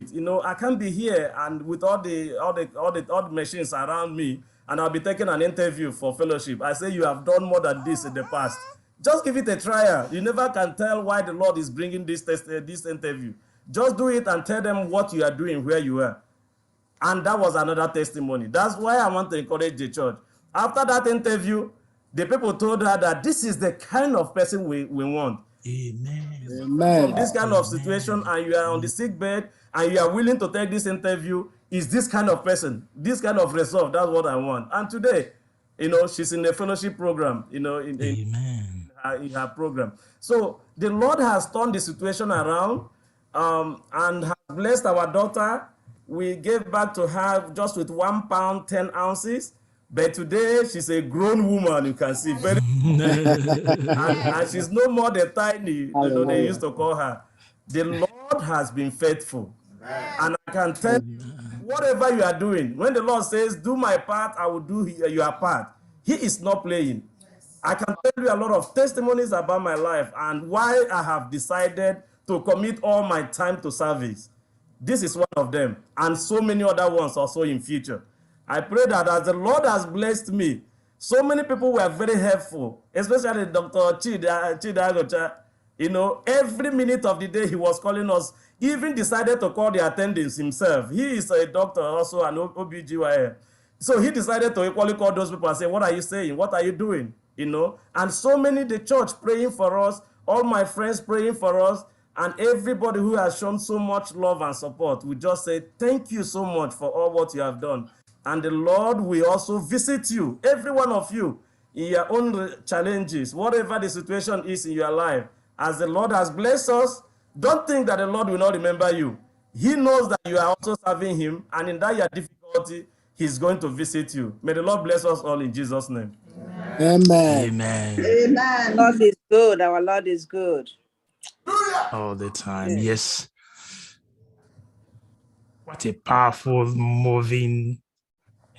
I can't be here and with all the machines around me, and I'll be taking an interview for fellowship. I say, you have done more than this in the past. Just give it a trial. You never can tell why the Lord is bringing this interview. Just do it and tell them what you are doing where you are. And that was another testimony. That's why I want to encourage the church. After that interview, the people told her that this is the kind of person we want. Amen. From this kind of situation, and you are on the sick bed, and you are willing to take this interview, is this kind of person, this kind of result. That's what I want. And today, she's in a fellowship program, in her program. So the Lord has turned the situation around, and has blessed our daughter. We gave back to her just with 1 pound, 10 ounces. But today, she's a grown woman, you can see. Very and she's no more the tiny, they used to call her. The Lord has been faithful. And I can tell you, whatever you are doing, when the Lord says, do my part, I will do your part, he is not playing. I can tell you a lot of testimonies about my life and why I have decided to commit all my time to service. This is one of them, and so many other ones also in future. I pray that as the Lord has blessed me, so many people were very helpful, especially Dr. Chida. You know, every minute of the day he was calling us, he even decided to call the attendants himself. He is a doctor also, an OBGYN. So he decided to equally call those people and say, what are you saying? What are you doing? You know, and so many, the church praying for us, all my friends praying for us, and everybody who has shown so much love and support. We just say, thank you so much for all what you have done. And the Lord will also visit you, every one of you, in your own challenges, whatever the situation is in your life. As the Lord has blessed us, don't think that the Lord will not remember you. He knows that you are also serving him, and in that your difficulty, he's going to visit you. May the Lord bless us all in Jesus' name. Amen. Amen. Amen. God is good. Our Lord is good. All the time. Yes. What a powerful, moving,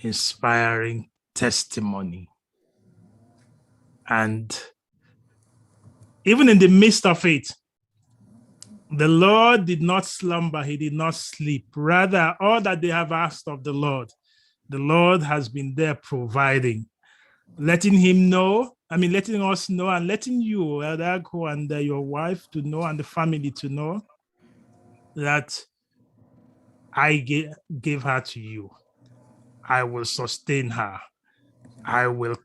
inspiring testimony. And even in the midst of it, the Lord did not slumber, he did not sleep. Rather, all that they have asked of the Lord has been there providing, letting us know, and letting you, Elder Agho, and your wife to know, and the family to know that I gave her to you. I will sustain her. I will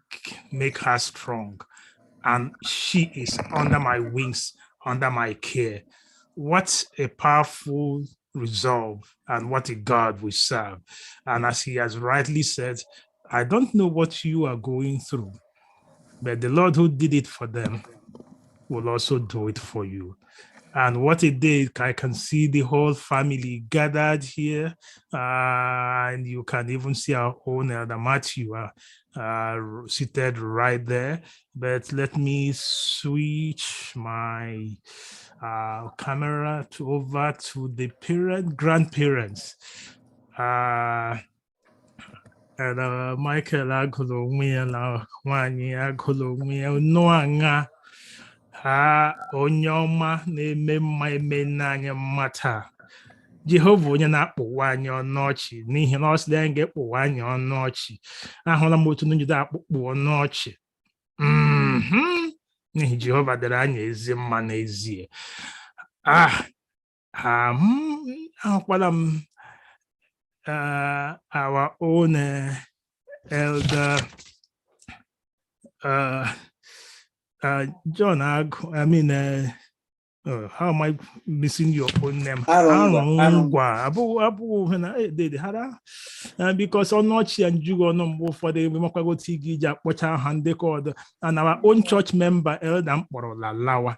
make her strong. And she is under my wings, under my care. What a powerful resolve, and what a God we serve. And as he has rightly said, I don't know what you are going through, but the Lord who did it for them will also do it for you. And what a day. I can see the whole family gathered here, and you can even see our own Elder Matthew seated right there. But let me switch my camera over to the grandparents. And Michael agụlụ onwe ya na nwanyị agụlụ onwe ya Noanga ha onye ọma na-eme mma eme n'anya mma taa. Jehova onye na-akpụwa anyị ọnụ ọchị, n'ihi na ọ sị anyị ga-ekpụwa anyị ọnụ ọchị. Ahụla m otu njide akpụkpụ ọnụ ọchị. N'ihi Jehova dere anyị ezi mma n'ezie. Ahụkwala m our own elder John Agho, how am I missing your own name? Arungwa. Because Onochi and Jugo no for the Mokwago Tigi Pocha Hande called, and our own church member Elder Mporo Lalawa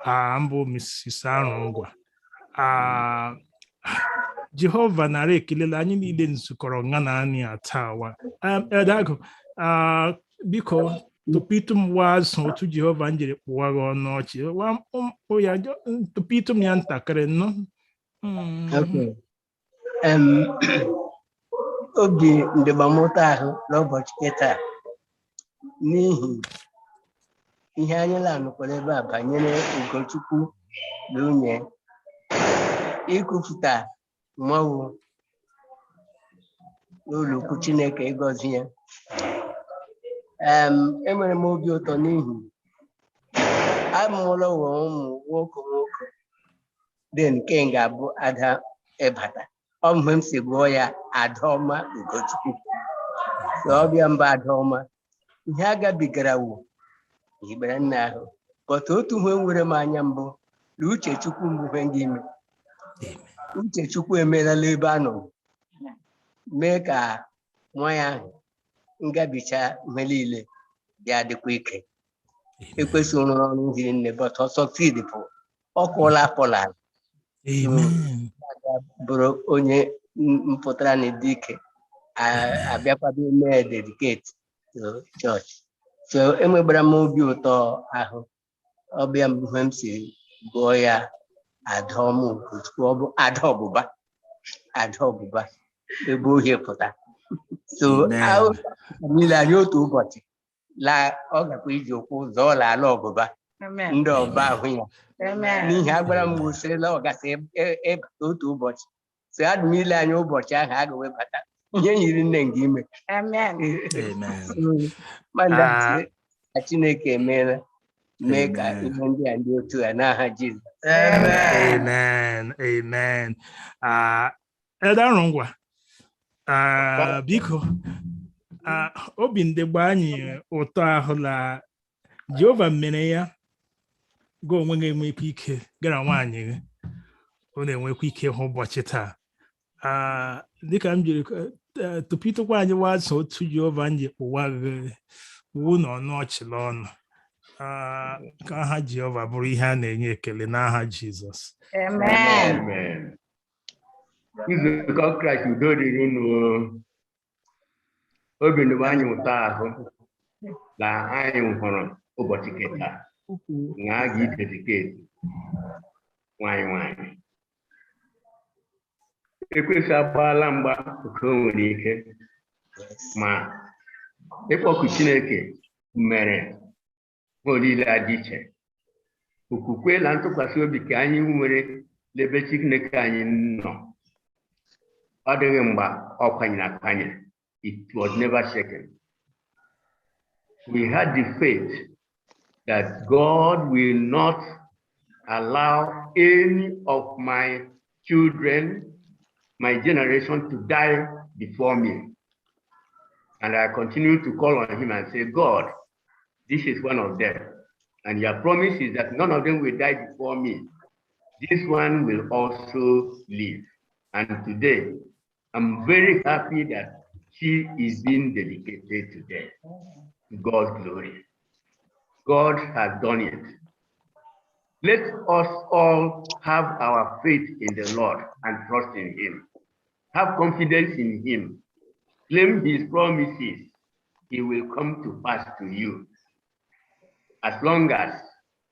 Ambo Mrs. Arungwa. Jehovah nare ekele anyị niile nzukọrọ nga na anyị atawa. Elder Agho, biko tupitu m wazụ otu Jehova njiri kpụwa gị ọnụ ọchị. Tupitu m ya ntakịrị nọ. Obi ndịgbamụta ahụ n'ụbọchị kịta n'ihi ihe anyị na-anụkwara ebe a banyere Ugochukwu na nwunye ikwupụta mmanwụ n'ụlọ ukwu Chineke ịgọzi ya. Enwere m obi ụtọ n'ihi amụọla ụmụ nwoke dị nke ga-abụ Ada Ebata. Ọ mgbe m si gụọ ya Adaọma Ugochukwu. So ọbịa mba Adaọma ihe agabigara wụ Igbere nna ahụ. Kọta otu ihe nwere m anya mbụ na Uchechukwu mbụ ihe ndị ime. Uchechukwu emerala ebe a nọ mee ka nwa ya ahụ ngabicha ihe niile ya dịkwa ike. Ekwesịghị rụrụ ọrụ hiri nne but ọ succeed bụ ọ kwụla apụla. Bụrụ onye mpụtara na dị ike abịakwado ime dedicate to church. So enwegbara m obi ụtọ ahụ. Ọbịa mgbe m si gụọ ya Adaọma Ugochukwu, ọ bụ Adaọbụba ebe ohie pụta. So niile anyị otu ụbọchị ọ gakwa iji okwu ụzọ ọla ala ọbụba ndị ọba ahụ ya n'ihi agwara m wusirila ọ gasị ịbata otu ụbọchị so adị m ile anya ụbọchị ahụ a ga-ewebata ihe nyiri nne nga ime mana Chineke emeela mee ka ihe ndị a ndị otu a n'aha Jizọs. Amen. Amen. Elder Arungwa, biko obi ndegbe anyị ụtọ ahụ la Jehova mere ya gị onwe gị enwekwa ike gara nwaanyị gị ọ na-enwekwa ike hụ ụbọchị taa dịka m jiri tupu ịtụkwa anyị wasa otu Jehova anyị kpụwa gị wu na ọnụ ọchịla ọnụ ka aha Jehova bụrụ ihe a na-enye ekele n'aha Jizọs. Amen. Nzukọ Kraịst udo dịrị unu. Obi ndụ anyị ụtọ ahụ na anyị hụrụ ụbọchị keta na a ga-idediketi nwanyị Ekwensu agbaala mgba nke o nwere ike ma ịkpọku Chineke mere olile dị iche okwukwe na ntụkwasị obi ka anyị nwere n'ebe Chineke anyị nọ ọ dịghị mgbe ọ kwanyere akwanye. It was never shaken. We had the faith that God will not allow any of my children, my generation, to die before me. And I continue to call on him and say, God, this is one of them. And your promise is that none of them will die before me. This one will also live. And today, I'm very happy that she is being dedicated today to God's glory. God has done it. Let us all have our faith in the Lord and trust in him. Have confidence in him. Claim his promises. He will come to pass to you. As long as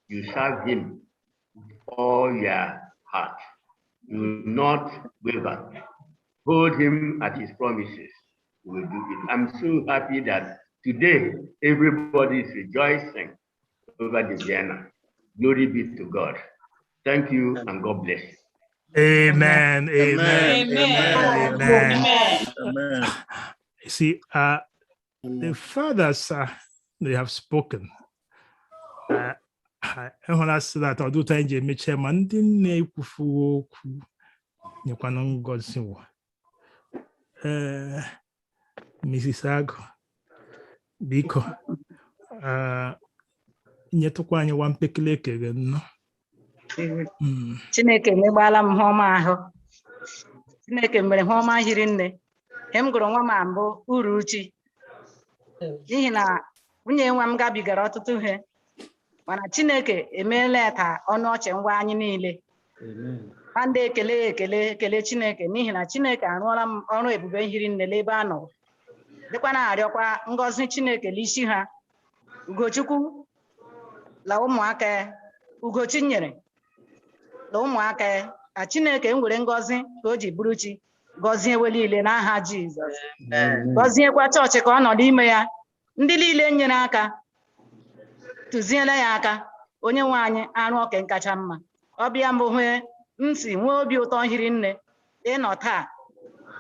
you serve him with all your heart, you will not waver. Hold him at his promises. We will do it. I'm so happy that today everybody is rejoicing over the Vienna. Glory be to God. Thank you and God bless. Amen. Amen. Amen. Amen. Amen. You see, the fathers, they have spoken. When I said that, I'll do time Jamie Chairman, didn't you can go see Mrs. Ago, Biko, nyetụkwa anyị nwa mpekele ekele nnọọ. Chineke megbaala m hụma ahụ. Chineke mere hụma hiri nne. M gụrụ nwa ma mbụ Uruchi. N'ihi na nwunye nwa m gabigara ọtụtụ ihe. Mana Chineke emeela ka ọnụ ọchị ngwa anyị niile. Ndị ekele Chineke n'ihi na Chineke arụọla m ọrụ ebube hiri nne n'ebe a nọ. Dịkwa na-arịọkwa ngọzi Chineke n'isi ha. Ugochukwu la ụmụaka Ugochi nyere la ụmụaka ka Chineke nwere ngọzi ka o ji bụrụ chi gọzie ewe niile n'aha Jizọs. Gọziekwa chọọchị ka ọ nọ n'ime ya. Ndị niile nyere aka tụziela ya aka. Onye nwe anyị arụ oke kacha mma. Ọbịa mbụ hụ m si nwee obi ụtọ hiri nne ịnọ taa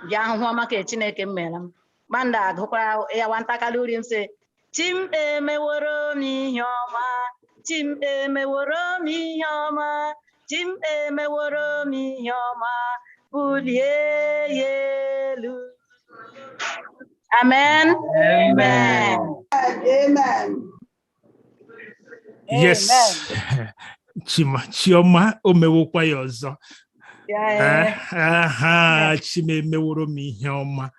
bịa ahụhụ ọma ka Chineke m mere m. Manda agụkwara ya nwatakịrị uri m sị Chim emeworo m ihe ọma. Chim emeworo m ihe ọma. Chim emeworo m ihe ọma. Bulie ya elu. Amen. Amen. Amen. Yes. Chioma o mewokwa ya ọzọ. Chima emeworo m ihe ọma.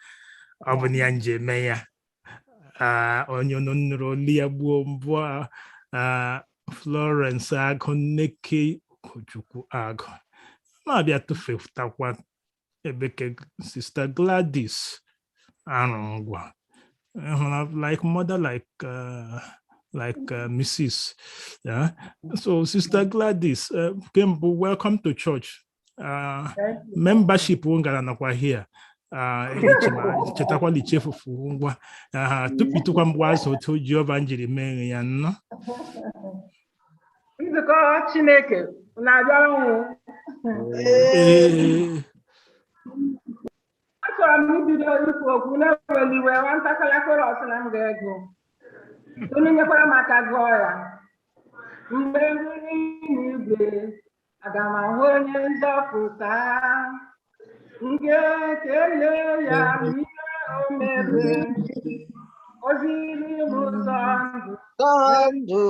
Ọ bụ na ya njeme ya. Onye nụrụ olu ya gbuo mbụ Florence Agụ Nneke Ojukwu Agụ. Na-abịa tụfetakwa ebeke Sister Gladys Arungwa. Like mother, like Mrs. Yeah. So Sister Gladys, welcome to church. Membership wonga here. Chetakwa lichefu ngwa. Tupitukwa mbwazo to Jehova njiri mengi ya no. Nzukọ Chineke Achọrọ m ibido ikwu okwu na-eweli iwe nwatakịrị akụrọs na m ga-ego. Unu nyekwara m aka gụọ ya. Mgbe nri n'igwe, aga m ahụ onye nzọpụta. M ga-ekele ya n'ihe o mere. Oziri m ụzọ ndụ. Ndụ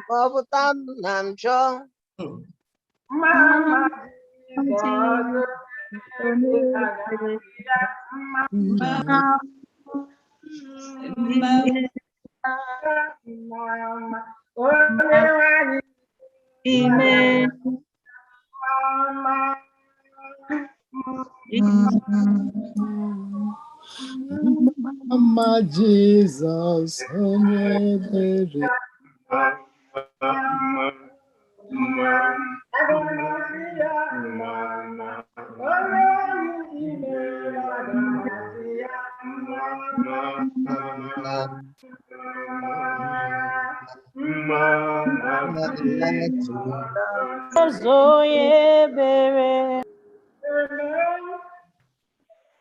kpọpụta m na njọ. Mama Jizọs. Mama Jesus, onye ebere.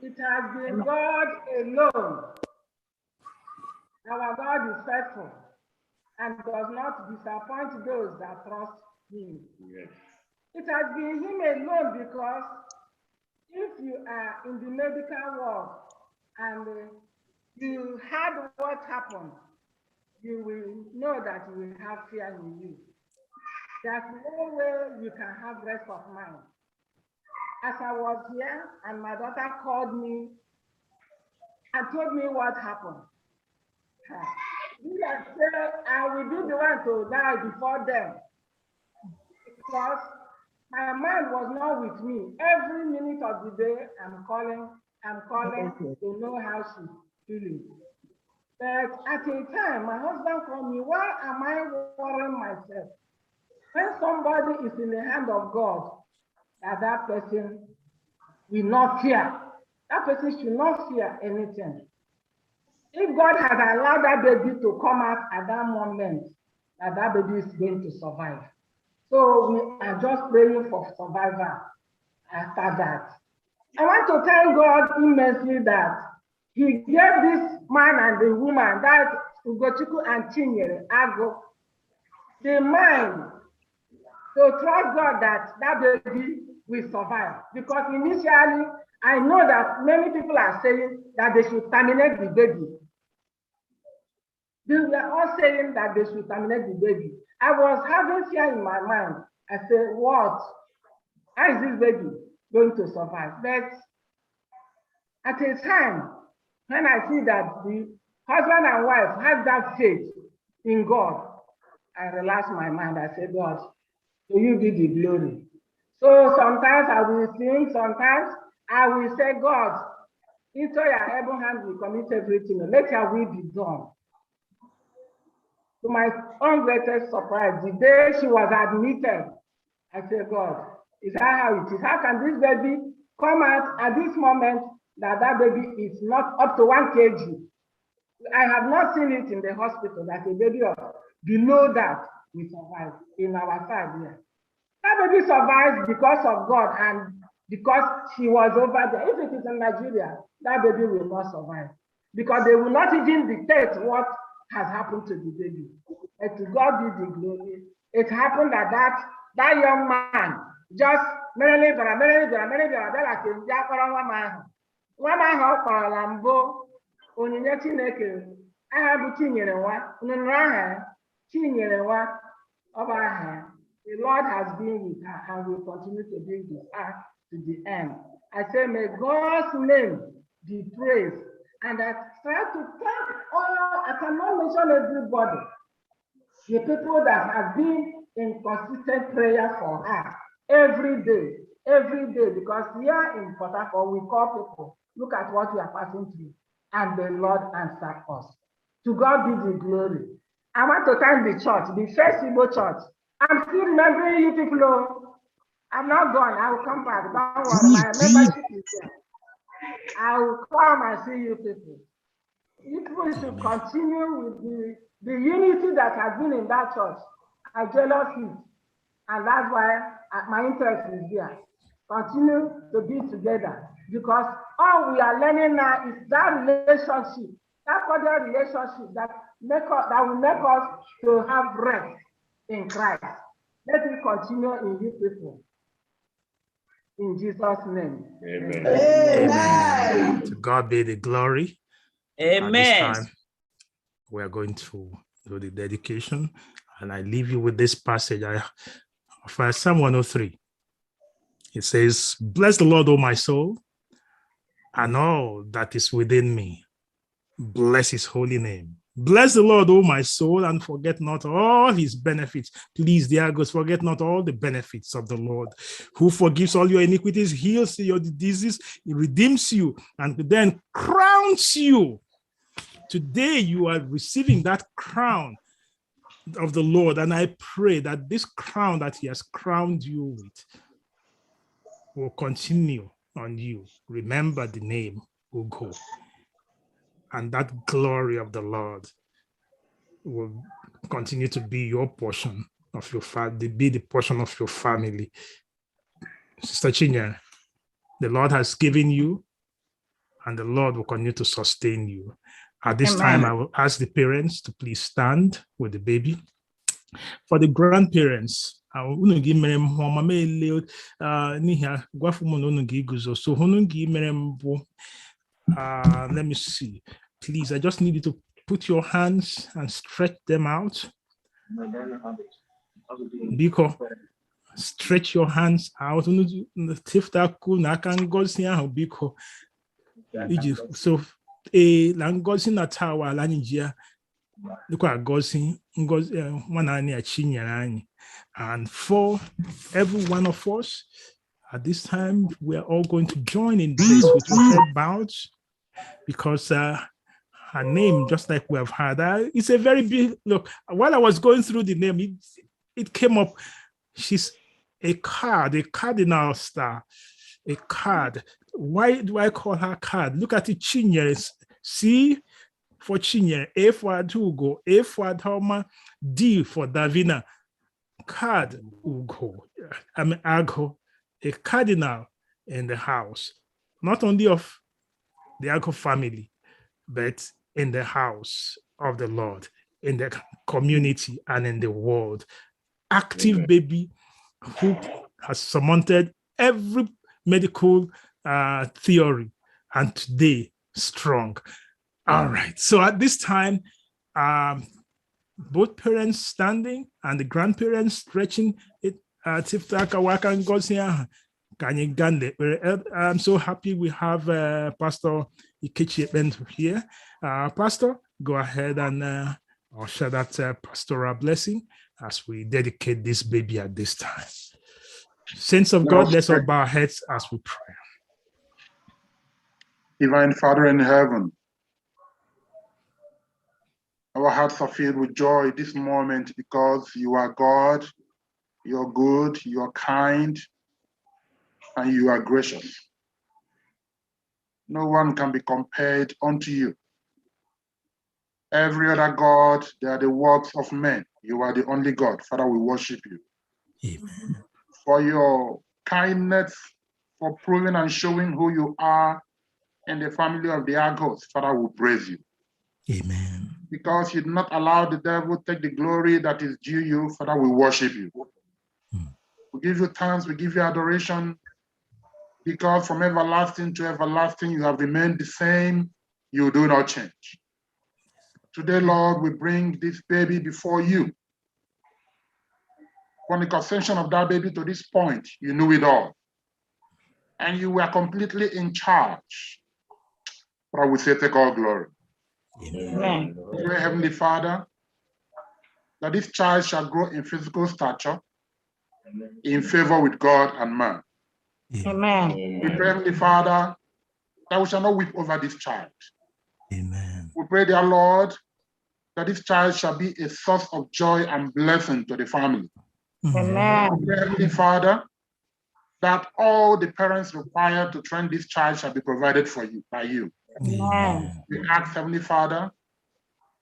It has been God alone. Our God is faithful and does not disappoint those that trust Him. Yes. It has been Him alone because if you are in the medical world and you heard what happened, you will know that you will have fear in you. There's no way you can have rest of mind. As I was here and my daughter called me and told me what happened, I will be the one to die before them because my mind was not with me. Every minute of the day, I'm calling to know how she's feeling. But at a time, my husband called me, why am I worrying myself? When somebody is in the hand of God, that person will not fear. That person should not fear anything. If God has allowed that baby to come out at that moment, that baby is going to survive. So we are just praying for survival after that. I want to thank God immensely that He gave this man and the woman, that Ugochukwu and Chinyere Ago, the mind to trust God that that baby will survive. Because initially, I know that many people are saying that they should terminate the baby. They were all saying that they should terminate the baby. I was having fear in my mind. I said, what? How is this baby going to survive? But at a time, when I see that the husband and wife have that faith in God, I relax my mind. I say, God, to you be the glory. So sometimes I will sing, sometimes I will say, God, into your able hand we commit everything. Let your will be done. To my own greatest surprise, the day she was admitted, I said, God, is that how it is? How can this baby come out at this moment that that baby is not up to 1 kg? I have not seen it in the hospital that a baby of below that will survive in our side here. That baby survives because of God and because she was over there. If it is in Nigeria, that baby will not survive because they will not even dictate what has happened to the baby. And to God be the glory. It happened that young man just merely onyinye Chineke aha bụ Chinyere nwa nnụnụ aha Chinyere nwa ọba aha. The Lord has been with her and will continue to be with her to the end. I say, may God's name be praised. And I try to thank all, I cannot mention everybody, the people that have been in consistent prayer for her every day, because here in Port Harcourt, we call people, look at what we are passing through, and the Lord answered us. To God be the glory. I want to thank the church, the First Igbo Church. I'm still remembering you people. I'm not gone. I will come back. Don't worry. My membership is there. I will come and see you people. People should continue with the unity that has been in that church. I jealous it. And that's why my interest is there. Continue to be together, because all we are learning now is that relationship, that cordial relationship that will make us to have rest in Christ. Let it continue in you people. In Jesus' name. Amen. Amen. To God be the glory. Amen. At this time, we are going to do the dedication, and I leave you with this passage of Psalm 103. It says, "Bless the Lord, O my soul, and all that is within me. Bless his holy name. Bless the Lord, O my soul, and forget not all his benefits." Please, dear God, forget not all the benefits of the Lord, who forgives all your iniquities, heals your diseases, he redeems you, and then crowns you. Today, you are receiving that crown of the Lord, and I pray that this crown that he has crowned you with will continue on you. Remember the name Ugo, and that glory of the Lord will continue to be your portion of your family, be the portion of your family. Sister Chinya, the Lord has given you, and the Lord will continue to sustain you. At this time, I will ask the parents to please stand with the baby. For the grandparents, let me see. Please, I just need you to put your hands and stretch them out. Biko, stretch your hands out. So, langozi na tawa lanijia. And for every one of us, at this time, we are all going to join in place with your head bowed, because her name, just like we have heard, it's a very big look. While I was going through the name, it came up. She's a cardinal star, a card. Why do I call her card? Look at it, Chinyere. C for Chinyere, A for Adugo, A for Adhoma, D for Davina. Card Ugo. Ago, a cardinal in the house, not only of the Ago family, but in the house of the Lord, in the community and in the world. Active baby who has surmounted every medical theory, and today strong. All right. So at this time, both parents standing and the grandparents stretching it. I'm so happy we have Pastor Ikechi here. Pastor, go ahead and usher that pastoral blessing as we dedicate this baby at this time. Saints of God, let's all bow our heads as we pray. Divine Father in heaven, our hearts are filled with joy this moment because you are God, you're good, you're kind, and you are gracious. No one can be compared unto you. Every other God, they are the works of men. You are the only God. Father, we worship you. Amen. For your kindness, for proving and showing who you are in the family of the Agos, Father, we praise you. Amen. Because you did not allow the devil to take the glory that is due you, Father, we worship you. We give you thanks, we give you adoration, because from everlasting to everlasting, you have remained the same, you do not change. Today, Lord, we bring this baby before you. From the conception of that baby to this point, you knew it all. And you were completely in charge. But we say, take all glory. Amen. Pray, Heavenly Father, that this child shall grow in physical stature, in favor with God and man. Amen. We pray, Heavenly Father, that we shall not weep over this child. Amen. We pray, dear Lord, that this child shall be a source of joy and blessing to the family. Amen. We pray, Heavenly Father, that all the parents required to train this child shall be provided for you by you. Amen. We ask, Heavenly Father,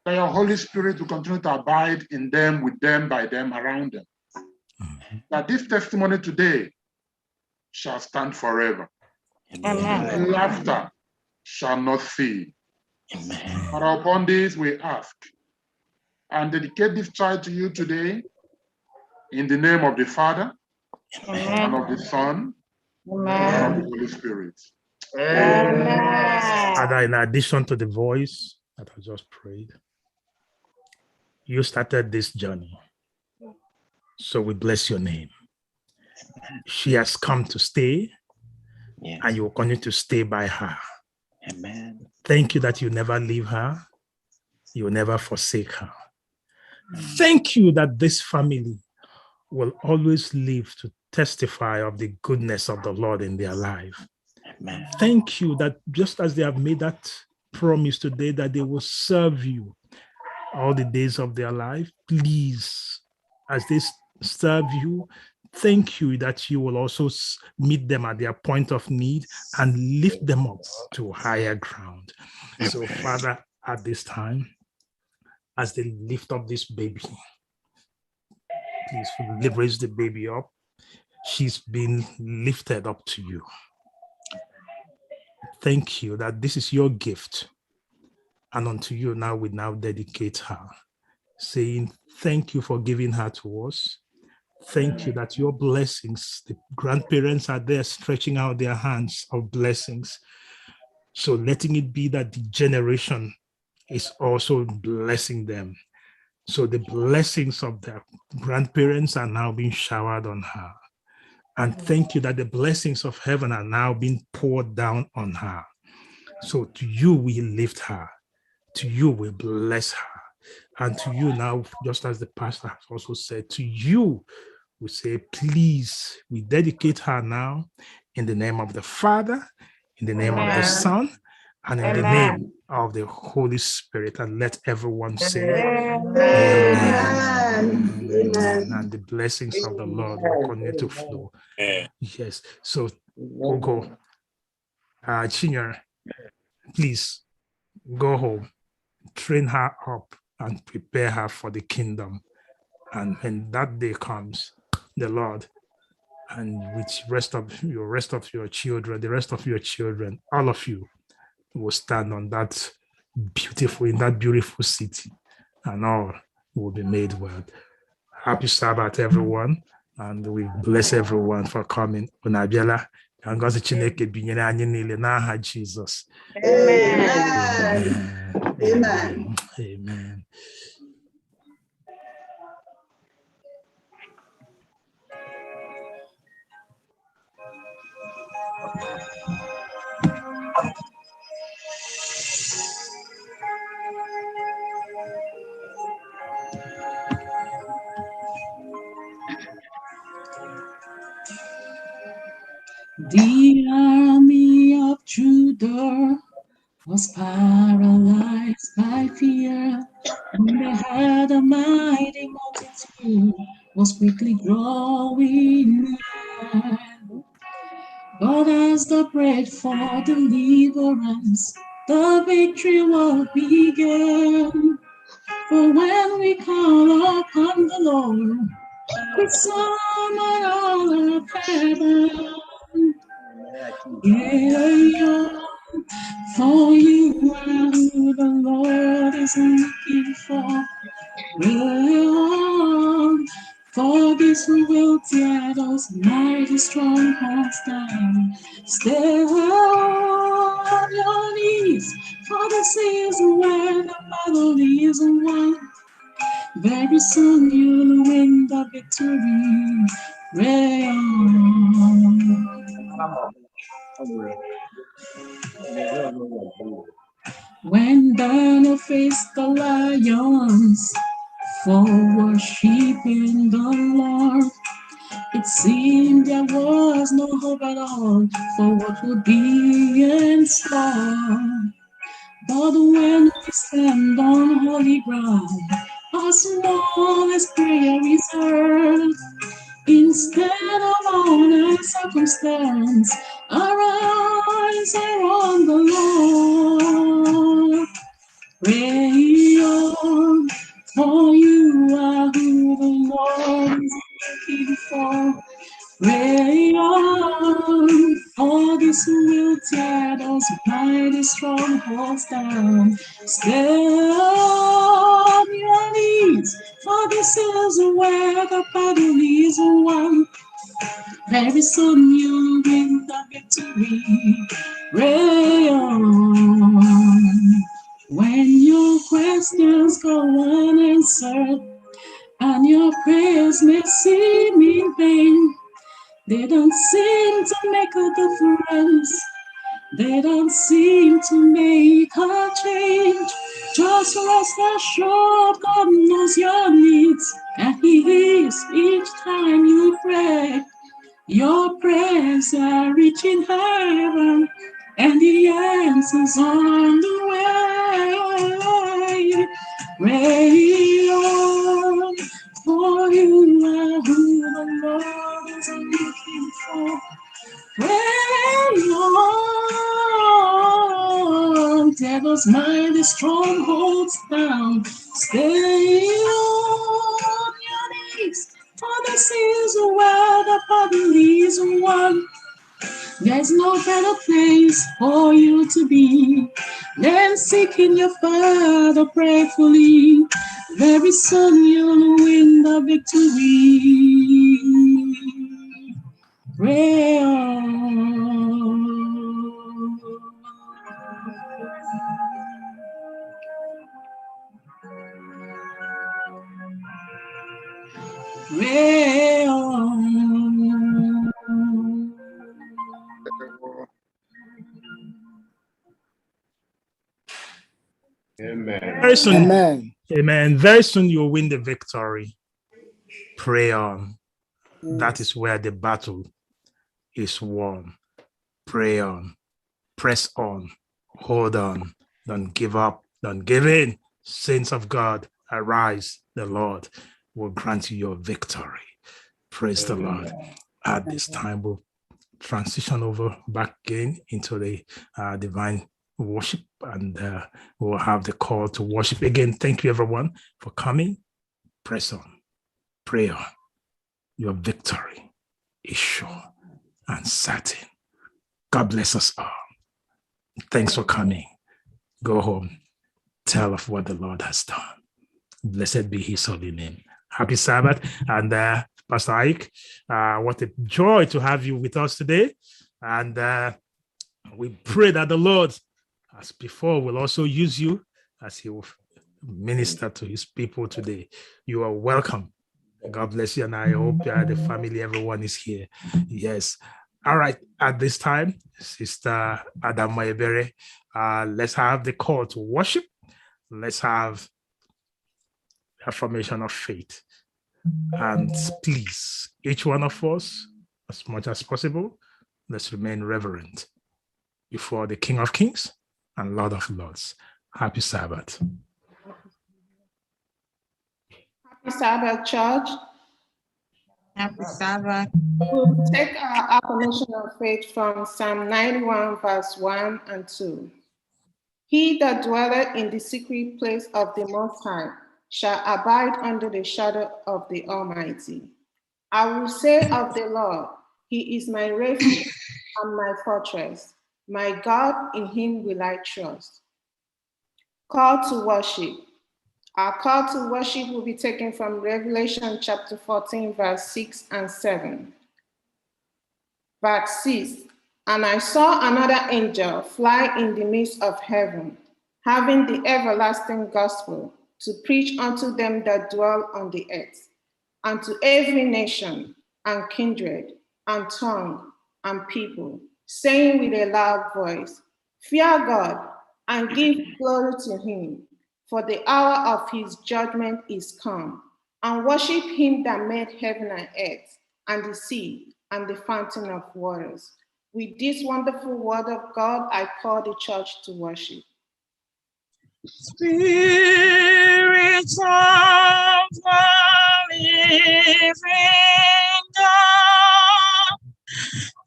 that your Holy Spirit will continue to abide in them, with them, by them, around them. that this testimony today shall stand forever. Amen. Laughter shall not cease. Father, upon this we ask and dedicate this child to you today in the name of the Father and of the Son and of the Holy Spirit. Father, in addition to the voice that I just prayed, you started this journey. So we bless your name. She has come to stay, and you will continue to stay by her. Amen. Thank you that you never leave her. You will never forsake her. Thank you that this family will always live to testify of the goodness of the Lord in their life. Amen. Thank you that just as they have made that promise today, that they will serve you all the days of their life. Please, as they serve you, thank you that you will also meet them at their point of need and lift them up to higher ground. So, Father, at this time, as they lift up this baby, please raise the baby up. She's been lifted up to you. Thank you that this is your gift. And unto you now, we now dedicate her, saying, thank you for giving her to us. Thank you that your blessings, the grandparents are there stretching out their hands of blessings. So letting it be that the generation is also blessing them. So the blessings of their grandparents are now being showered on her. And thank you that the blessings of heaven are now being poured down on her. So to you we lift her. To you we bless her. And to you now, just as the pastor has also said, to you we say, please, we dedicate her now in the name of the Father, in the name of the Son, and in the name of the Holy Spirit. And let everyone say, Amen. Amen. And the blessings of the Lord will continue to flow. Yes. So, Ogo, Chinyere, please go home, train her up, and prepare her for the kingdom. And when that day comes, the Lord, and with the rest of your children, all of you will stand on that beautiful city, and all will be made well. Happy Sabbath, everyone, and we bless everyone for coming. Unabiala, and God's Chineke binyere anyị niile n'aha Jesus. Amen. Amen. Amen. The army of Judah was paralyzed by fear, and they had a mighty multitude was quickly growing near. But as they prayed for deliverance, the victory will begin. For when we call upon the Lord, we summon all of heaven. Yeah, for you are who the Lord is looking for. Yeah, for this we will tear those mighty strongholds down. Stay on your knees, for this is where the battle is won. Very soon you'll win the victory. Pray on. When Daniel faced the lions for worshiping the Lord, it seemed there was no hope at all for what would be in store. But when we stand on holy ground, our smallest prayer is heard. Instead of honor circumstance, our eyes are on the Lord. Pray on, for you are who the Lord is looking falls down. Stay on your knees, for this is where the battle is won. Very soon you'll win the victory. Pray on. When your questions go unanswered and your prayers may seem in vain, they don't seem to make a difference. They don't seem to make a change. Just rest assured God knows your needs, and He hears each time you pray. Your prayers are reaching heaven, and the answer's on the way. Pray on, for you are who the Lord is looking for. Pray on, devil's mind is strongholds down. Stay on your knees, for this is where the battle is won. There's no better place for you to be than seeking your Father prayerfully. Very soon you'll win the victory. Pray on. Pray on. Amen. Very soon, Amen. amen. Very soon you'll win the victory. Pray on. That is where the battle is won. Pray on. Press on. Hold on. Don't give up. Don't give in. Saints of God, arise. The Lord will grant you your victory. Praise the Lord. At this time, we'll transition over back again into the divine worship, and we'll have the call to worship again. Thank you, everyone, for coming. Press on. Pray on. Your victory is sure and certain. God bless us all. Thanks for coming. Go home. Tell of what the Lord has done. Blessed be His holy name. Happy Sabbath. And Pastor Ike, what a joy to have you with us today. And we pray that the Lord, as before, will also use you as He will minister to His people today. You are welcome. God bless you. And I hope the family, everyone is here. Yes. All right. At this time, Sister Adama Ebere, let's have the call to worship. Let's have affirmation of faith. And please, each one of us, as much as possible, let's remain reverent before the King of Kings and Lord of Lords. Happy Sabbath. Happy Sabbath, church. Happy Sabbath. We'll take our affirmation of faith from Psalm 91, verse 1 and 2. He that dwelleth in the secret place of the Most High shall abide under the shadow of the Almighty. I will say of the Lord, He is my refuge and my fortress. My God, in Him will I trust. Call to worship. Our call to worship will be taken from Revelation chapter 14, verse 6 and 7. Verse 6, and I saw another angel fly in the midst of heaven, having the everlasting gospel to preach unto them that dwell on the earth, and to every nation and kindred and tongue and people, saying with a loud voice, fear God and give glory to Him, for the hour of His judgment is come, and worship Him that made heaven and earth, and the sea, and the fountain of waters. With this wonderful word of God, I call the church to worship. Spirit of the living God,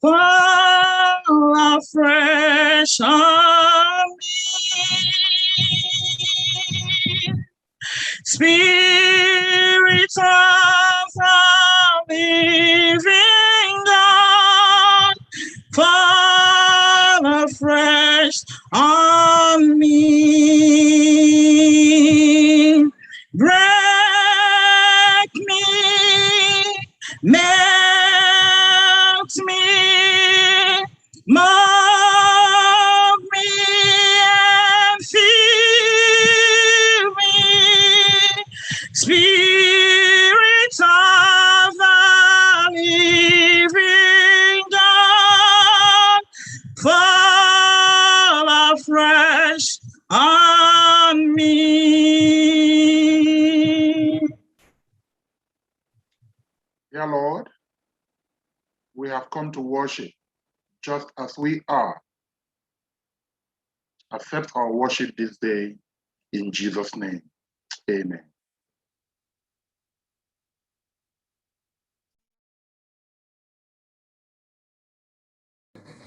fall afresh on me. Spirit of the living God, fall afresh on me. break me, melt me, mold me, and fill me. Spirit of the living God, fall afresh on me. Dear Lord, we have come to worship just as we are. Accept our worship this day in Jesus' name. Amen.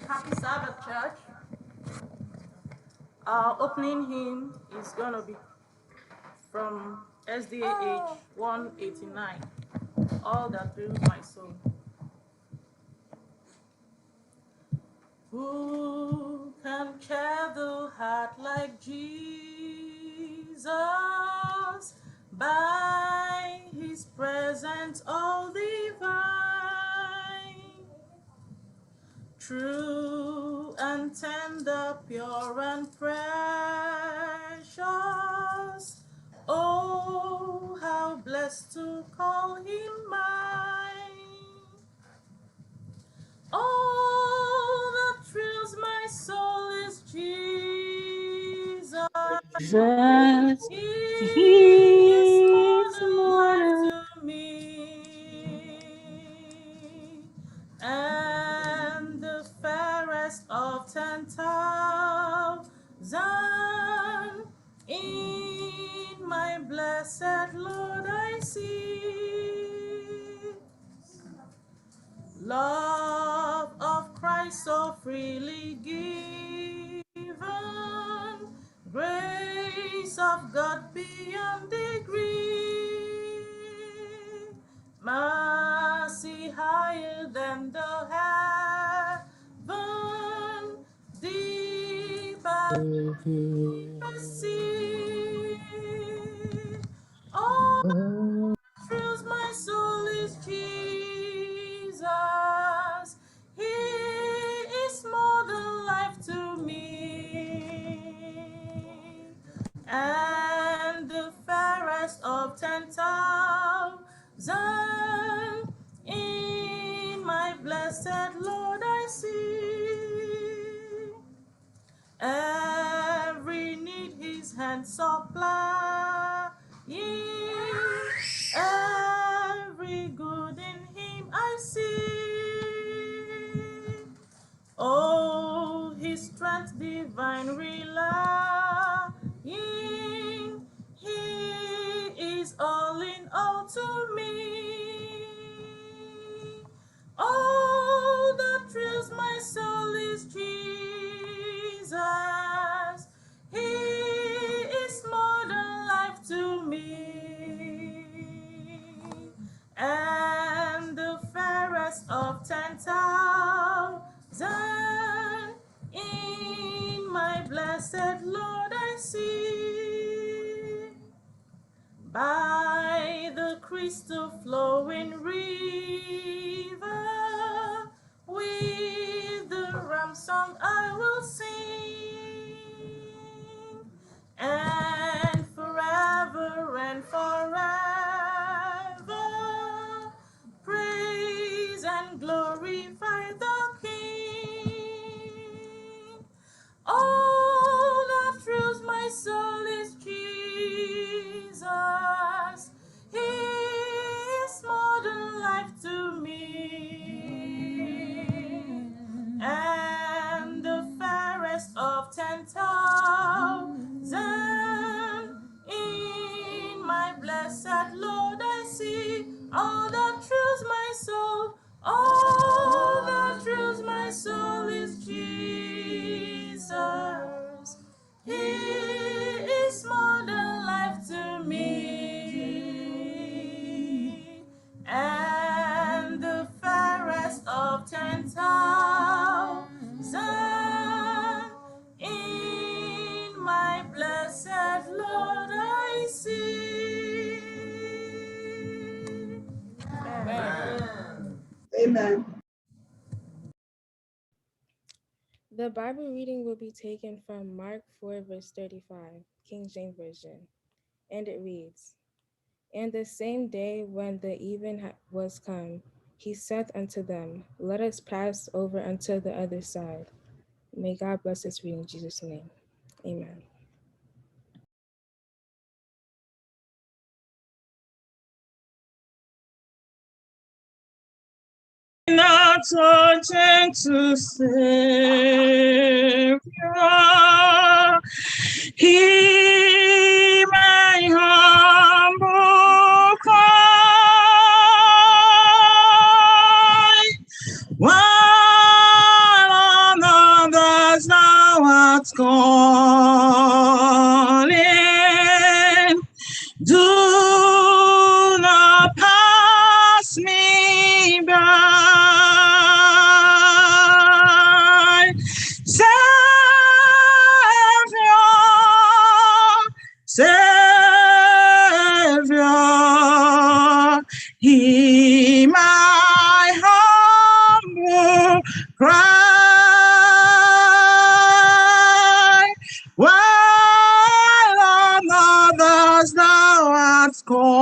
Happy Sabbath, church. Our opening hymn is going to be from SDAH 189, All That Thrills My Soul. Who can care the heart like Jesus? By his presence all divine, true and tender, pure and precious. Oh, how blessed to call him mine. All that thrills my soul is Jesus. Jesus, He is more He's than life more. to me. And the fairest of 10,000 in my blessed Lord I see. Love of Christ so freely given, grace of God beyond degree, mercy higher than the heaven, deeper sea. All that thrills my soul is Jesus. He is more than life to me. And the fairest of 10,000 in my blessed Lord I see. Every need his hand supply, every good in him I see. Oh, his strength divine relying, he is all in all to me. All that thrills my soul is Jesus. He is more than life to me. And the fairest of 10,000 in my blessed Lord I see. By the crystal flowing river, with the ram song I will sing, and forever and forever praise and glorify the King. All that thrills my soul is Jesus. He is more than life to me. And the fairest of 10,000 in my blessed Lord I see. All that thrills my soul, all that thrills my soul is Jesus. He is more than life to me. And the fairest of 10,000 in my blessed Lord I see. Amen. The Bible reading will be taken from Mark 4, verse 35, King James Version, and it reads, And the same day when the even was come, he said unto them, Let us pass over unto the other side. May God bless this reading in Jesus' name. Amen. Not so gentle Savior, hear my humble cry. While on others thou art calling, do not pass me by. Savior, hear my humble cry. While on others thou art calling,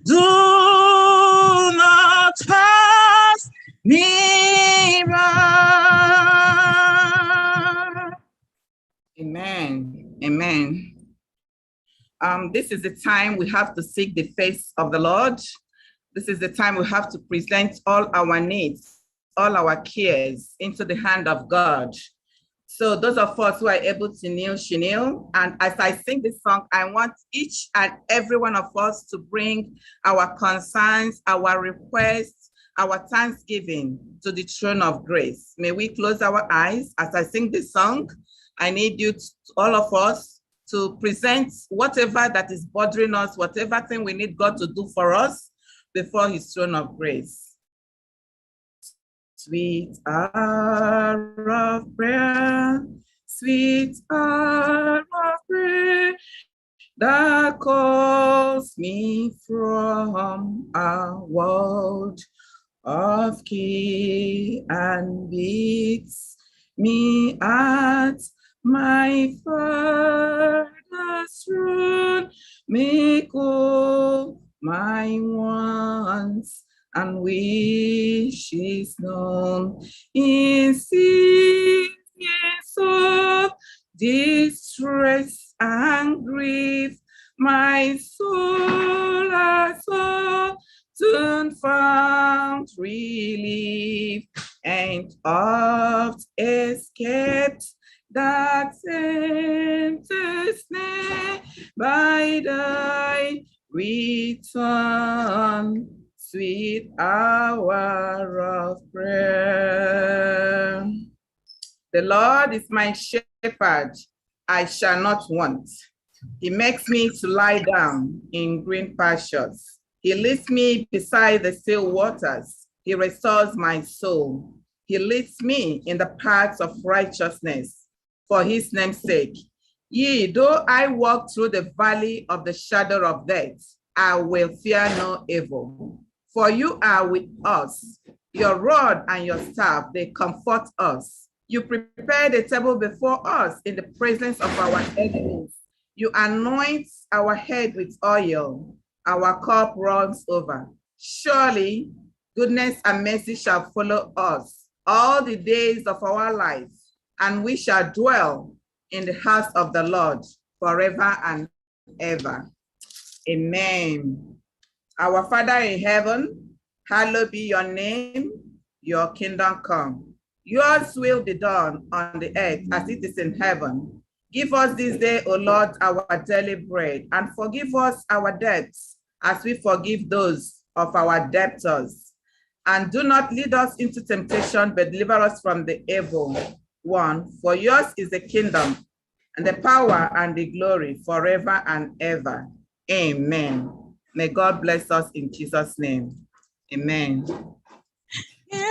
do not pass me by. Amen. Amen. This is the time we have to seek the face of the Lord. This is the time we have to present all our needs, all our cares into the hand of God. So those of us who are able to kneel, should kneel. And as I sing this song, I want each and every one of us to bring our concerns, our requests, our thanksgiving to the throne of grace. May we close our eyes as I sing this song. I need you, all of us, to present whatever that is bothering us, whatever thing we need God to do for us before his throne of grace. Sweet hour of prayer, sweet hour of prayer, that calls me from a world of care and beats me at my Father's throne. Make all my wants and wishes known. In seasons of distress and grief, my soul has often found relief, and oft escaped that tempter snare by thy return, sweet hour of prayer. The Lord is my shepherd, I shall not want. He makes me to lie down in green pastures. He leads me beside the still waters. He restores my soul. He leads me in the paths of righteousness for his name's sake. Yea, though I walk through the valley of the shadow of death, I will fear no evil. For you are with us. Your rod and your staff, they comfort us. You prepare the table before us in the presence of our enemies. You anoint our head with oil. Our cup runs over. Surely goodness and mercy shall follow us all the days of our lives, and we shall dwell in the house of the Lord forever and ever. Amen. Our Father in heaven, hallowed be your name, your kingdom come. Yours will be done on the earth as it is in heaven. Give us this day, O Lord, our daily bread, and forgive us our debts as we forgive those of our debtors. And do not lead us into temptation, but deliver us from the evil one. For yours is the kingdom, and the power, and the glory forever and ever. Amen. May God bless us in Jesus' name. Amen. Yeah,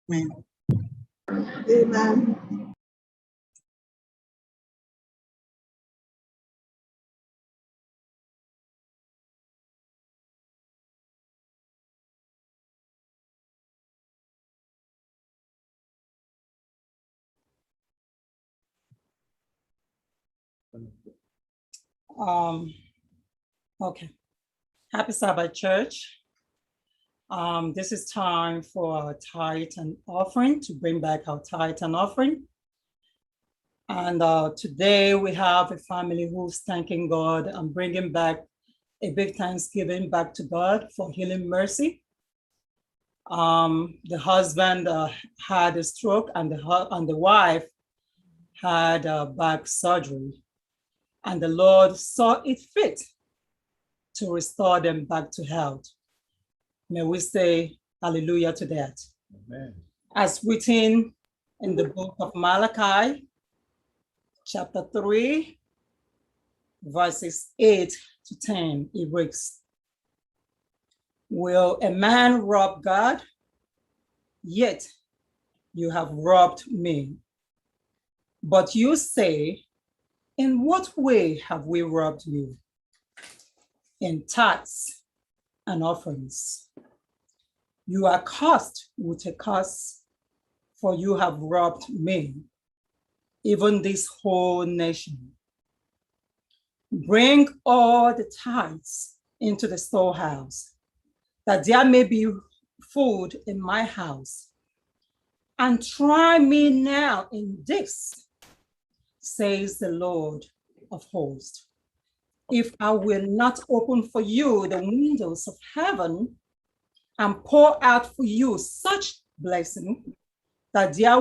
Amen. Okay. Happy Sabbath, church. This is time for our tithe and offering, to bring back our tithe and offering. And today we have a family who's thanking God and bringing back a big thanksgiving back to God for healing mercy. The husband had a stroke, and the wife had back surgery. And the Lord saw it fit to restore them back to health. May we say hallelujah to that. Amen. As written in the book of Malachi, chapter 3, verses 8 to 10, it reads, "Will a man rob God? Yet you have robbed me. But you say, in what way have we robbed you? In tithes and offerings. You are cursed with a curse, for you have robbed me, even this whole nation. Bring all the tithes into the storehouse, that there may be food in my house. And try me now in this, says the Lord of hosts, if I will not open for you the windows of heaven and pour out for you such blessing that there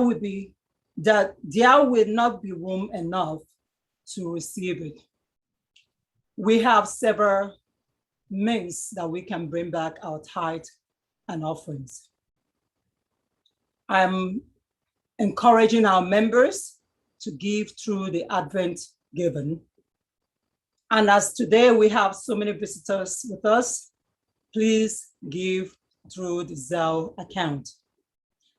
will not be room enough to receive it." We have several means that we can bring back our tithe and offerings. I'm encouraging our members to give through the Advent giving. And as today we have so many visitors with us, please give through the Zelle account.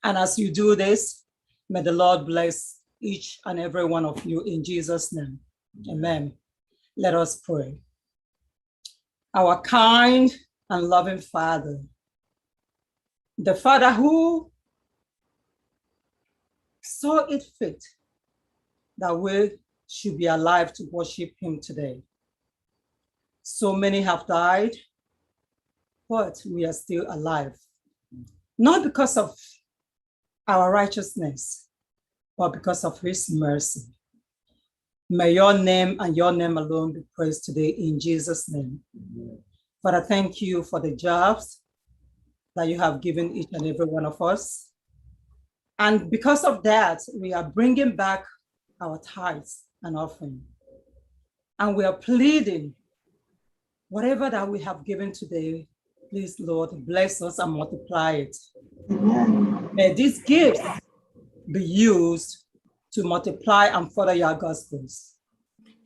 And as you do this, may the Lord bless each and every one of you in Jesus' name. Amen. Let us pray. Our kind and loving Father, the Father who saw it fit that we should be alive to worship him today. So many have died, but we are still alive. Not because of our righteousness, but because of his mercy. May your name and your name alone be praised today in Jesus' name. Amen. Father, thank you for the jobs that you have given each and every one of us. And because of that, we are bringing back our tithes and offering. And we are pleading, whatever that we have given today, please, Lord, bless us and multiply it. Amen. May these gifts be used to multiply and further your gospels.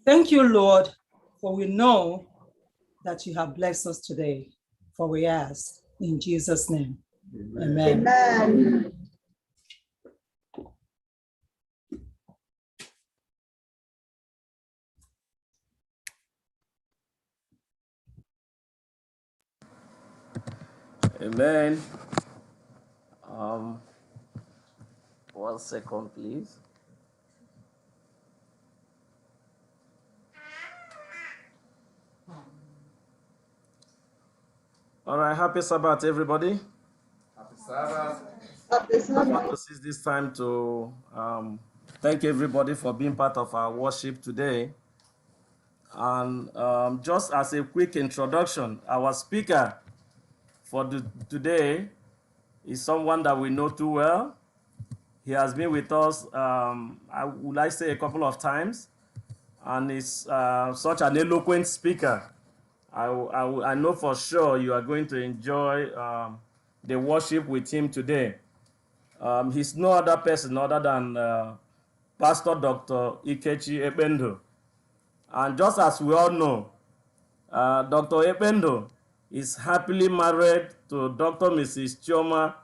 Thank you, Lord, for we know that you have blessed us today, for we ask in Jesus' name. Amen. Amen. Amen. 1 second, please. All right, happy Sabbath, everybody. Happy Sabbath. Happy Sabbath. I want to seize this time to thank everybody for being part of our worship today. And just as a quick introduction, our speaker for today is someone that we know too well. He has been with us, I would like to say, a couple of times, and is such an eloquent speaker. I know for sure you are going to enjoy the worship with him today. He's no other person other than Pastor Dr. Ikechi Ekpendo. And just as we all know, Dr. Ekpendo is happily married to Dr. Mrs. Chioma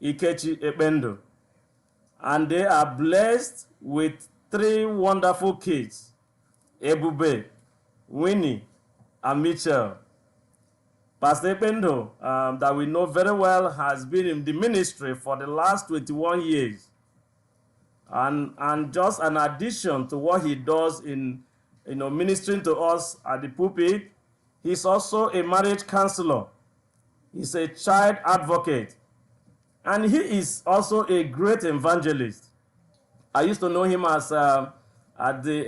Ikechi Ekpendo. And they are blessed with 3 wonderful kids, Ebube, Winnie, and Mitchell. Pastor Ekpendo, that we know very well, has been in the ministry for the last 21 years. And just an addition to what he does in ministering to us at the pulpit, he's also a marriage counselor. He's a child advocate. And he is also a great evangelist. I used to know him as at the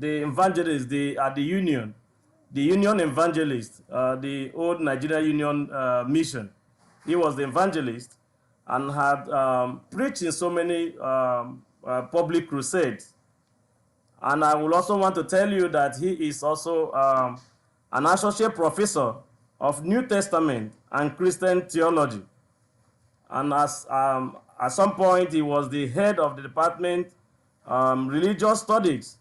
evangelist at the Union evangelist, the old Nigeria Union mission. He was the evangelist and had preached in so many public crusades. And I will also want to tell you that he is also an associate professor of New Testament and Christian theology. And at some point, he was the head of the department, religious studies.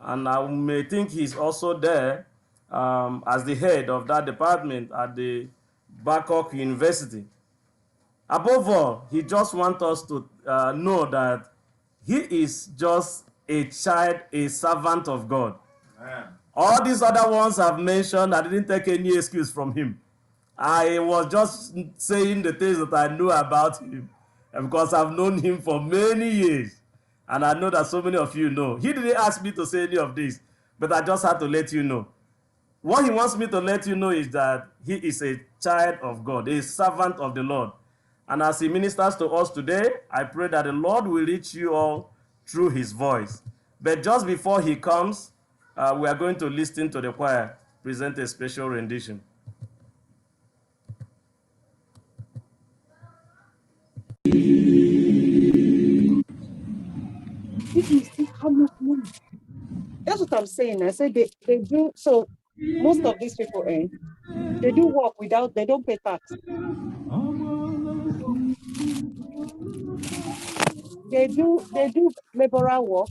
And I may think he's also there as the head of that department at the Babcock University. Above all, he just wants us to know that he is just a child, a servant of God. Amen. All these other ones I've mentioned, I didn't take any excuse from him. I was just saying the things that I knew about him because I've known him for many years. And I know that so many of you know. He didn't ask me to say any of this, but I just had to let you know. What he wants me to let you know is that he is a child of God, a servant of the Lord. And as he ministers to us today, I pray that the Lord will reach you all through his voice. But just before he comes, we are going to listen to the choir present a special rendition. If you see how much money, that's what I'm saying. I said they do, so most of these people, they do work without, they don't pay tax. They do laborer work.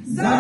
Za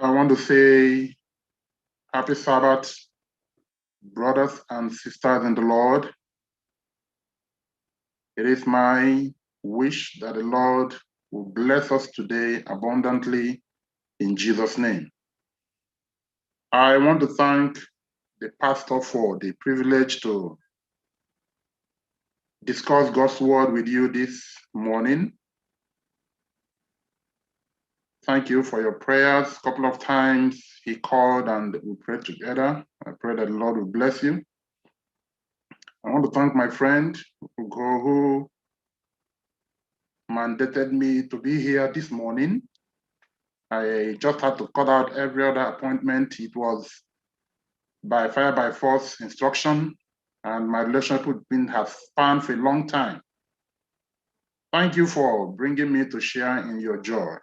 I want to say happy Sabbath, brothers and sisters in the Lord. It is my wish that the Lord will bless us today abundantly in Jesus' name. I want to thank the pastor for the privilege to discuss God's word with you this morning. Thank you for your prayers. A couple of times he called and we prayed together. I pray that the Lord will bless you. I want to thank my friend who mandated me to be here this morning. I just had to cut out every other appointment. It was by fire by force instruction, and my relationship with him has spanned for a long time. Thank you for bringing me to share in your joy.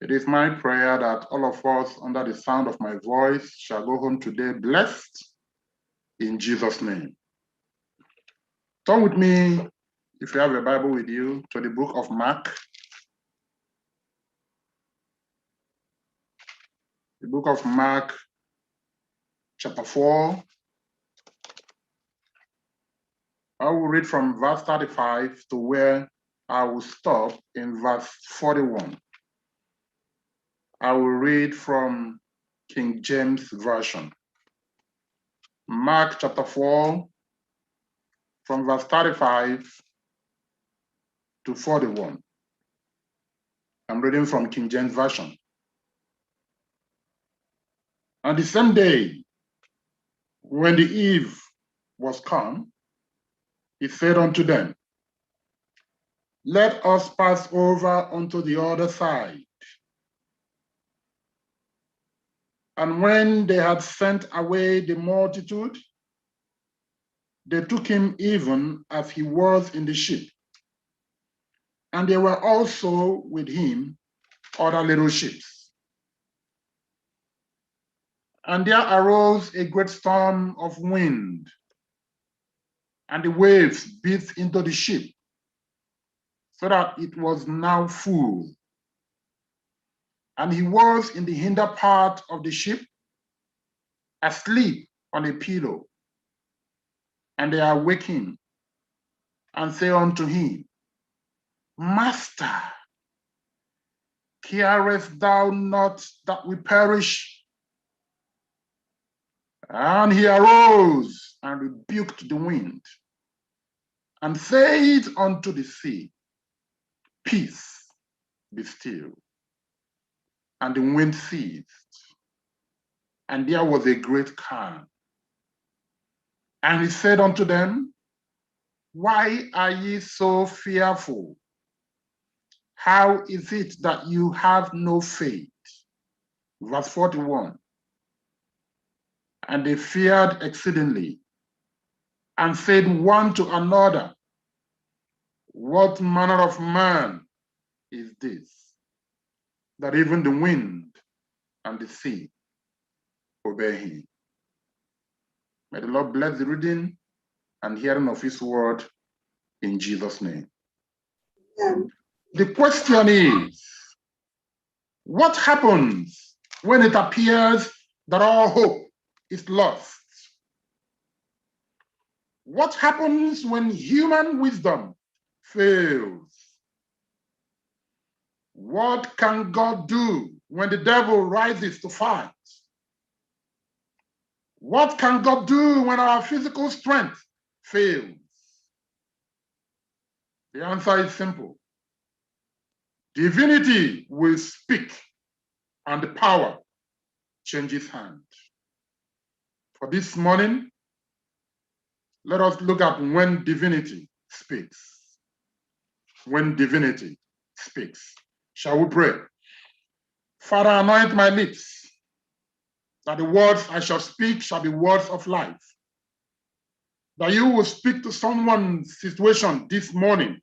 It is my prayer that all of us under the sound of my voice shall go home today blessed in Jesus' name. Turn with me, if you have a Bible with you, to the book of Mark. The book of Mark, chapter 4. I will read from verse 35 to where I will stop in verse 41. I will read from King James Version. Mark chapter 4, from verse 35 to 41. I'm reading from King James Version. On the same day, when the eve was come, he said unto them, let us pass over unto the other side. And when they had sent away the multitude, they took him even as he was in the ship. And there were also with him other little ships. And there arose a great storm of wind, and the waves beat into the ship, so that it was now full. And he was in the hinder part of the ship, asleep on a pillow. And they awake him, and say unto him, Master, carest thou not that we perish? And he arose and rebuked the wind, and said unto the sea, Peace, be still. And the wind ceased, and there was a great calm. And he said unto them, Why are ye so fearful? How is it that you have no faith? Verse 41. And they feared exceedingly, and said one to another, what manner of man is this, that even the wind and the sea obey him? May the Lord bless the reading and hearing of his word in Jesus' name. The question is, what happens when it appears that all hope is lost? What happens when human wisdom fails? What can God do when the devil rises to fight? What can God do when our physical strength fails? The answer is simple. Divinity will speak and the power changes hand. For this morning, let us look at when divinity speaks. When divinity speaks. Shall we pray? Father, anoint my lips, that the words I shall speak shall be words of life. That you will speak to someone's situation this morning.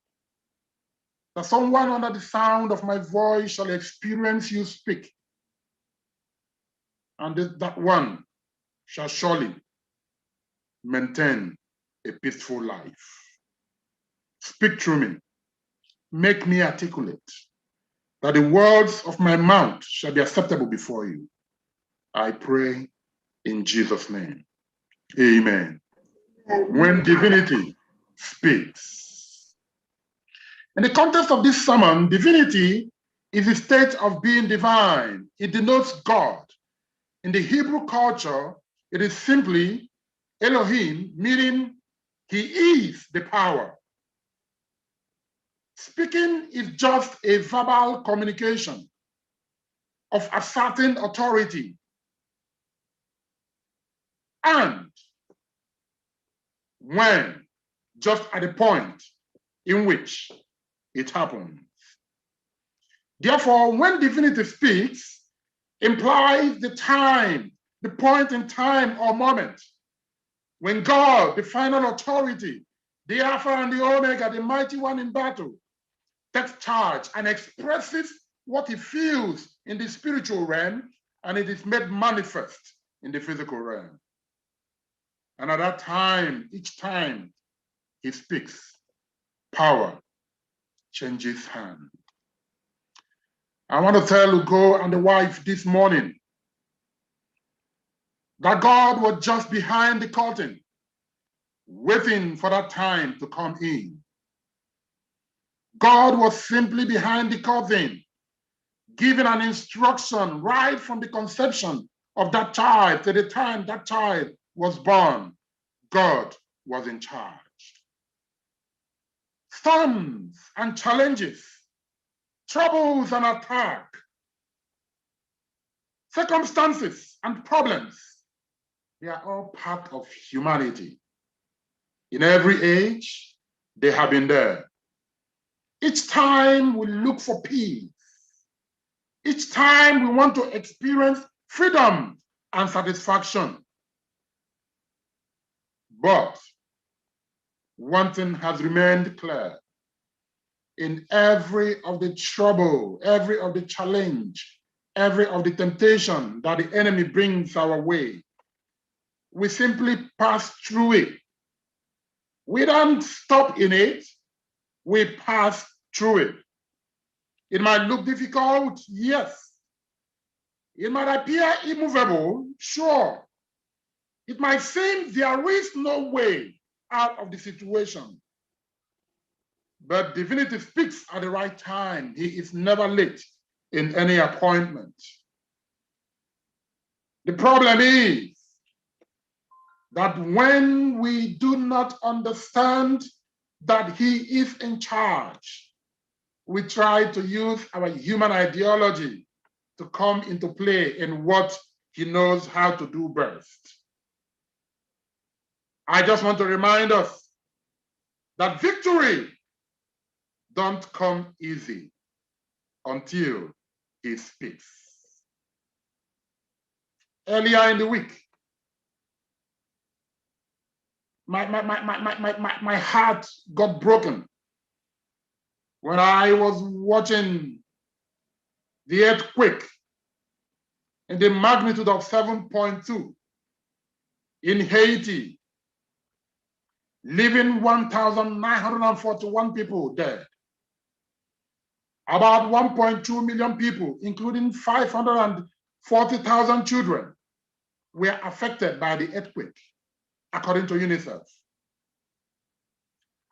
That someone under the sound of my voice shall experience you speak. And that one shall surely maintain a peaceful life. Speak through me. Make me articulate, that the words of my mouth shall be acceptable before you. I pray in Jesus' name. Amen. When divinity speaks. In the context of this sermon, divinity is a state of being divine. It denotes God. In the Hebrew culture, it is simply Elohim, meaning he is the power. Speaking is just a verbal communication of asserting authority. And when, just at the point in which it happens. Therefore, when divinity speaks, implies the time, the point in time or moment when God, the final authority, the Alpha and the Omega, the mighty one in battle, takes charge and expresses what he feels in the spiritual realm, and it is made manifest in the physical realm. And at that time, each time he speaks, power changes hand. I want to tell Ugo and the wife this morning that God was just behind the curtain, waiting for that time to come in. God was simply behind the curtain, giving an instruction right from the conception of that child to the time that child was born. God was in charge. Storms and challenges, troubles and attack, circumstances and problems, they are all part of humanity. In every age, they have been there. Each time we look for peace. Each time we want to experience freedom and satisfaction. But one thing has remained clear. In every of the trouble, every of the challenge, every of the temptation that the enemy brings our way, we simply pass through it. We don't stop in it, we pass through it. It might look difficult, yes. It might appear immovable, sure. It might seem there is no way out of the situation. But divinity speaks at the right time. He is never late in any appointment. The problem is that when we do not understand that he is in charge, we try to use our human ideology to come into play in what he knows how to do best. I just want to remind us that victory don't come easy until he speaks. Earlier in the week, my heart got broken when I was watching the earthquake in the magnitude of 7.2 in Haiti, leaving 1,941 people dead. About 1.2 million people, including 540,000 children, were affected by the earthquake, according to UNICEF.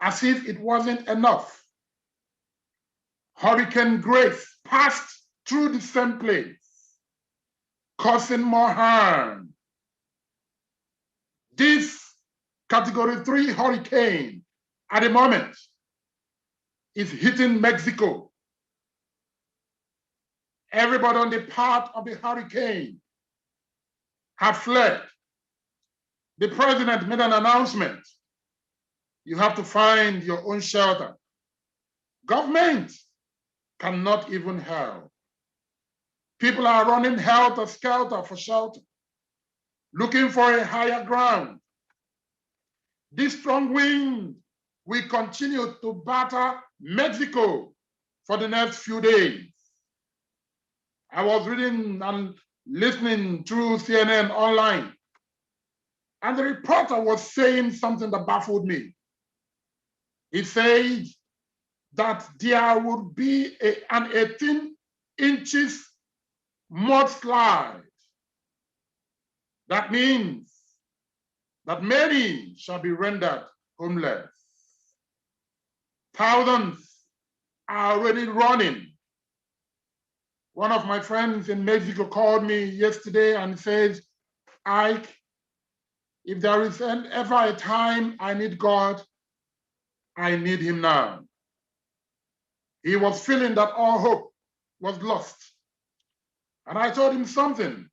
As if it wasn't enough, Hurricane Grace passed through the same place, causing more harm. This Category 3 hurricane at the moment is hitting Mexico. Everybody on the path of the hurricane have fled. The president made an announcement. You have to find your own shelter. Government cannot even help. People are running helter-skelter for shelter, looking for a higher ground. This strong wind will continue to batter Mexico for the next few days. I was reading and listening through CNN online, and the reporter was saying something that baffled me. He said that there would be an 18 inches mudslide. That means that many shall be rendered homeless. Thousands are already running. One of my friends in Mexico called me yesterday and says, Ike, if there is ever a time I need God, I need him now. He was feeling that all hope was lost. And I told him something.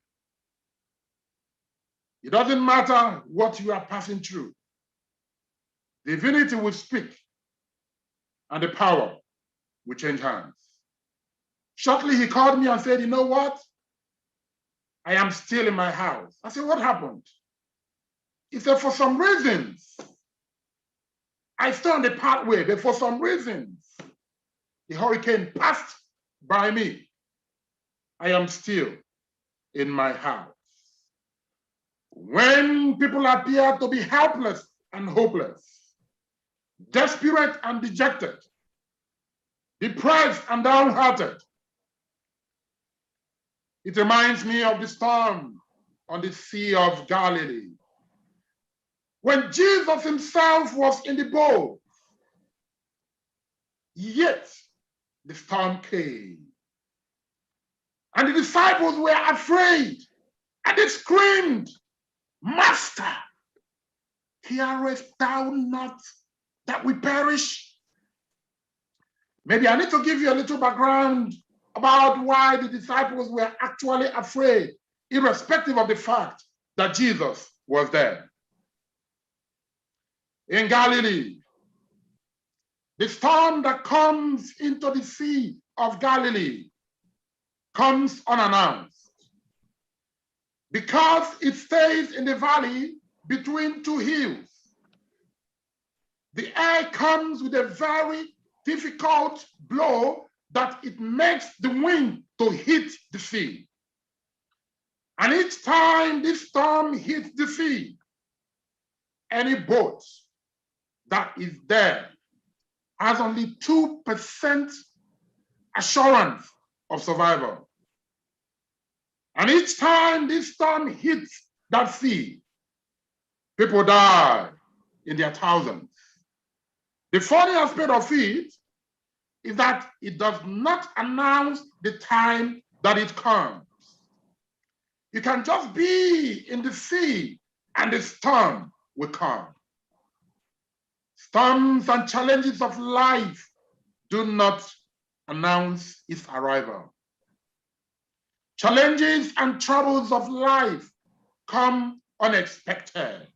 It doesn't matter what you are passing through. Divinity will speak and the power will change hands. Shortly, he called me and said, you know what? I am still in my house. I said, what happened? He said, for some reasons, I stay on the pathway, but for some reasons, the hurricane passed by me. I am still in my house. When people appear to be helpless and hopeless, desperate and dejected, depressed and downhearted, it reminds me of the storm on the Sea of Galilee. When Jesus himself was in the boat, yet the storm came. And the disciples were afraid, and they screamed, Master, hearest thou not that we perish? Maybe I need to give you a little background about why the disciples were actually afraid, irrespective of the fact that Jesus was there. In Galilee, the storm that comes into the Sea of Galilee comes unannounced. Because it stays in the valley between two hills, the air comes with a very difficult blow that it makes the wind to hit the sea. And each time this storm hits the sea, any boat that is there has only 2% assurance of survival. And each time this storm hits that sea, people die in their thousands. The funny aspect of it is that it does not announce the time that it comes. You can just be in the sea and the storm will come. Storms and challenges of life do not announce its arrival. Challenges and troubles of life come unexpected.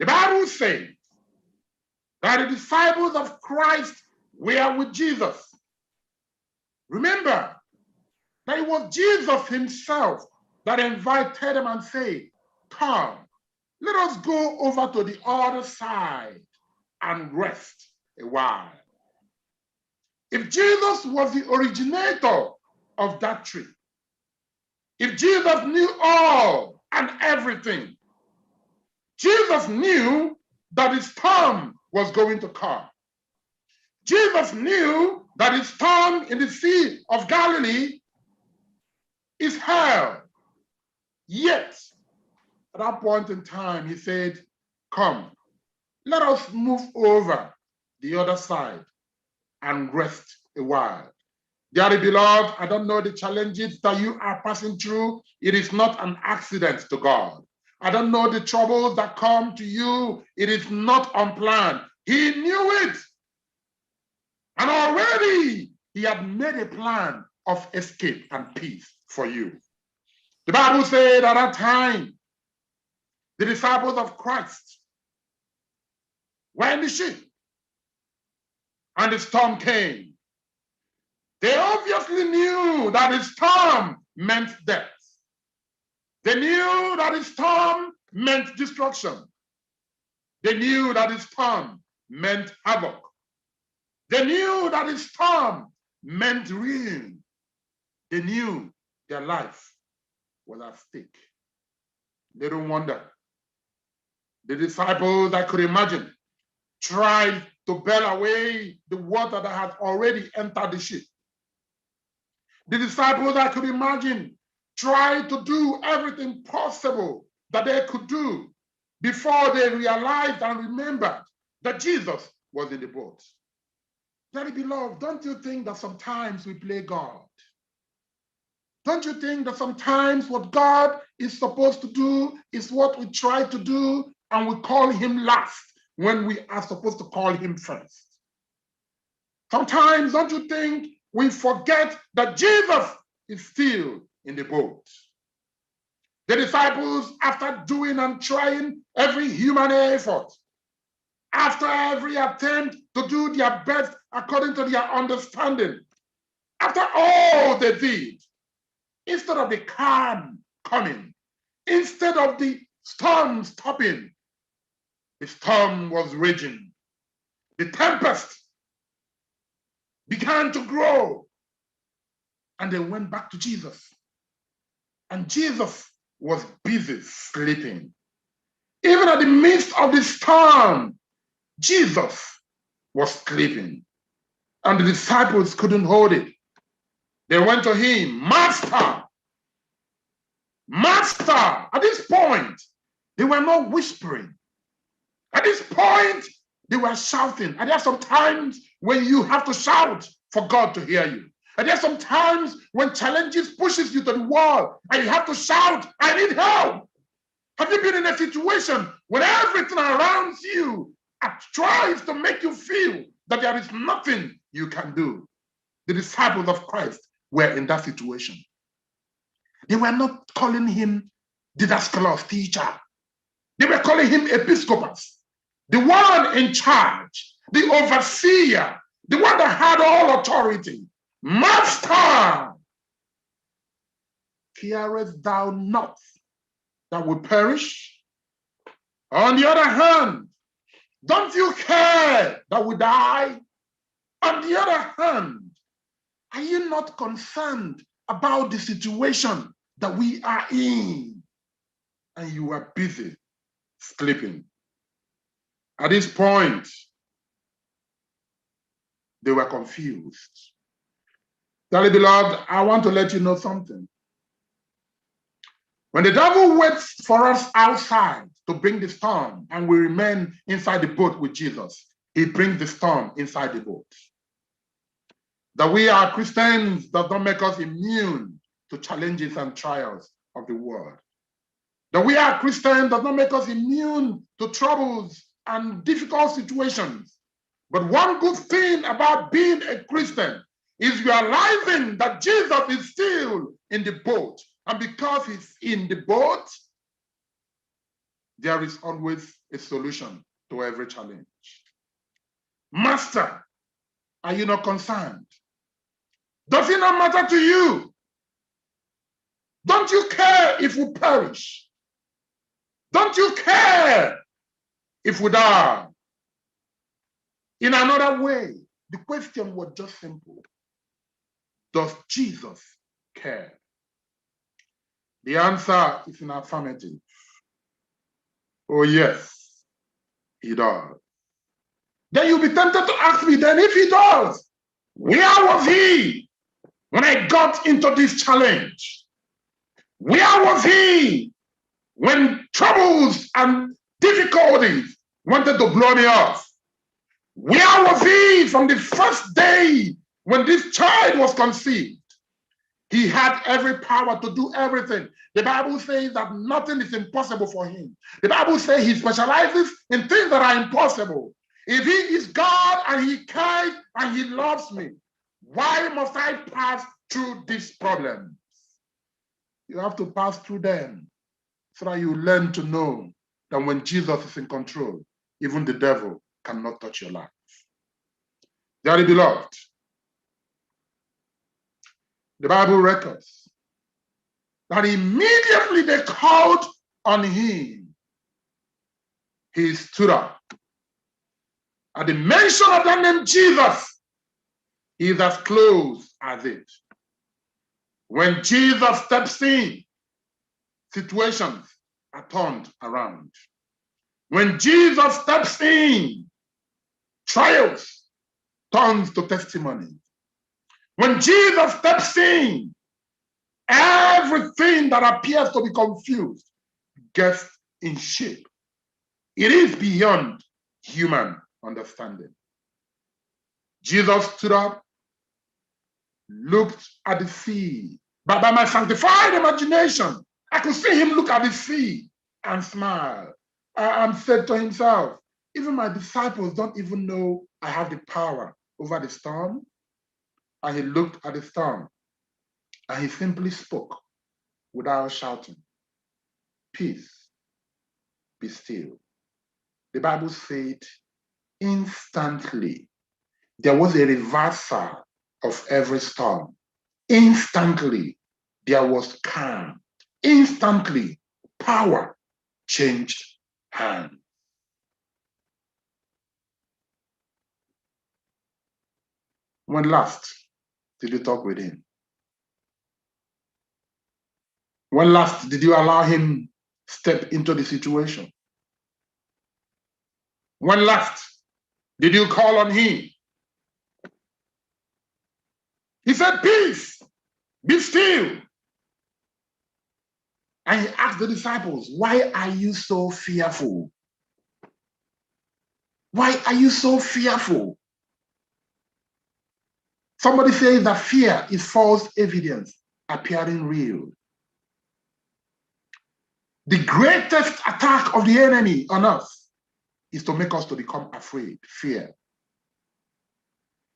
The Bible says that the disciples of Christ were with Jesus. Remember that it was Jesus himself that invited them and said, come, Let us go over to the other side and rest a while. If Jesus was the originator of that tree, if Jesus knew all and everything, Jesus knew that his time was going to come. Jesus knew that his time in the Sea of Galilee is hell. Yet, at that point in time, he said, come, let us move over the other side and rest a while. Dearly beloved, I don't know the challenges that you are passing through. It is not an accident to God. I don't know the troubles that come to you. It is not unplanned. He knew it. And already he had made a plan of escape and peace for you. The Bible said at that time, the disciples of Christ were in the ship and the storm came. They obviously knew that the storm meant death. They knew that the storm meant destruction. They knew that the storm meant havoc. They knew that the storm meant ruin. They knew their life was at stake. Little wonder. The disciples, I could imagine, tried to bail away the water that had already entered the ship. The disciples, I could imagine, tried to do everything possible that they could do before they realized and remembered that Jesus was in the boat. Dearly beloved, don't you think that sometimes we play God? Don't you think that sometimes what God is supposed to do is what we try to do and we call him last when we are supposed to call him first? Sometimes don't you think we forget that Jesus is still in the boat? The disciples, after doing and trying every human effort, after every attempt to do their best according to their understanding, after all they did, instead of the calm coming, instead of the storm stopping, the storm was raging. The tempest began to grow. And they went back to Jesus. And Jesus was busy sleeping. Even at the midst of the storm, Jesus was sleeping. And the disciples couldn't hold it. They went to him, Master, Master. At this point, they were not whispering. At this point, they were shouting. And there are some times when you have to shout for God to hear you. And there are some times when challenges pushes you to the wall and you have to shout, I need help. Have you been in a situation when everything around you tries to make you feel that there is nothing you can do? The disciples of Christ were in that situation. They were not calling him didaskalos, teacher. They were calling him episcopus, the one in charge, the overseer, the one that had all authority. Master, carest thou not that we perish? On the other hand, don't you care that we die? On the other hand, are you not concerned about the situation that we are in? And you are busy sleeping. At this point, they were confused. Dearly beloved, I want to let you know something. When the devil waits for us outside to bring the storm and we remain inside the boat with Jesus, he brings the storm inside the boat. That we are Christians does not make us immune to challenges and trials of the world. That we are Christians does not make us immune to troubles and difficult situations. But one good thing about being a Christian is realizing that Jesus is still in the boat. And because he's in the boat, there is always a solution to every challenge. Master, are you not concerned? Does it not matter to you? Don't you care if we perish? Don't you care if we die? In another way, the question was just simple. Does Jesus care? The answer is in affirmative. Oh, yes, he does. Then you'll be tempted to ask me, then if he does, where was he when I got into this challenge? Where was he when troubles and difficulties wanted to blow me off? Where was he from the first day when this child was conceived? He had every power to do everything. The Bible says that nothing is impossible for him. The Bible says he specializes in things that are impossible. If he is God and he cares and he loves me, why must I pass through these problems? You have to pass through them so that you learn to know that when Jesus is in control, even the devil cannot touch your life. Dearly beloved, the Bible records that immediately they called on him, he stood up. At the mention of that name, Jesus, he is as close as it. When Jesus steps in, situations are turned around. When Jesus steps in, trials turns to testimony. When Jesus steps in, everything that appears to be confused gets in shape. It is beyond human understanding. Jesus stood up, looked at the sea. But by my sanctified imagination, I could see him look at the sea and smile and said to himself, even my disciples don't even know I have the power over the storm. And he looked at the storm and he simply spoke without shouting, peace, be still. The Bible said instantly there was a reversal of every storm. Instantly there was calm. Instantly power changed hands. When last did you talk with him? When last did you allow him step into the situation? When last did you call on him? He said, peace, be still. And he asked the disciples, why are you so fearful? Why are you so fearful? Somebody says that fear is false evidence appearing real. The greatest attack of the enemy on us is to make us to become afraid, fear.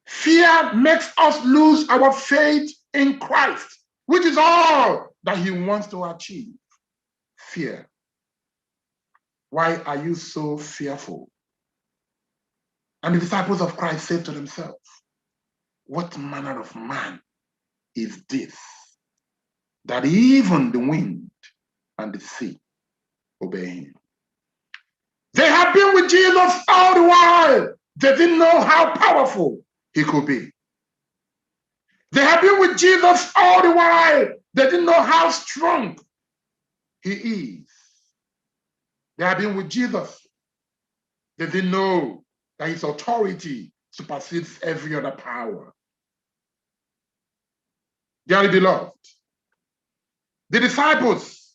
Fear makes us lose our faith in Christ, which is all that he wants to achieve. Fear. Why are you so fearful? And the disciples of Christ said to themselves, what manner of man is this, that even the wind and the sea obey him? They have been with Jesus all the while. They didn't know how powerful he could be. They have been with Jesus all the while. They didn't know how strong he is. They have been with Jesus. They didn't know that his authority supersedes every other power. Dearly beloved, the disciples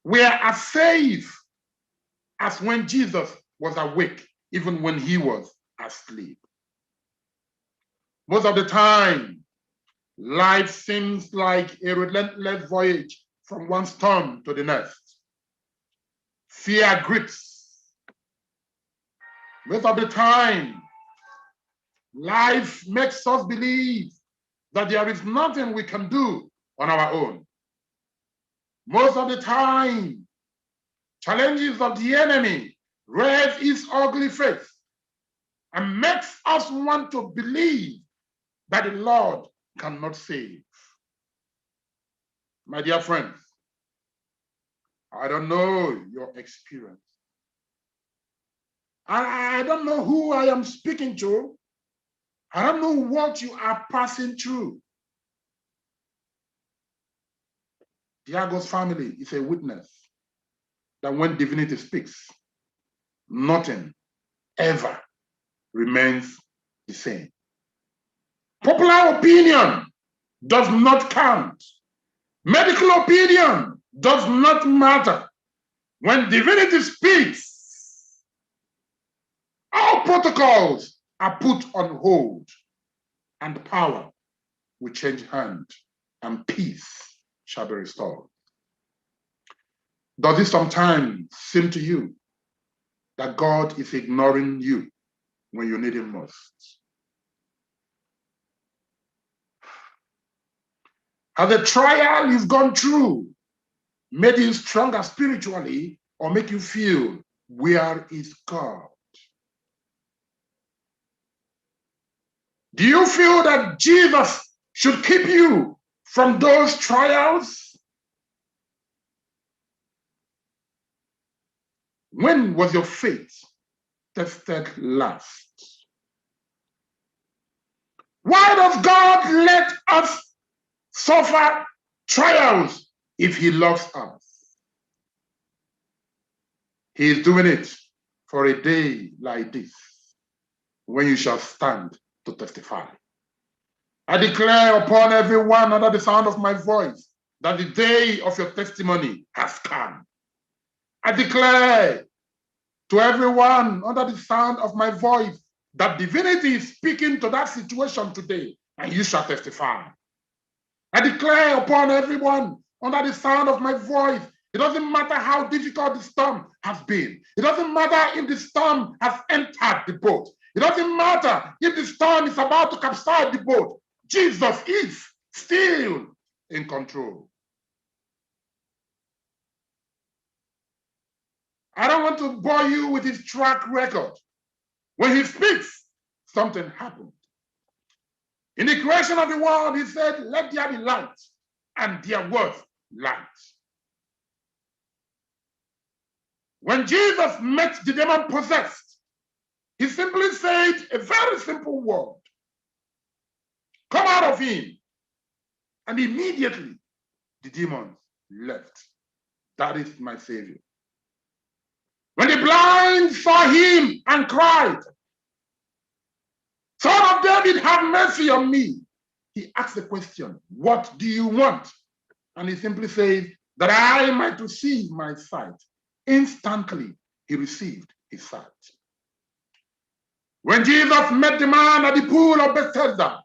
were as safe as when Jesus was awake, even when he was asleep. Most of the time, life seems like a relentless voyage from one storm to the next. Fear grips. Most of the time, life makes us believe that there is nothing we can do on our own. Most of the time, challenges of the enemy raise its ugly face and makes us want to believe that the Lord cannot save. My dear friends, I don't know your experience. I don't know who I am speaking to. I don't know what you are passing through. The Argos family is a witness that when divinity speaks, nothing ever remains the same. Popular opinion does not count. Medical opinion does not matter. When divinity speaks, all protocols are put on hold, and power will change hand, and peace shall be restored. Does it sometimes seem to you that God is ignoring you when you need him most? Has the trial you've gone through made you stronger spiritually, or make you feel, where is God? Do you feel that Jesus should keep you from those trials? When was your faith tested last? Why does God let us suffer trials if he loves us? He is doing it for a day like this, when you shall stand to testify. I declare upon everyone under the sound of my voice that the day of your testimony has come. I declare to everyone under the sound of my voice that divinity is speaking to that situation today, and you shall testify. I declare upon everyone under the sound of my voice, it doesn't matter how difficult the storm has been. It doesn't matter if the storm has entered the boat. It doesn't matter if the storm is about to capsize the boat. Jesus is still in control. I don't want to bore you with his track record. When he speaks, something happened. In the creation of the world, he said, let there be light, and there was light. When Jesus met the demon possessed, he simply said a very simple word, come out of him. And immediately the demons left. That is my Savior. When the blind saw him and cried, Son of David, have mercy on me, he asked the question, what do you want? And he simply said, that I might receive my sight. Instantly, he received his sight. When Jesus met the man at the pool of Bethesda,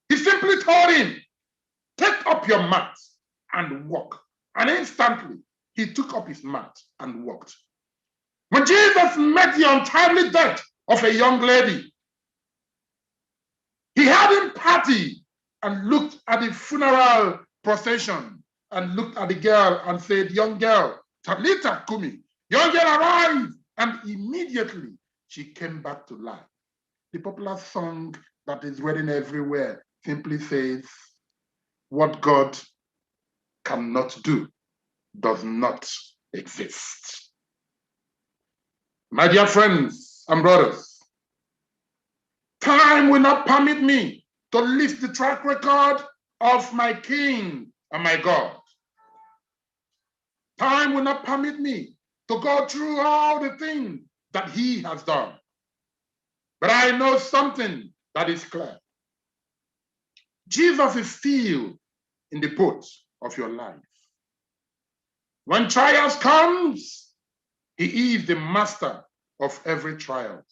he simply told him, take up your mat and walk. And instantly, he took up his mat and walked. When Jesus met the untimely death of a young lady, he had empathy and looked at the funeral procession and looked at the girl and said, young girl, Talita Kumi, young girl, arise. And immediately she came back to life. The popular song that is written everywhere simply says, what God cannot do does not exist. My dear friends and brothers, time will not permit me to list the track record of my King and my God. Time will not permit me to go through all the things that he has done. But I know something that is clear. Jesus is still in the boat of your life. When trials comes, he is the master of every trial.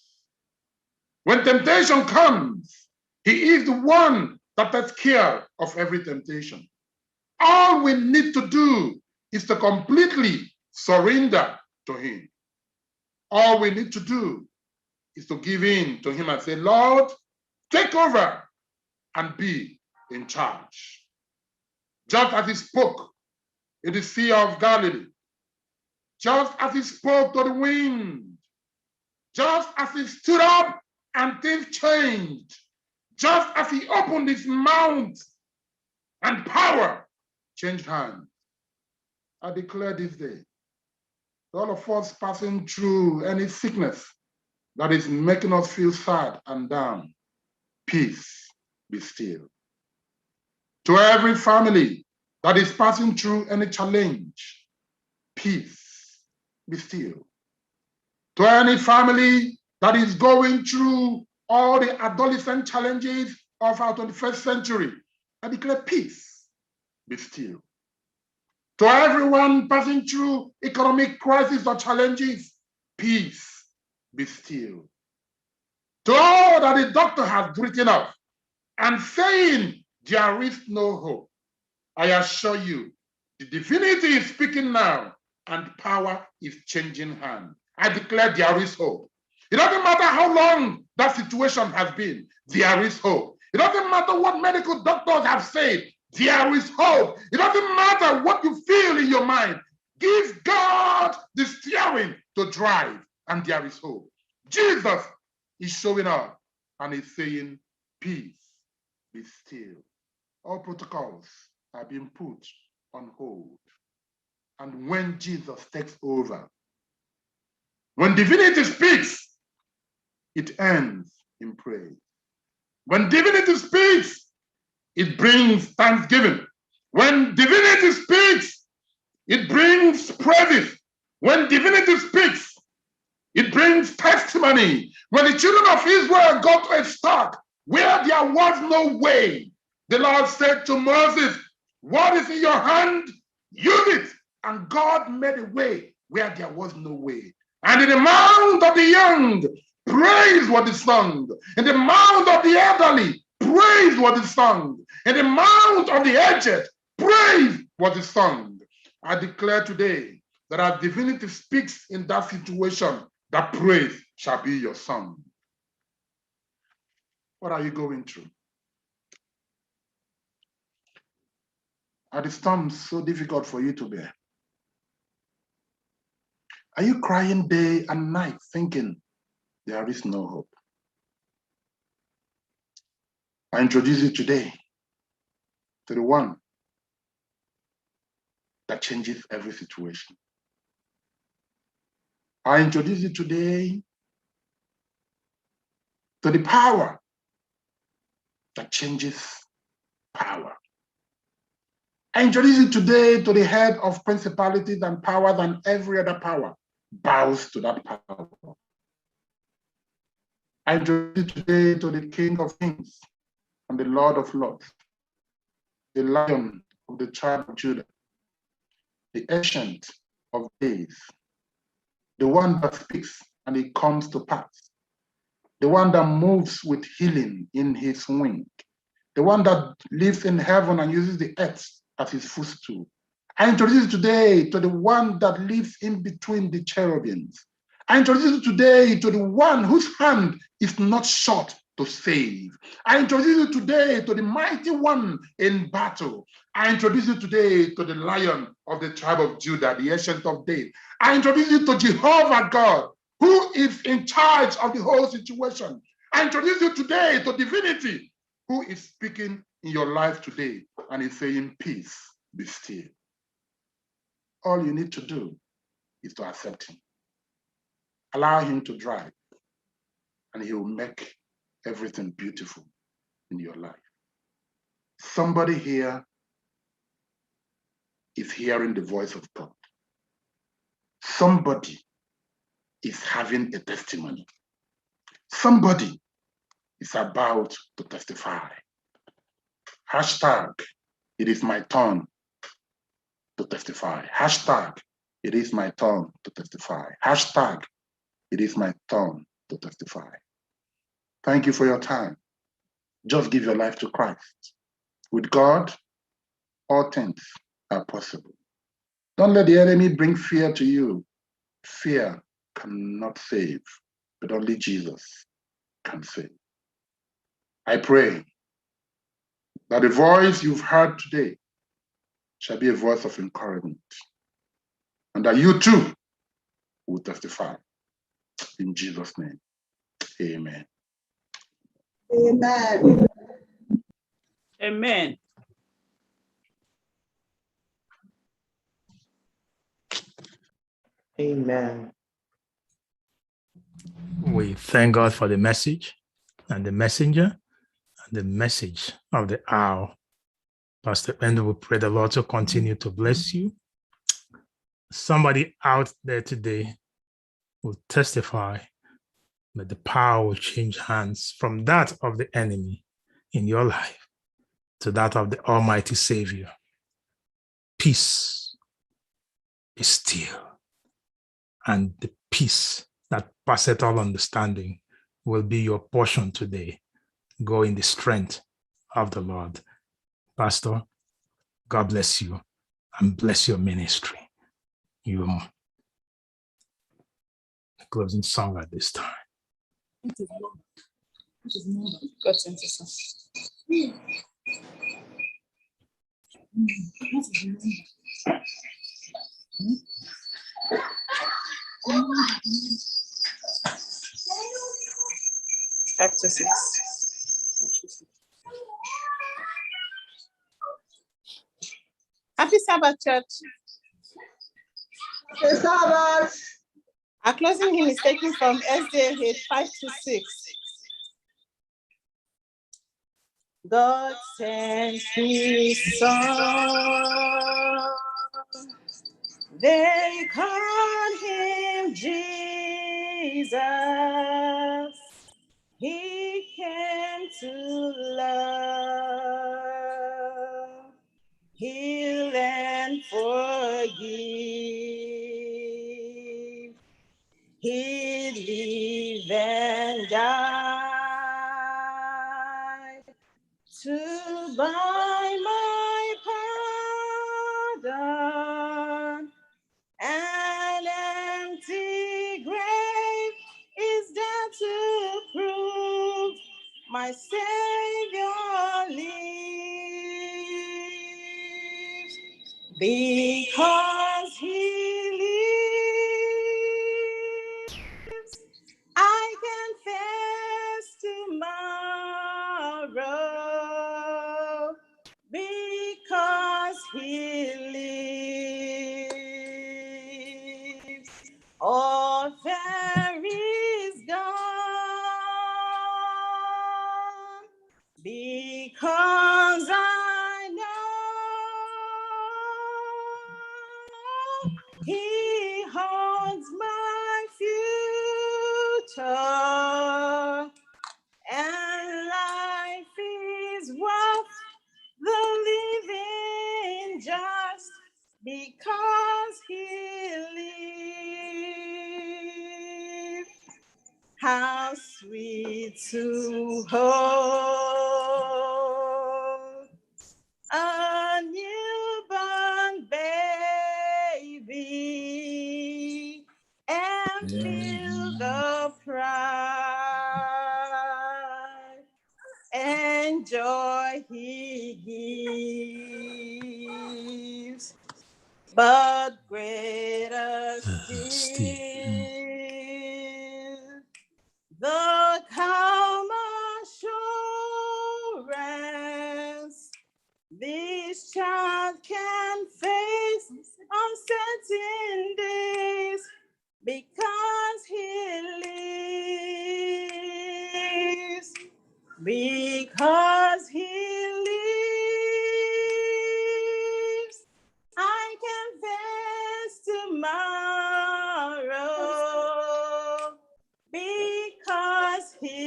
When temptation comes, he is the one that takes care of every temptation. All we need to do is to completely surrender to him. All we need to do is to give in to him and say, Lord, take over and be in charge. Just as he spoke in the Sea of Galilee, just as he spoke to the wind, just as he stood up and things changed, just as he opened his mouth and power changed hands. I declare this day, all of us passing through any sickness that is making us feel sad and down, peace be still. To every family that is passing through any challenge, peace be still. To any family that is going through all the adolescent challenges of our 21st century, I declare peace be still. To everyone passing through economic crisis or challenges, peace be still. To all that the doctor has written up and saying there is no hope, I assure you, the divinity is speaking now and power is changing hands. I declare there is hope. It doesn't matter how long that situation has been, there is hope. It doesn't matter what medical doctors have said, there is hope. It doesn't matter what you feel in your mind. Give God the steering to drive, and there is hope. Jesus is showing up and is saying, peace be still. All protocols are being put on hold. And when Jesus takes over, when divinity speaks, it ends in praise. When divinity speaks, it brings thanksgiving. When divinity speaks, it brings praises. When divinity speaks, it brings testimony. When the children of Israel got to a start where there was no way, the Lord said to Moses, what is in your hand? Use it. And God made a way where there was no way. And in the mouth of the young, praise what is sung. In the mouth of the elderly, praise what is sung. In the mouth of the aged, praise what is sung. I declare today that as divinity speaks in that situation, that praise shall be your song. What are you going through? Are the storms so difficult for you to bear? Are you crying day and night thinking there is no hope? I introduce you today to the one that changes every situation. I introduce you today to the power that changes power. I introduce you today to the head of principalities and powers, and every other power bows to that power. I introduce you today to the King of Kings and the Lord of Lords, the Lion of the tribe of Judah, the Ancient of Days, the one that speaks and it comes to pass, the one that moves with healing in his wing, the one that lives in heaven and uses the earth as his footstool. I introduce you today to the one that lives in between the cherubims. I introduce you today to the one whose hand is not short to save. I introduce you today to the mighty one in battle. I introduce you today to the Lion of the tribe of Judah, the Ancient of Days. I introduce you to Jehovah God, who is in charge of the whole situation. I introduce you today to divinity, who is speaking in your life today and is saying, peace, be still. All you need to do is to accept him. Allow him to drive, and he will make everything beautiful in your life. Somebody here is hearing the voice of God. Somebody is having a testimony. Somebody is about to testify. Hashtag, it is my turn to testify. Hashtag, it is my turn to testify. Hashtag, it is my turn to testify. Thank you for your time. Just give your life to Christ. With God, all things are possible. Don't let the enemy bring fear to you. Fear cannot save, but only Jesus can save. I pray that the voice you've heard today shall be a voice of encouragement, and that you too will testify. In Jesus' name, amen. Amen. Amen. Amen. We thank God for the message and the messenger and the message of the hour. Pastor Endo, we pray the Lord to continue to bless you. Somebody out there today will testify that the power will change hands from that of the enemy in your life to that of the Almighty Savior. Peace is still, and the peace that passeth all understanding will be your portion today. Go in the strength of the Lord. Pastor, God bless you and bless your ministry. You closing song at this time. Chapter 6. Happy Sabbath, church. Happy Sabbath. Our closing hymn is taken from SDA 526. God sent his son. They call him Jesus. He came to love, heal, and forgive. He lived and died to buy my pardon. An empty grave is there to prove my Savior lives. Because he lives, I can face tomorrow. Because he lives, all fear is gone. Because I know he holds my future, and life is worth the living just because he lives. How sweet to hold a newborn baby and feel the pride and joy he gives. But greater still, the calm assurance this child can face uncertain days because he lives. Because he lives, I can face tomorrow. Because he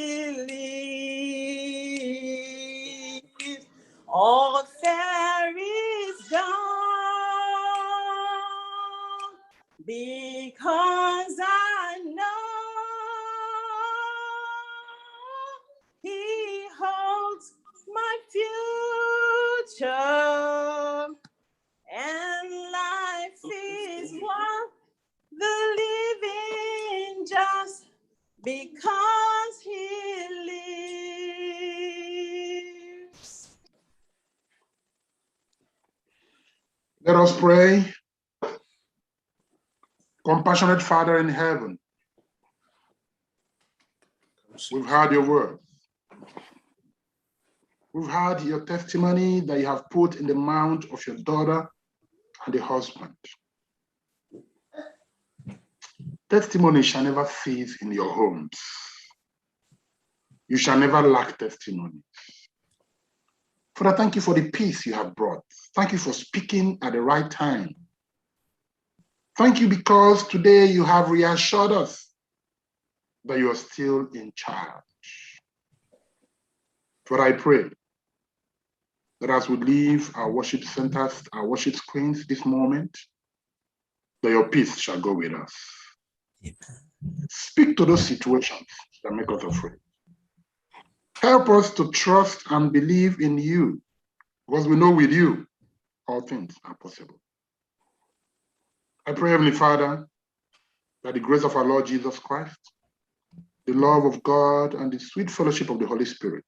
lives, all fear is gone. Because I know he holds my future, and life is worth the living just because he lives. Let us pray. Compassionate Father in heaven, we've heard your word. We've heard your testimony that you have put in the mouth of your daughter and the husband. Testimony shall never cease in your homes. You shall never lack testimony. Father, thank you for the peace you have brought. Thank you for speaking at the right time. Thank you because today you have reassured us that you are still in charge. Father, I pray that as we leave our worship centers, our worship screens this moment, that your peace shall go with us. Speak to those situations that make us afraid. Help us to trust and believe in you, because we know with you all things are possible. I pray, Heavenly Father, that the grace of our Lord Jesus Christ, the love of God, and the sweet fellowship of the Holy Spirit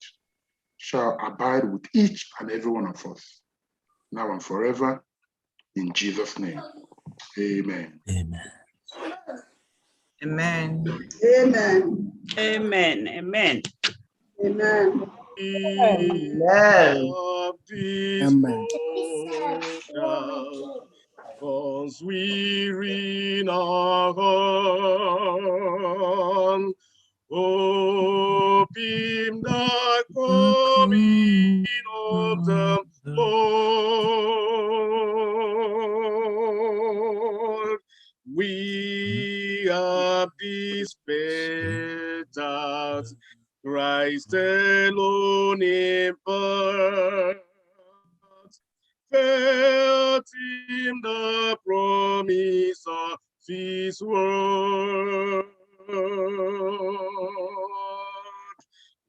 shall abide with each and every one of us, now and forever, in Jesus' name. Amen. Amen. Amen. Amen. Amen. Amen. Amen. Amen. Cause we're in our home, hope in the coming of the Lord. We are dispatched, Christ alone in birth, felt in the promise of his word.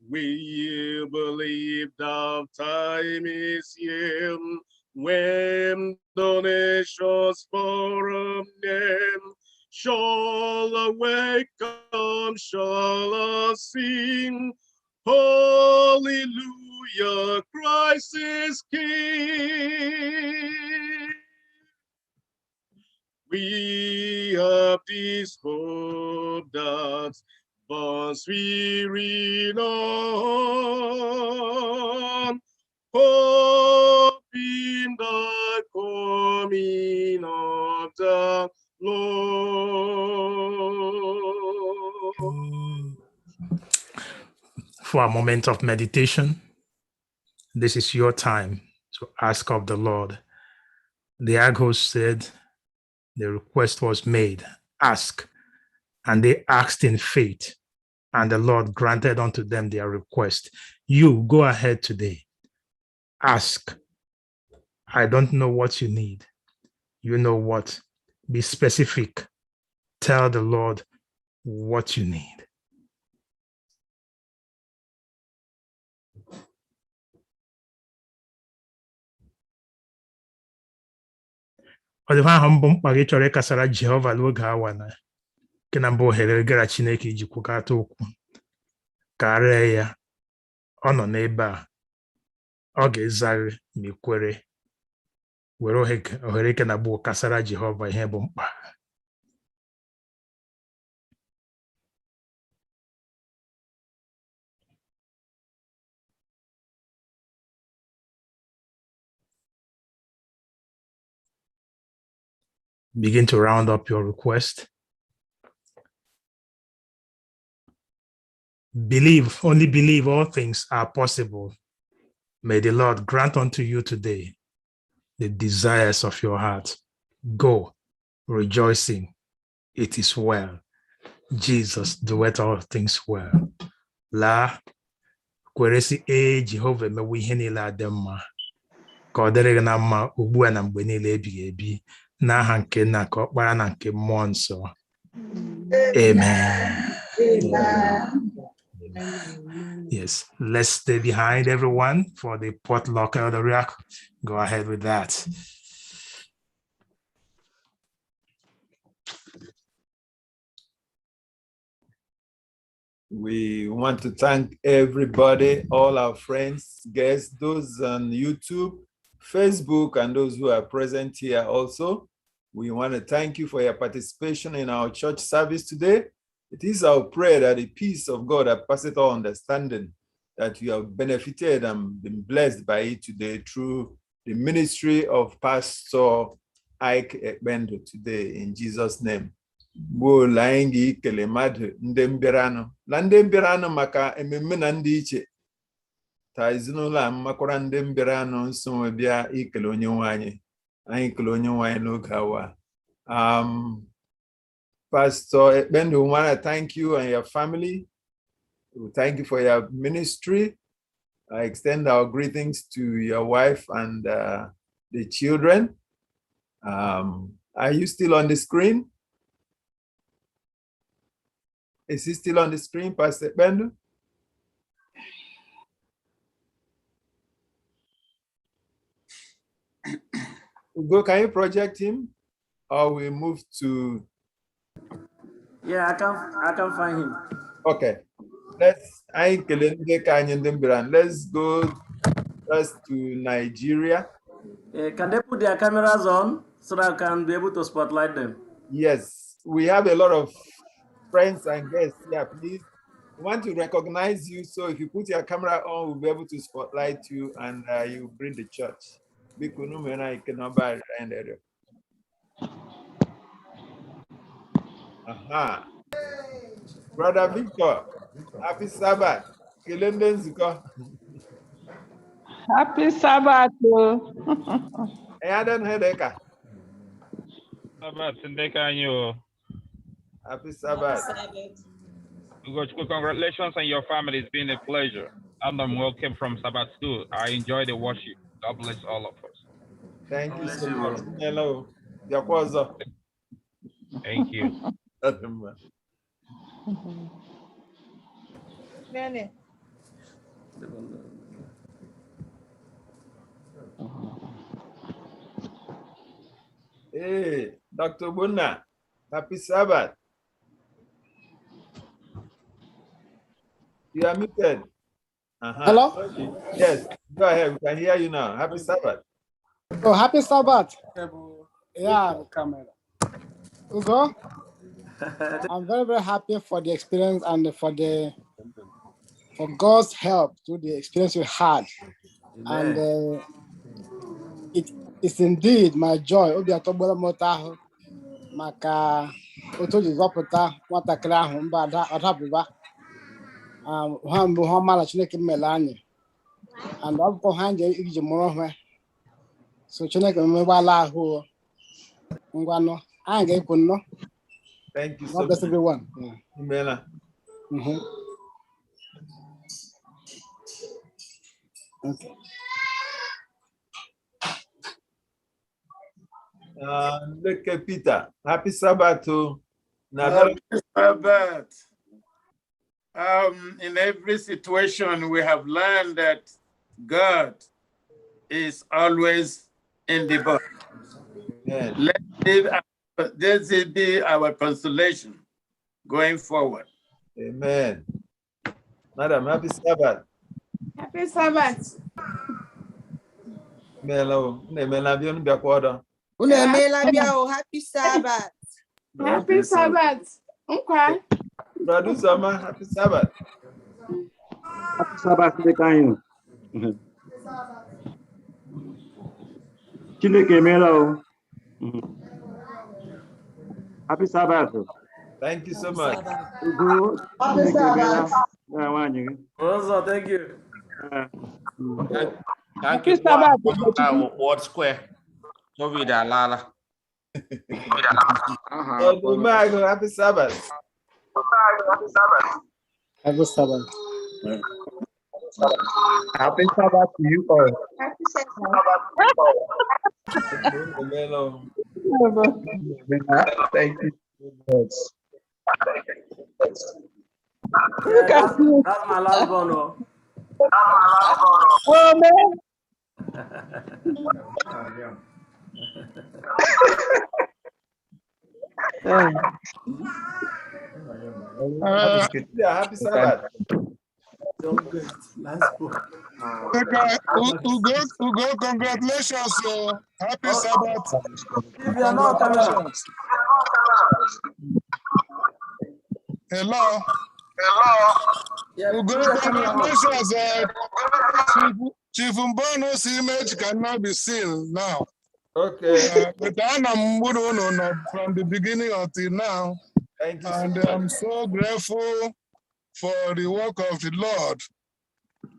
We believe the time is here when the nations from them shall awaken, shall sing, hallelujah, Christ is King. We have this hope that once we read on, hope in the coming of the Lord. For a moment of meditation, this is your time to ask of the Lord. The Argos said the request was made, ask, and they asked in faith, and the Lord granted unto them their request. You go ahead today, ask. I don't know what you need. You know what? Be specific. Tell the Lord what you need. Ọ dịkwa ahụ mbụ mkpa gị chọrọ ịkasara Jehova n'oge awa na nke na mbụ ohere gara Chineke iji kwukata okwu karịa ya, ọ nọ n'ebe a, ọ ga-ezaghi ma ikwere. Were ohere ike na bụ kasara Jehova ihe bụ mkpa. Begin to round up your request. Believe, only believe all things are possible. May the Lord grant unto you today the desires of your heart. Go, rejoicing. It is well. Jesus doeth all things well. La kweresi Jehova emewe ihe niile adị mma. Ka ọ dịrị gị na mma ugbu a na mgbe niile ebighị ebi. N'aha nke Nna ka Ọkpara na nke Mmụọ Nsọ. Amen. Yes, let's stay behind everyone for the potluck elder react. Go ahead with that. We want to thank everybody, all our friends, guests, those on YouTube, Facebook, and those who are present here also. We want to thank you for your participation in our church service today. It is our prayer that the peace of God that passeth all understanding, that you have benefited and been blessed by it today through the ministry of Pastor Ike Ekbendo today, in Jesus' name. Gbuola anyị ga-ikele mmadụ ndị mbịaranụ na ndị mbịaranụ maka ememme na ndị iche ta ezinụlọ a makwara ndị mbịaranụ nso bịa ikele onye nwanyị anyị kele onye nwanyị n'oge awa. Pastor Ekpendo, we want to thank you and your family. We thank you for your ministry. I extend our greetings to your wife and the children. Are you still on the screen? Is he still on the screen, Pastor Ekpendo? Ugo, can you project him? Or we move to... Yeah, I can find him. Okay. Let's go first to Nigeria. Can they put their cameras on so that I can be able to spotlight them? Yes, we have a lot of friends and guests here. Please, we want to recognize you. So if you put your camera on, we'll be able to spotlight you and you bring the church. Aha. Brother Victor, happy Sabbath. Happy Sabbath. Happy Sabbath. Congratulations on your family. It's been a pleasure. And I'm welcome from Sabbath School. I enjoy the worship. God bless all of us. Thank you so much. Hello. Thank you. Hey, Dr. Bunna, happy Sabbath. You are muted. Hello? Yes, go ahead. We can hear you now. Happy Sabbath. Oh, happy Sabbath. Yeah. Ugo, I'm very, very happy for the experience and for God's help through the experience we had. Amen. And it is indeed my joy. Obi atọgbọrọ m ụtọ ahụ maka otu o ji zọpụta nwatakịrị ahụ mba ọdabụba ha mbụ ha mara Chineke mmele anyị and ọ bụkwa ha nje iji mụrụ ha so Chineke mmegbalị ahụ ngwanụ anyị ga-ekwu nnọọ. Thank you so God bless much. everyone. Amen. Okay. Look at Peter. Happy Sabbath to Happy Sabbath. In every situation, we have learned that God is always in the boat. This will be our consolation going forward. Amen. Madam, happy Sabbath. Happy Sabbath. Happy Sabbath. Happy Sabbath. Okay. Brother Sama, happy Sabbath. Happy Sabbath, Dekanyo. Chineke Melo. Happy Sabbath. Thank you so much. Happy Sabbath. Also, thank you. Thank you, Sabbath. Ward Square. Happy Sabbath. Happy Sabbath. Happy Sabbath. Happy Sabbath to you all. Happy Thank you. That's my last one. Oh, man. Happy Sabbath. Ugo, congratulations. Happy Sabbath. Hello. Ugo, congratulations. Chief Mbono's image cannot be seen now. Okay. But I'm from the beginning until now. Thank you. And I'm so grateful for the work of the Lord.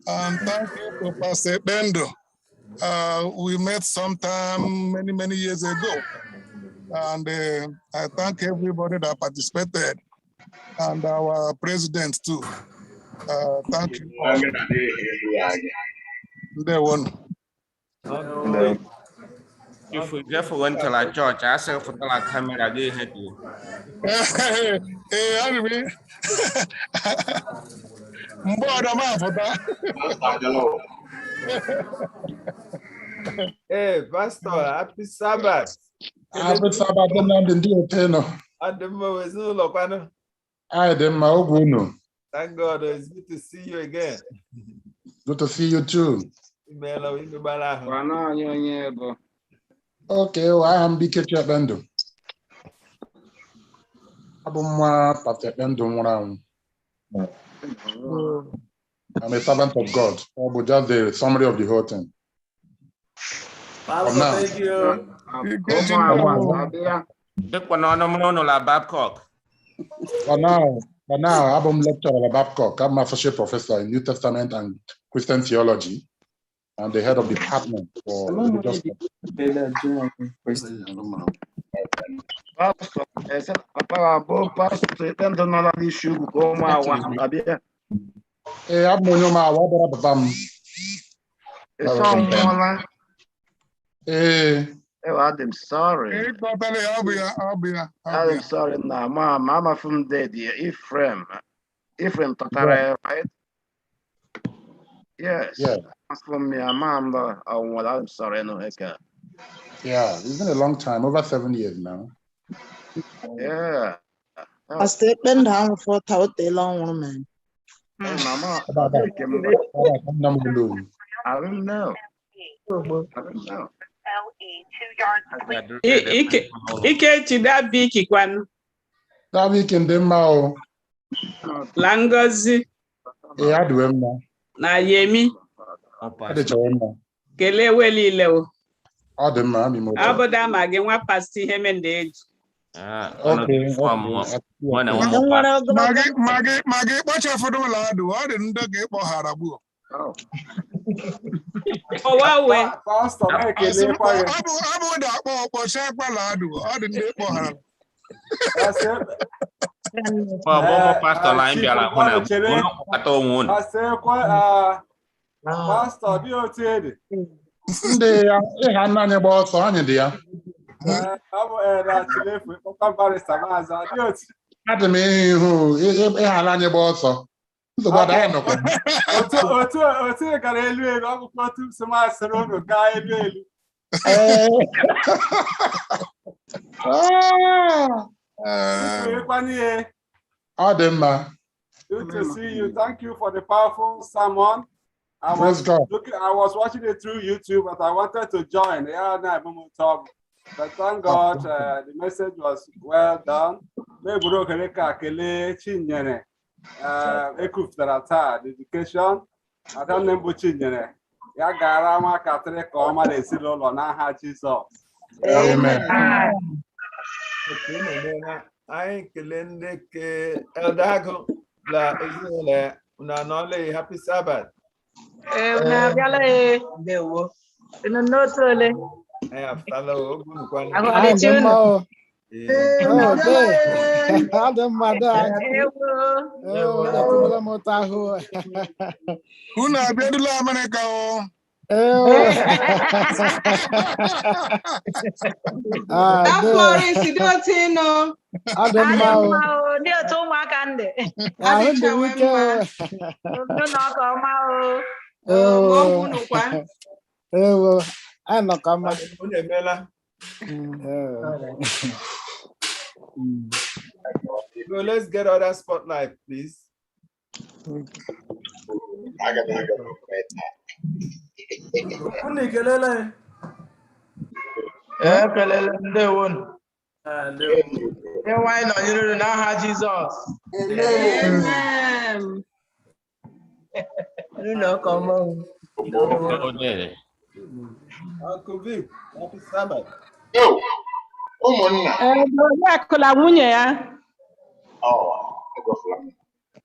And thank you to Pastor Bendo. We met sometime many years ago. And I thank everybody that participated and our president too. Thank you. There one. Okay. If we get for one to la church, I say for the camera they had you. Hey, anyway. Hey, Pastor, happy Sabbath. Happy Sabbath, Thank God, it's good to see you again. Good to see you too. Okay, well, I am Bike Bendo. I'm a servant of God. But just the summary of the whole thing. Pastor, thank you. But now, I'm lecturer at Babcock. I'm associate professor in New Testament and Christian theology, and the head of the department for religious. I'm sorry. I'm sorry now, Mama from Daddy, Ephraim Tatare, right? Yes. Yeah. From me, Mom, I'm sorry, no, Eka. Yeah, it's been a long time, over 7 years now. Yeah. I statement down for the long woman. Hey, Mama, I don't know. Ike that big one. That weekend, them now. Langozi. Yeah, I do them now. Na Yemi. Kele weli leo. All them man, me more. Aboda mage wa pasti hemende. Okay. Mage, watch out for the lad. I didn't get more harabu. Oh, wow, way. Pastor, I didn't get more harabu. Pastor, do you tell it? Good to see you. Thank you for the powerful sermon. I was watching it through YouTube, but I wanted to join. But thank God, the message was well done. Dedication. I don't know what you Amen. I kelende ke eldago la ezule una nole happy Sabbath. Una biale dewo. Ino notole. Afalo ogun kwani. Agora tune. Una bedula America o. That Florence, you don't know. I don't know. Dear to my candy. I didn't know when no knock on my own. I'm not coming. So let's get other spotlight, please. Kelele ndewo. Why not? You don't know how Jesus. Amen. You know, come on. Uncle Vic, happy Sabbath. Yo, ụmụnna. Onye akụla nwunye ya.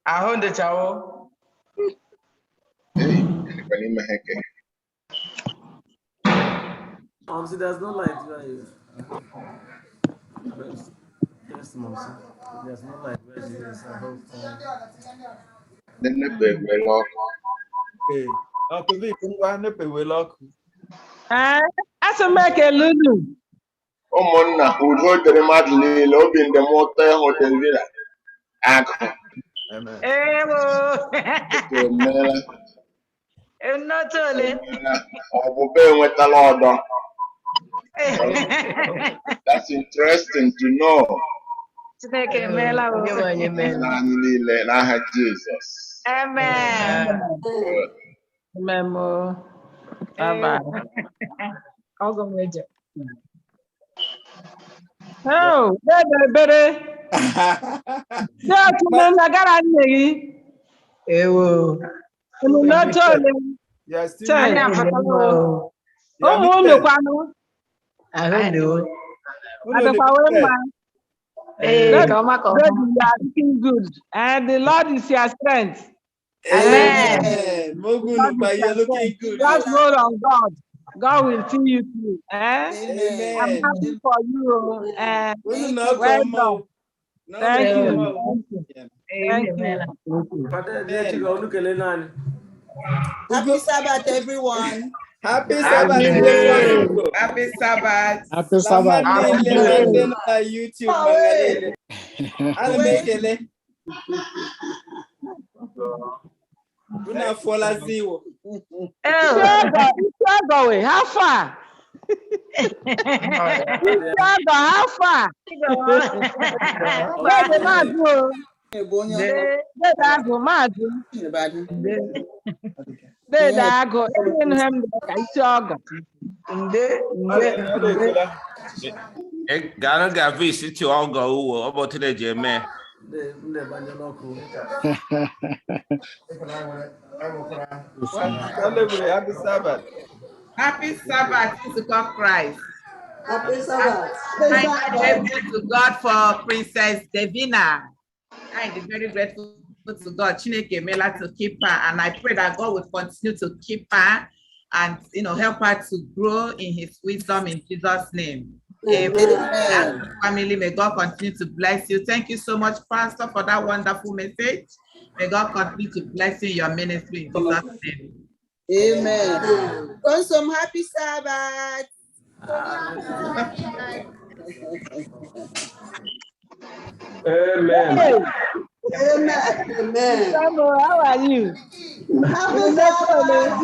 Ahụ dịchawo. See, there's no light where you. Yes, Mom. There's no light where she is. I hope. Hey, Uncle Vic, Asomeke Lulu. Ụmụnna, udo dịrị mmadụ niile, obi ndị m ụtọ ịhụ Delvina. Agụ. Ọbụbe enwetala ọdọ. That's interesting to know. Anyị niile n'aha Jizọs. Amen. Memo. Bye-bye. Oh, better. Yeah, to me, I got a nigga. Ewo. Not only. Yes, Oh, no, I don't know. I don't know. Hey, come on. You are looking good, and the Lord is your strength. Amen. Looking good. Just hold on God. God will see you through. Amen. I'm happy for you. Well done. Thank you. Thank you. Happy Sabbath, everyone. Happy Sabbath, everyone. Happy Sabbath. Happy Sabbath. YouTube. How far? How far? Where the man go? Ghana got visit to all go about today, Jimmy. Happy Sabbath. Happy Sabbath to God Christ. Happy Sabbath. I'm grateful to God for Princess Davina. I'm very grateful to God, Chineke Mela, to keep her, and I pray that God will continue to keep her and help her to grow in His wisdom in Jesus' name. Amen. Family, may God continue to bless you. Thank you so much, Pastor, for that wonderful message. May God continue to bless you in your ministry in Jesus' name. Amen. Some happy Sabbath. Amen. Amen. How are you? Happy Sabbath.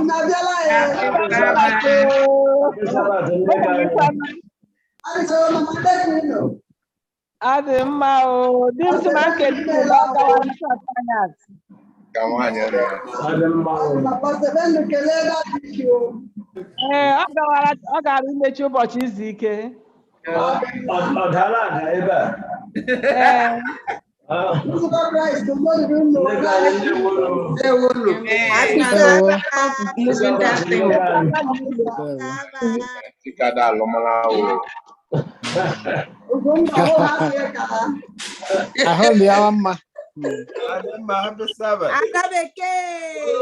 Ọ gara imechi ụbọchị izu ike. Happy Sabbath.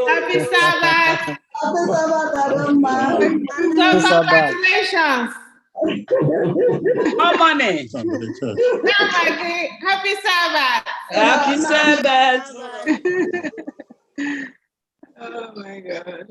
Happy Sabbath. Congratulations. More money. Happy Sabbath. Happy Sabbath. Oh my God.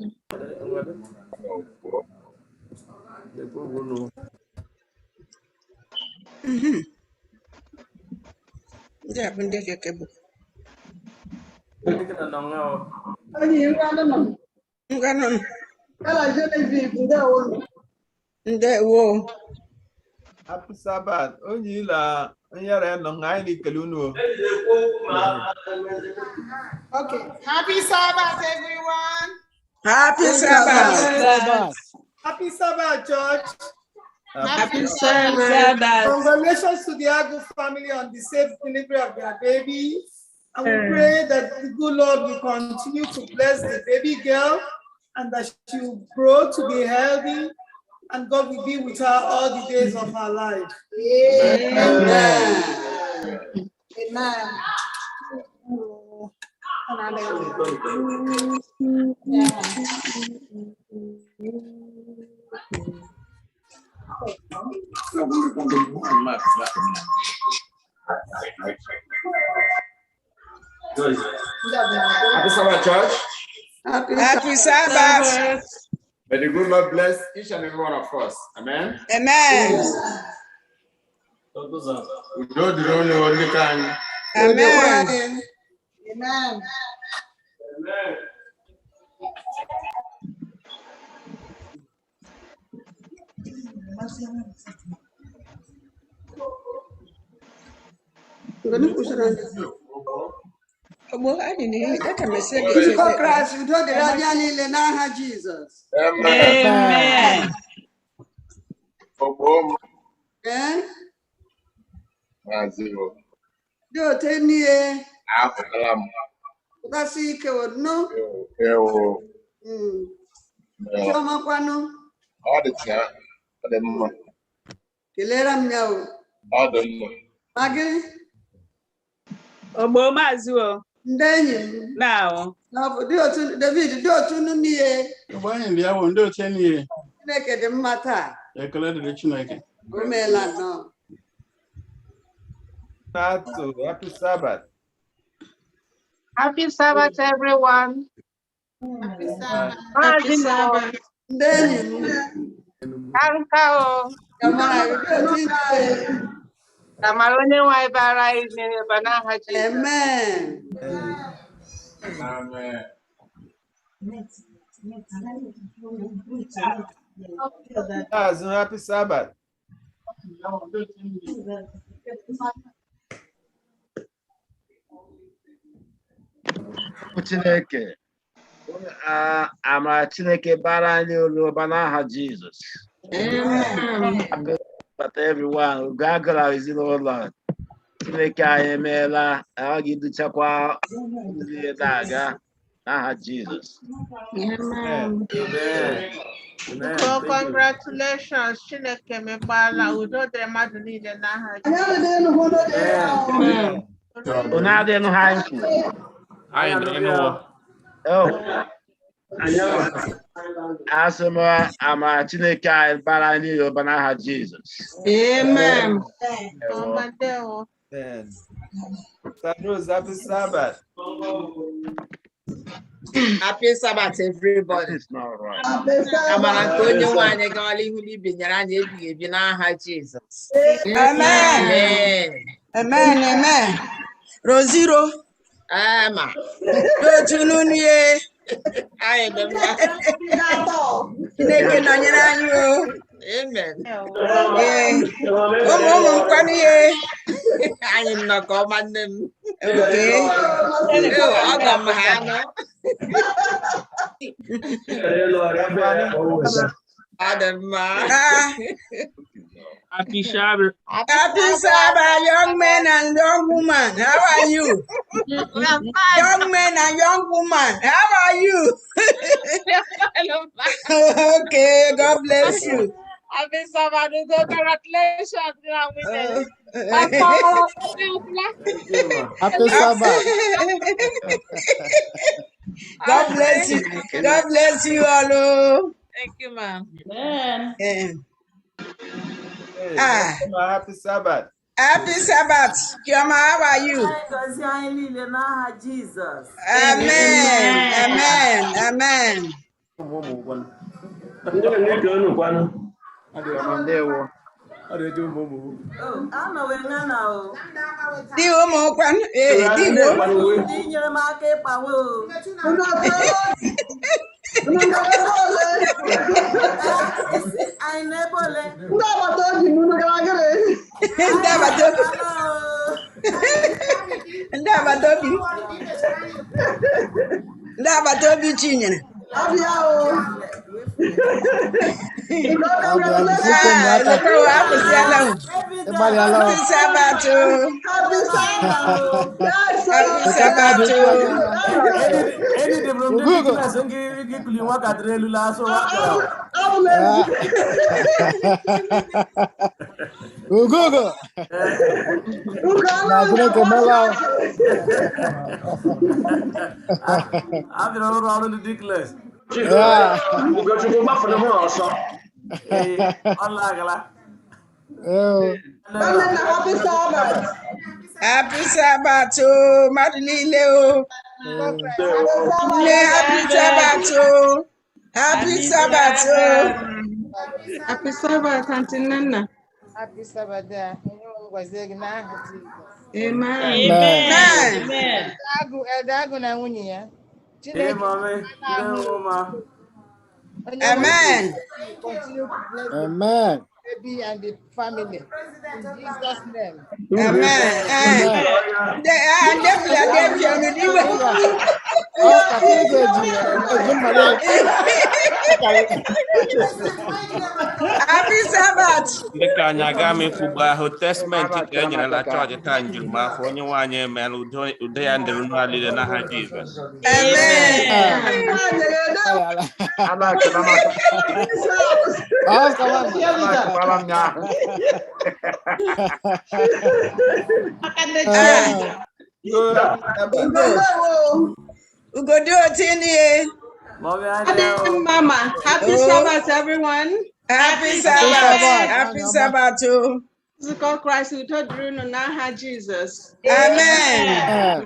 Happy Sabbath. Onye la nyere no ngai kelunu. Okay. Happy Sabbath, everyone. Happy Sabbath. Happy Sabbath, church. Happy Sabbath. Congratulations to the Agu family on the safe delivery of their baby. And we pray that the good Lord will continue to bless the baby girl and that she will grow to be healthy and God will be with her all the days of her life. Amen. Amen. Happy Sabbath, church. Happy Sabbath. May the good Lord bless each and every one of us. Amen. Amen. Amen. Amen. Christ, udo dịrị anya niile n'aha Jizọs. Amen. Dị otu enyi ụgasị ike wodno. Chioma kwanu. Kelere m ya o. Magị. Ogbo Maazị o. Ndị enyi m. Now. Dị otu David, dị otu unu niile. Ogbo anyị ndị ahụ ndị otu niile. Chineke dị mma taa. Ekele dịrị Chineke. O meela nnọọ. Happy Sabbath. Happy Sabbath, everyone. Happy Sabbath. Happy Sabbath. Ndị enyi m. Kankao. Kamara onye nwe bara anyị nyere banaha Jizọs. Amen. Amen. Happy Sabbath. Chineke. Amara Chineke bara anyị ụba n'aha Jizọs. But everyone, gagara ezinụlọ Chineke anyị emeela ọ ga-educhakwa ndị na-aga n'aha Jizọs. So congratulations, Chineke mekwala udo dịrị mmadụ niile n'aha Jizọs. Unu adịnụ ha nkwu. Asị m amara Chineke anyị bara anyị ụba n'aha Jizọs. Amen. Happy Sabbath. Happy Sabbath, everybody. It's not right. Amara nke onye nwe anyị gawala ihu n'ibe nyere anyị ebighị ebi n'aha Jizọs. Amen. Amen. Amen. Rosiro. Ama. Otununie. Anyị dị mma. Chineke nọnyere anyị o. Amen. Ụmụ nkwanu ihe. Anyị nnọkọ ọma nne m. Ọ ga m ha anọ. Ọ dị mma. Happy Sabbath. Happy Sabbath, young men and young women. How are you? Young men and young women. How are you? Okay, God bless you. Happy Sabbath. Congratulations. Happy Sabbath. God bless you. God bless you all. Thank you, ma'am. Happy Sabbath. Happy Sabbath. Kioma, how are you? Amen. Amen. Amen. Di ụmụ kwan di ndị agbata obi Chinyere. Nicholas ngi kuli wakadre lula so wakara. Ugogo. Nazire kemala. I'm around the Nicholas. Yeah. Allah gala. Happy Sabbath. Happy Sabbath, oh, Madilile, oh. Happy Sabbath, oh. Happy Sabbath, oh. Happy Sabbath, Auntie Nana. Happy Sabbath. Amen. Amen. Dago na nwunye ya. Hey, mommy. Amen. Continue to bless Amen. the baby and the family. In Jesus' name. Amen. Happy Sabbath. Dịka anyị aga m ikwugba ahụ testament ka e nyere na chọọchị taa njiri ma afọ onye nwaanyị emeela udo ya ndịrị n'alile n'aha Jizọs. Ugodo otini. Mama, happy Sabbath, everyone. Happy Sabbath. Happy Sabbath. Physical Christ, we told Bruno now Jesus. Amen.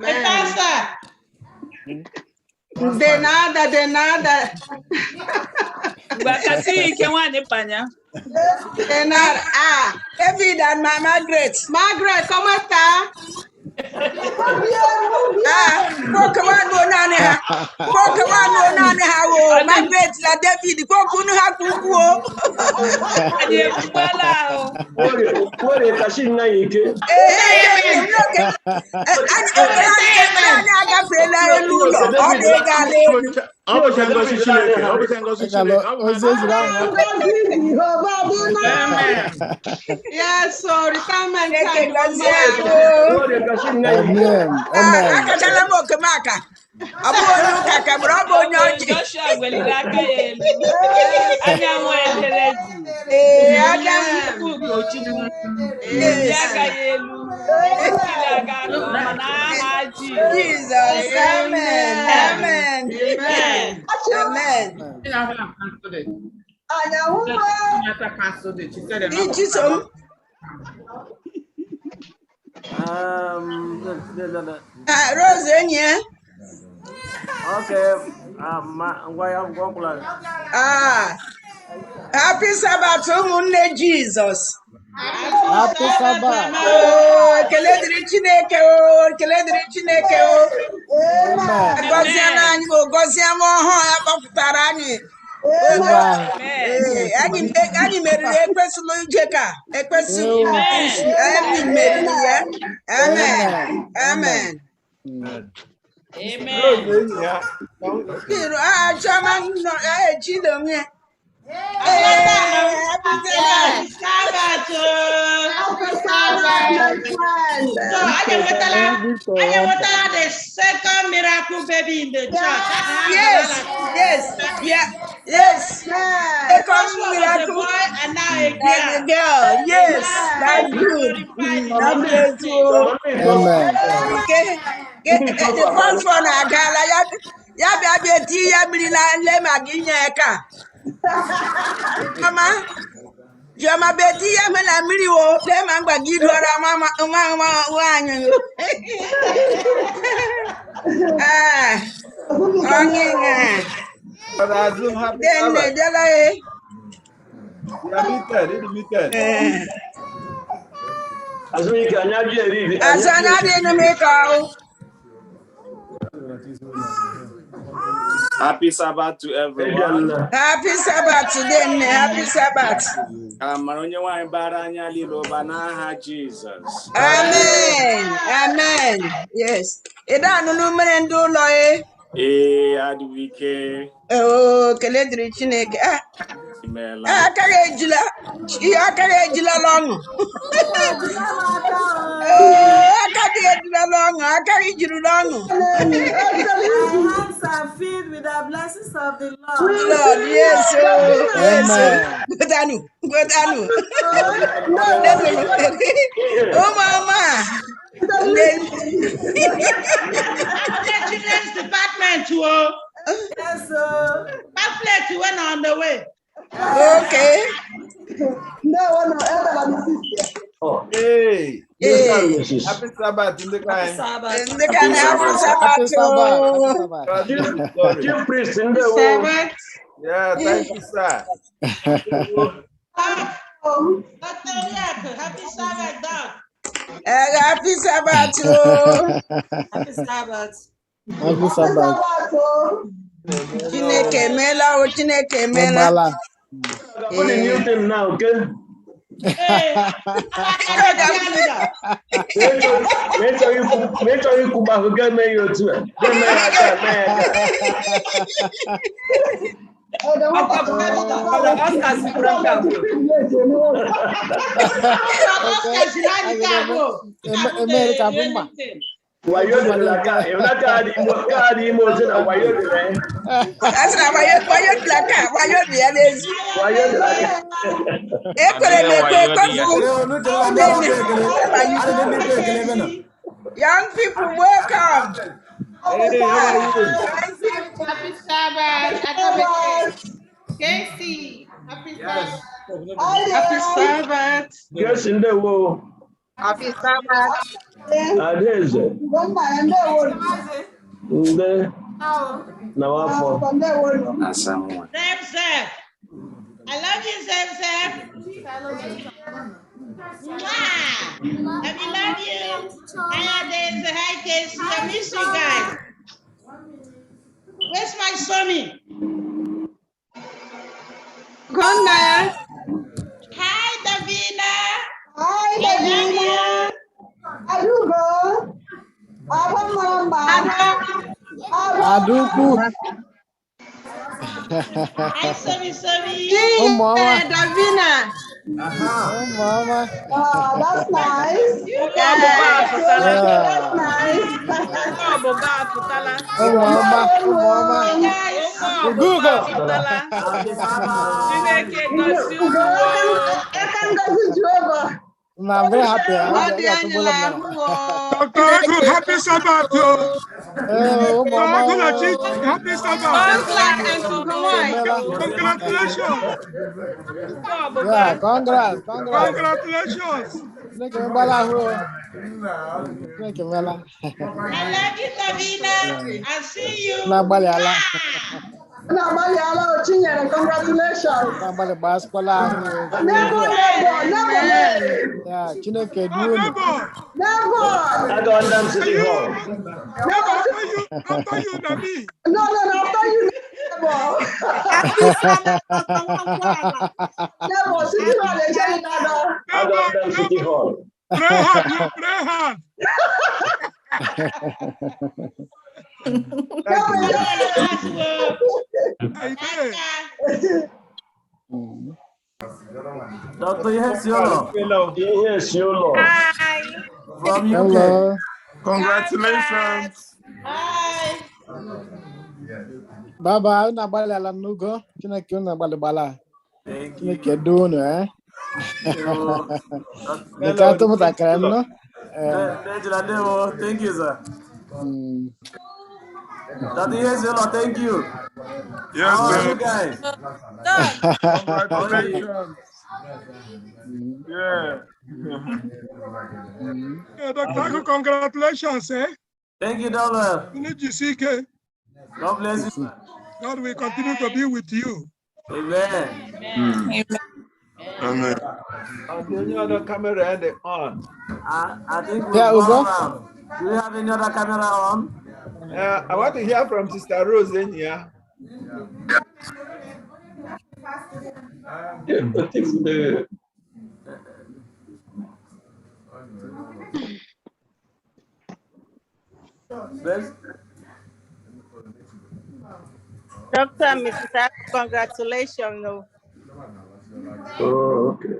De nada. Bakasi kewani panya. De nada. David and Margaret. Margaret, ¿cómo está? Pokemon nane ha wo Margaret la David kokunu ha kuku Ade kubala o. Kore kashin na yike. Ani aga fela elulo o de gale Yes, so retirement Amen. akachala mo kemaka abonu kaka brabo nyonji Joshua gwelira aka ya elu. Anyanwụ edereji. Adam Kuku ochinu. Aka ya elu. Ekili aga anụ mana aha Jesus. Amen. Amen. Amen. Rose enye. Okay. Happy Sabbath, ụmụnne Jesus. Happy Sabbath. Ekele dịrị Chineke o. Gọzie anyị bụ gọzie m ọhụụ ya kpọpụtara anyị. Anyị meriri ekwesịla ije ka ekwesịghị anyị meriri ya. Amen. Chioma nọ ejidom ya. I want the second miracle baby in the church. Yes. Second miracle boy and now a girl. Yes, that's good. God bless you. Amen. The first one I got ya be ti ya biri na le maginyeka. Mama, Jama beti ya me na miri wo le mangba gidora mama wanyu. Onginga. Then dela Azana de no make out. Happy Sabbath to everyone. Happy Sabbath today. Happy Sabbath. Onye nwanyị bara anya liloba n'aha Jesus. Amen. Yes. Ida anụnụ mere ndị ụlọ e. Adịghị ike. Kele dịrị Chineke. Akara ejila l'ọṅụ. Akara ejila l'ọṅụ. Akara ijuru l'ọṅụ. My hands are filled with with the blessings of the Lord. Lord, yes, yes. Oh, Mama. Children's department, yes, sir. Pamphlet went on the way. Okay. No, sister. Oh, hey. Hey. Happy Sabbath in the Happy Sabbath. In the kind happy Sabbath. Chief priest in the Sabbath. Yeah, thank you, sir. Happy Sabbath, Doc. Happy Sabbath. Happy Sabbath. Happy Sabbath. Chineke mela o Chineke mela. What the new thing now, okay? Make sure you come back and get me your too. Get me why you like you not carry more than why you like That's not why you black why you young people, welcome. Happy Sabbath. Casey. Happy Sabbath. Happy Sabbath. yes in the world. Happy Sabbath. Adeze. Now Sam, I love you, Sam. Wow. I love you. Hi, Casey. I miss you guys. Where's my Sonny? Good night. Hi, Davina. Hi, Davina. Adugo. Aduku. Hi, Sammy. Oh, Mama. Davina. Oh, Mama. Oh, that's nice. That's nice. Oh, Mama. Oh, Mama. Google. I'm very happy. Happy Sabbath. Oh, Mama. Happy Sabbath. Congratulations. Yeah, congrats. Congratulations. Thank you, Mela. Thank you, Mela. I love you, Davina. I'll see you. Congratulations. Never. Yeah, Chineke do. Never. I got them City Hall. After you, Nabi. No, after you. Never. City Hall. I got them City Hall. Pray hard. Dr. Yes, Yolo. Hi. From UK. Hello. Congratulations. Hi. Baba, na bala la nugo. Chineke na bala. Chineke do no eh. Nikato mutakram no. Thank you, sir. Dr. Yes, Yolo, thank you. Yes, how are sir. you guys? Congratulations. Yeah. Dr. Congratulations, eh? Thank you, Donald. God bless you, sir. God will continue to be with you. Amen. Amen. Any other camera on? I think we'll go around. Do you have any other camera on? I want to hear from Sister Rose in here. Dr. Mrs. Congratulations. Oh, okay.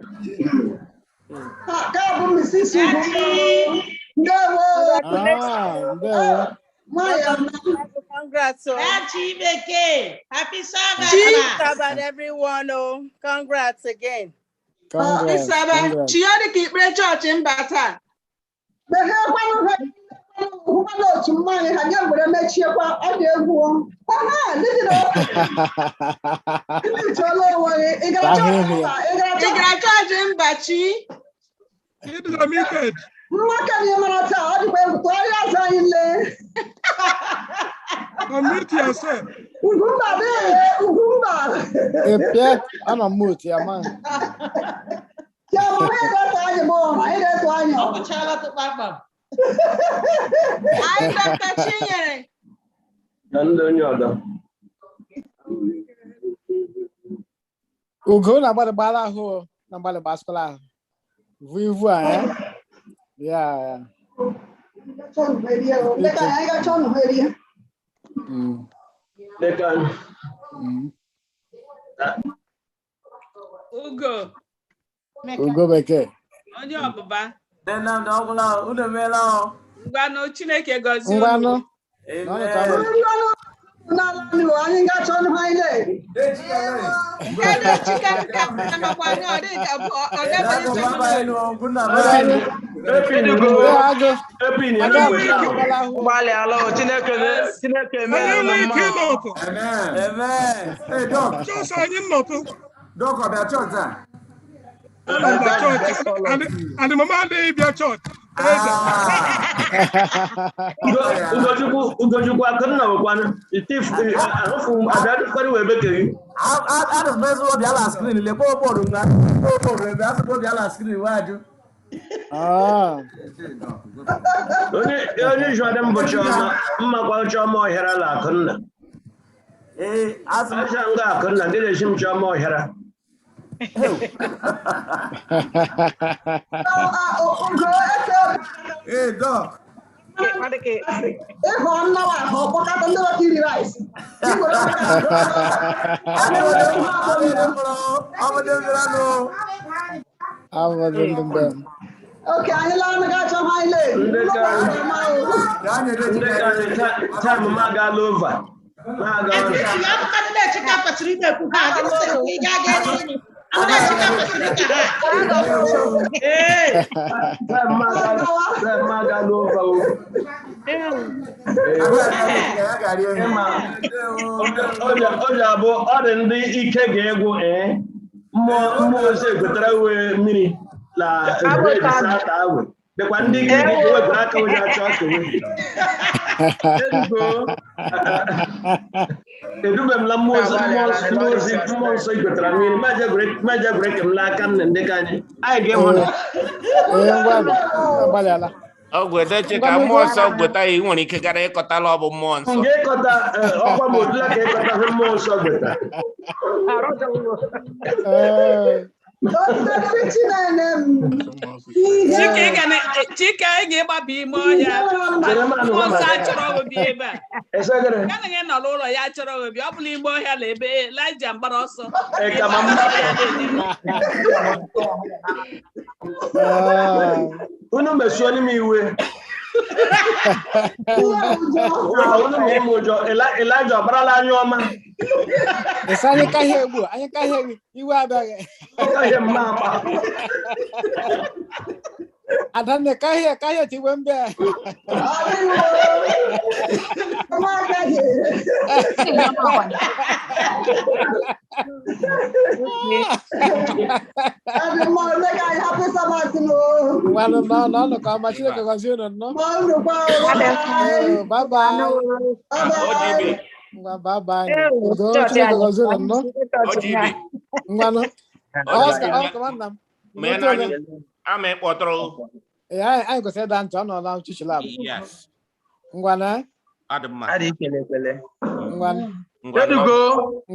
Congrats. Happy Sabbath, everyone. Oh, congrats again. Congrats. Happy Sabbath. She only keep the church in Bata. The hell, who knows to money? I never would have met you about other one. It's all over. It got charge in Bachi. It is a meeting. What can you not tell? Unmute yourself. I'm a mute, yeah, man. Ugo na bala bala ho na bala baskala. Vivu hein? Yeah. Ugo. Ugo beke. Onye ọbụba. Denam da ọbụla unu emeela. Ngwanụ Chineke gọzie unu. Ngwanụ. And mama dey be a church. Ugochukwu akụnna bụkwanụ itif ahụfụ adadụkwanụ wee bekeri. Adụ mezu obi ala skrin lekwa obodo nga obodo ebe asụkwa obi ala skrin wajụ. Onye isi ọdị mbụ Chiọma mmakwa Chiọma Ọhịara la akụnna. Acha nga akụnna ndị na-eshi m Chiọma Ọhịara. Hey, Doc. Okay, I love my God, ọ dị ndị ike ga-egwu mmụọ ose gotere uwe mmiri na sata ahụ dịkwa ndị ike ga-ewepụ aka onye achọ ọkụ edubem la mmụọ nsọ igotara mmiri meje brek m n'aka m na ndị ka anyị ga-enwe ọgwụ edeche ka mmụọ nsọ gweta ya nwere ike gara ịkọtala ọ bụ mmụọ nsọ ga-ekọta ọkwa m odula ka ịkọta mmụọ nsọ gweta Chike ga-ịgbaba ime ọhịa mmụọ nsọ achọrọ obi ebe a anaghị nọ n'ụlọ ya achọrọ obi ọ bụla ime ọhịa na ebe Elijah gbara ọsọ unu mesuo n'ime iwe unu ma ime ụjọ Elijah ọbarala anya ọma anyị kaghị egwu iwe abịaghị mma akpa Adanne kaghị eti iwe mbe no, ka ma Chineke gọzie unu nnọọ. Bye bye. Chineke gọzie unu nnọọ. Ngwanụ. Oscar nwanna m. Ame kpọtụrụ. Anyị kwesịrị ịda ntị ọ nọ na chichi lab. Ngwanụ. Adị mma. Adị ikele. Ngwanụ.